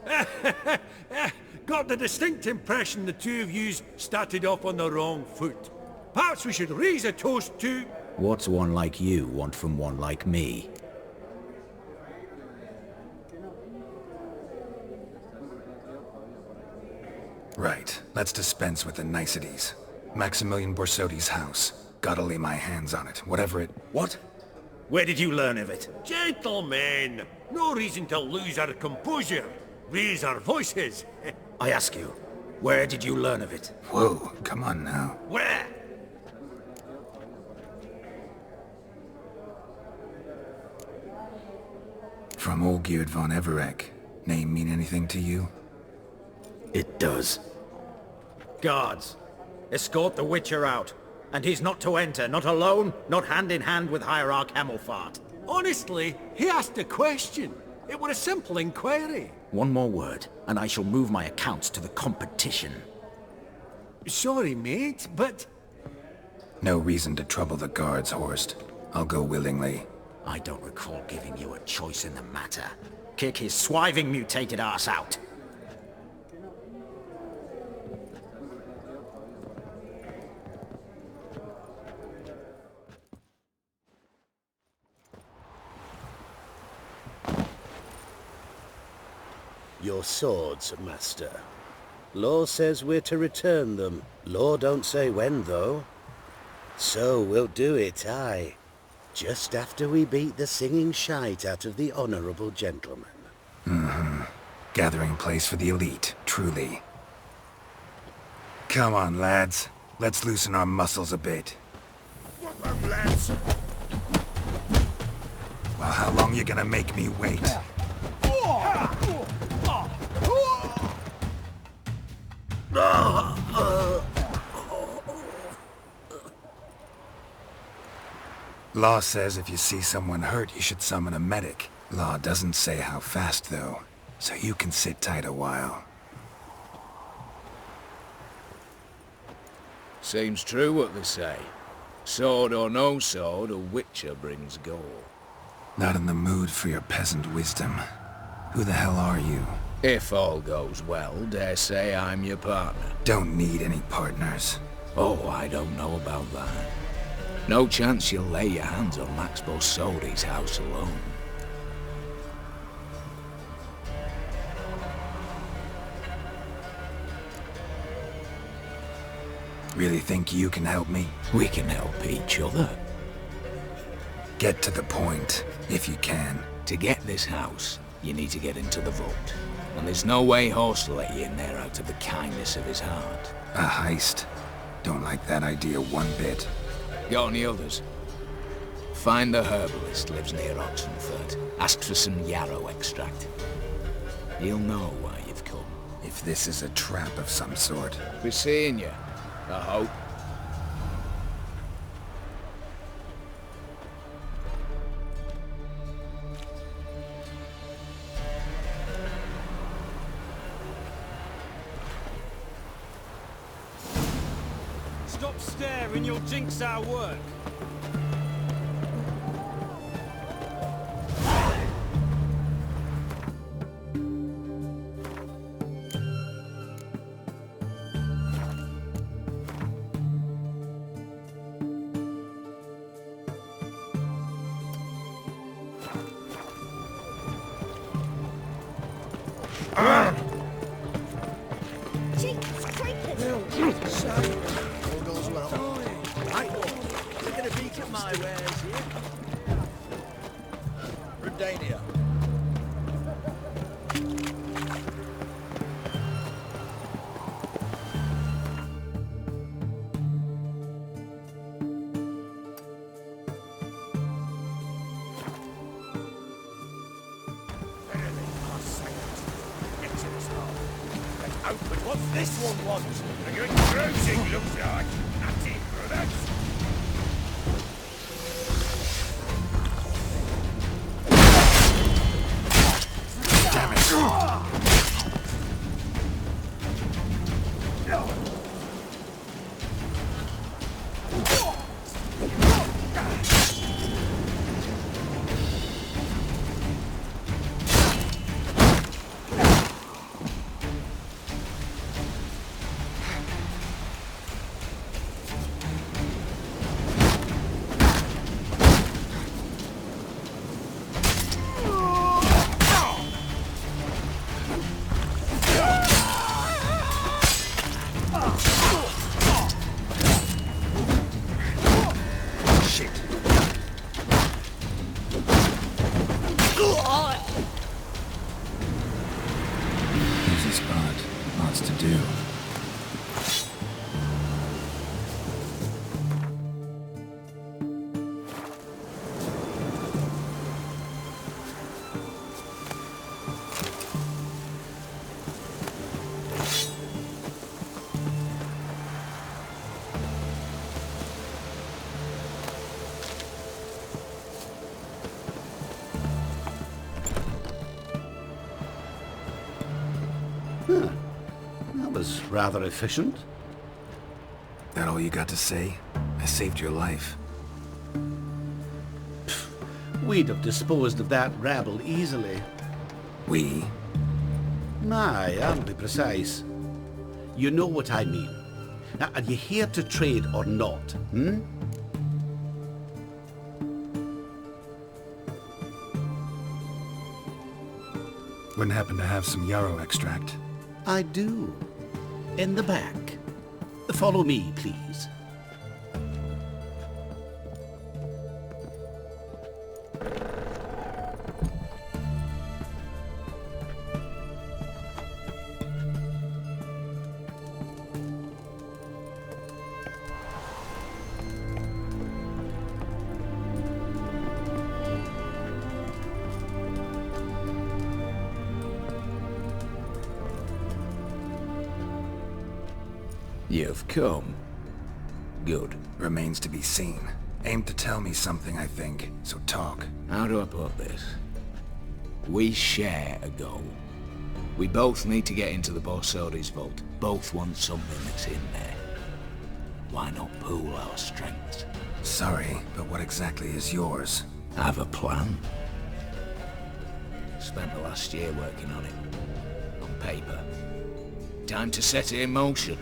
Got the distinct impression the two of yous started off on the wrong foot. Perhaps we should raise a toast to... What's one like you want from one like me? Right, let's dispense with the niceties. Maximilian Borsodi's house. Gotta lay my hands on it, whatever it... What? Where did you learn of it? Gentlemen, no reason to lose our composure. Raise our voices. I ask you, where did you learn of it? Whoa, come on now. Where? From Olgierd von Everec. Name mean anything to you? It does. Guards, escort the Witcher out. And he's not to enter, not alone, not hand in hand with Hierarch Hamelfart. Honestly, he asked a question. It were a simple inquiry. One more word, and I shall move my accounts to the competition. Sorry, mate, but... No reason to trouble the guards, Horst. I'll go willingly. I don't recall giving you a choice in the matter. Kick his swiving mutated ass out. Your swords, master. Law says we're to return them. Law don't say when, though. So we'll do it, aye. Just after we beat the singing shite out of the honourable gentleman. Gathering place for the elite, truly. Come on, lads. Let's loosen our muscles a bit. What, lads? Well, how long you gonna make me wait? Law says if you see someone hurt, you should summon a medic. Law doesn't say how fast, though, so you can sit tight a while. Seems true what they say. Sword or no sword, a witcher brings gold. Not in the mood for your peasant wisdom. Who the hell are you? If all goes well, dare say I'm your partner. Don't need any partners. Oh, I don't know about that. No chance you'll lay your hands on Max Borsodi's house alone. Really think you can help me? We can help each other. Get to the point, if you can. To get this house, you need to get into the vault. And there's no way Horst will let you in there out of the kindness of his heart. A heist? Don't like that idea one bit. Got any others? Find the herbalist, lives near Oxenfurt. Ask for some yarrow extract. He'll know why you've come. If this is a trap of some sort. Be seeing you, I hope. Stop staring, you'll jinx our work. Jesus Christ! say? All goes well. Right. We're gonna beat at my wares here. Redania. What's this one want? A good cruising looks like. That's it, brothers. Damn it. Easy spot. Lots to do. That was rather efficient. That all you got to say? I saved your life. We'd have disposed of that rabble easily. We? My, I'll be precise. You know what I mean. Now, are you here to trade or not, hmm? Wouldn't happen to have some yarrow extract. I do. In the back. Follow me, please. You've come. Good. Remains to be seen. Aim to tell me something, I think, so talk. How do I put this? We share a goal. We both need to get into the Borsodi's vault. Both want something that's in there. Why not pool our strengths? Sorry, but what exactly is yours? I have a plan. Spent the last year working on it. On paper. Time to set it in motion.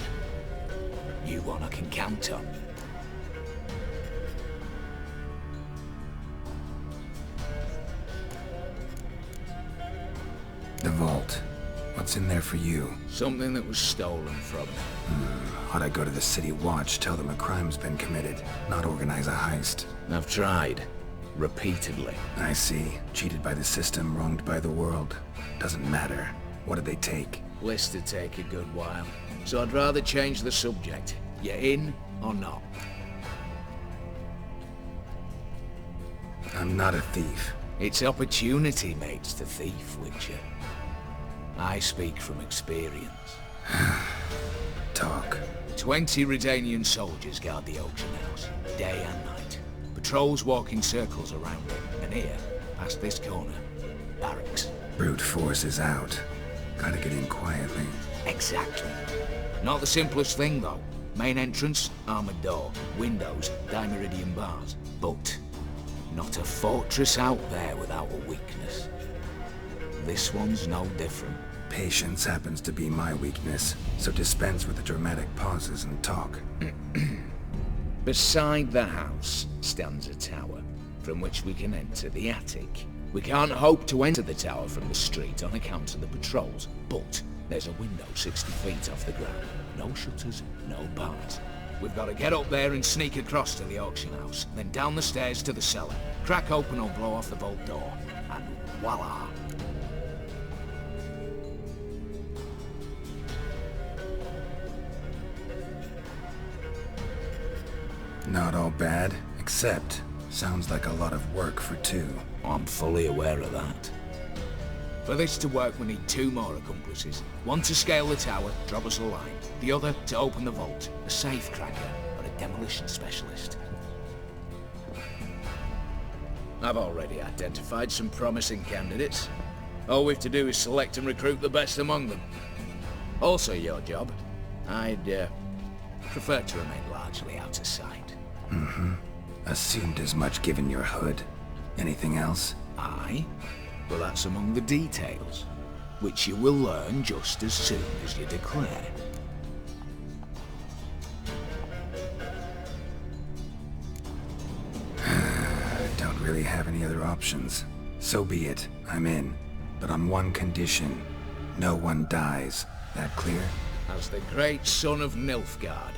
You one I can count on. The vault. What's in there for you? Something that was stolen from me. Ought I go to the city watch, tell them a crime's been committed, not organize a heist? I've tried. Repeatedly. I see. Cheated by the system, wronged by the world. Doesn't matter. What did they take? List to take a good while. So I'd rather change the subject. You in or not? I'm not a thief. It's opportunity makes the thief, Witcher. I speak from experience. Talk. 20 Redanian soldiers guard the auction house, day and night. Patrols walk in circles around it, and here, past this corner, barracks. Brute force is out. Gotta get in quietly. Exactly. Not the simplest thing, though. Main entrance, armored door. Windows, dimeridian bars. But not a fortress out there without a weakness. This one's no different. Patience happens to be my weakness, so dispense with the dramatic pauses and talk. Beside the house stands a tower, from which we can enter the attic. We can't hope to enter the tower from the street on account of the patrols, but There's a window 60 feet off the ground. No shutters, no bars. We've got to get up there and sneak across to the auction house, then down the stairs to the cellar, crack open or blow off the vault door, and voila! Not all bad, except sounds like a lot of work for two. I'm fully aware of that. For this to work, we need 2 more accomplices. One to scale the tower, drop us a line. The other to open the vault, a safe cracker or a demolition specialist. I've already identified some promising candidates. All we have to do is select and recruit the best among them. Also your job. I'd prefer to remain largely out of sight. Mm-hmm. Assumed as much given your hood. Anything else? Aye. Well, that's among the details, which you will learn just as soon as you declare. Don't really have any other options. So be it. I'm in. But on one condition. No one dies. That clear? As the great son of Nilfgaard.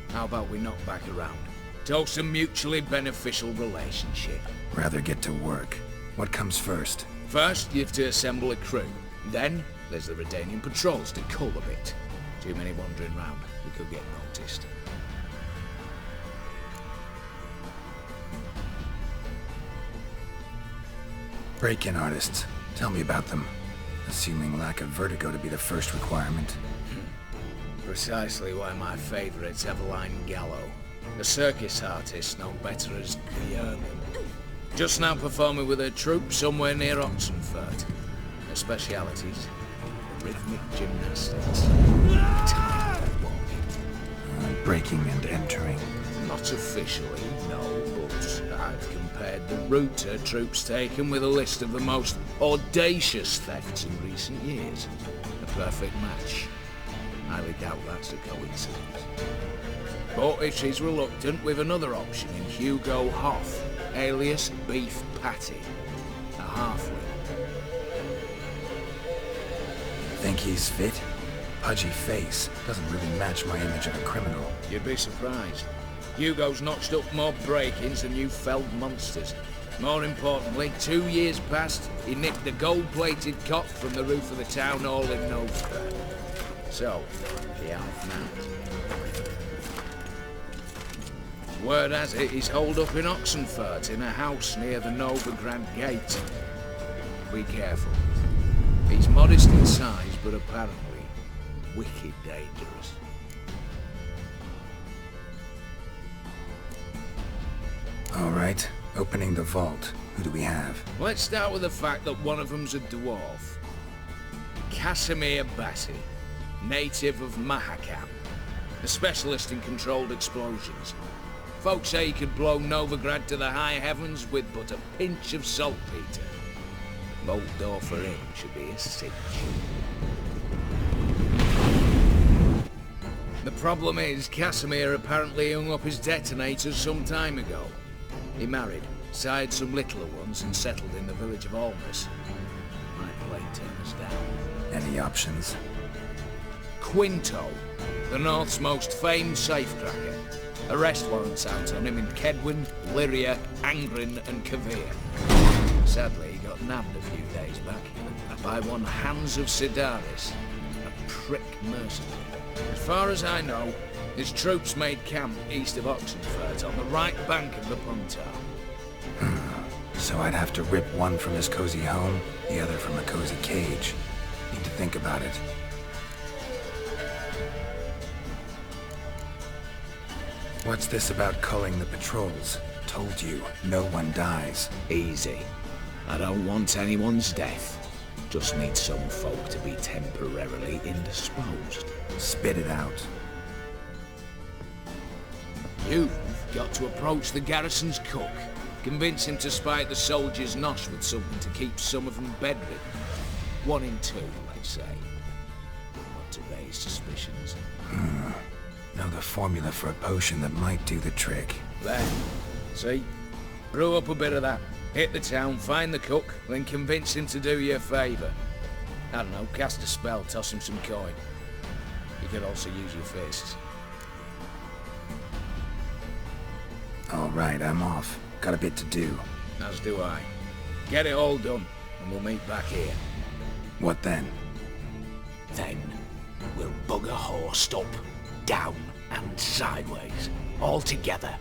How about we knock back around? Toast a mutually beneficial relationship. Rather get to work. What comes first? First, you have to assemble a crew. Then, there's the Redanian patrols to cull a bit. Too many wandering round. We could get noticed. Break-in artists. Tell me about them. Assuming lack of vertigo to be the first requirement. Precisely why my favourite's Eveline Gallo. A circus artist known better as Guillermo. Just now performing with her troupe somewhere near Oxenfurt. Her specialities, rhythmic gymnastics, time walking. Breaking and entering. Not officially, no, but I've compared the route her troupe's taken with a list of the most audacious thefts in recent years. A perfect match. Highly doubt that's a coincidence. But if she's reluctant, we've another option in Hugo Hoff, alias Beef Patty, a halfling. Think he's fit? Pudgy face doesn't really match my image of a criminal. You'd be surprised. Hugo's notched up more break-ins than you felled monsters. More importantly, 2 years past, he nicked the gold-plated cock from the roof of the town hall in Novigrad. So, the half now. Word has it he's holed up in Oxenfurt in a house near the Novigrad gate. Be careful. He's modest in size, but apparently wicked dangerous. All right, opening the vault. Who do we have? Let's start with the fact that one of them's a dwarf. Casimir Bassi, native of Mahakam, a specialist in controlled explosions. Folks say he could blow Novigrad to the high heavens with but a pinch of saltpeter. Vault door for him should be a cinch. The problem is, Casimir apparently hung up his detonators some time ago. He married, sired some littler ones, and settled in the village of Almas. Might play turn us down. Any options? Quinto, the North's most famed safecracker. Arrest warrants out on him in Kedwin, Lyria, Angren and Kavir. Sadly, he got nabbed a few days back by one Hans of Sidaris, a prick mercenary. As far as I know, his troops made camp east of Oxenfurt on the right bank of the Puntar. So I'd have to rip one from his cozy home, the other from a cozy cage. Need to think about it. What's this about culling the patrols? Told you, no one dies. Easy. I don't want anyone's death. Just need some folk to be temporarily indisposed. Spit it out. You've got to approach the garrison's cook. Convince him to spike the soldiers' nosh with something to keep some of them bedridden. 1 in 2, let's say. Not to raise suspicions. Know the formula for a potion that might do the trick. There. See? Brew up a bit of that. Hit the town, find the cook, then convince him to do you a favour. I don't know, cast a spell, toss him some coin. You could also use your fists. All right, I'm off. Got a bit to do. As do I. Get it all done, and we'll meet back here. What then? Then, we'll bugger horsed up, down, and sideways, all together,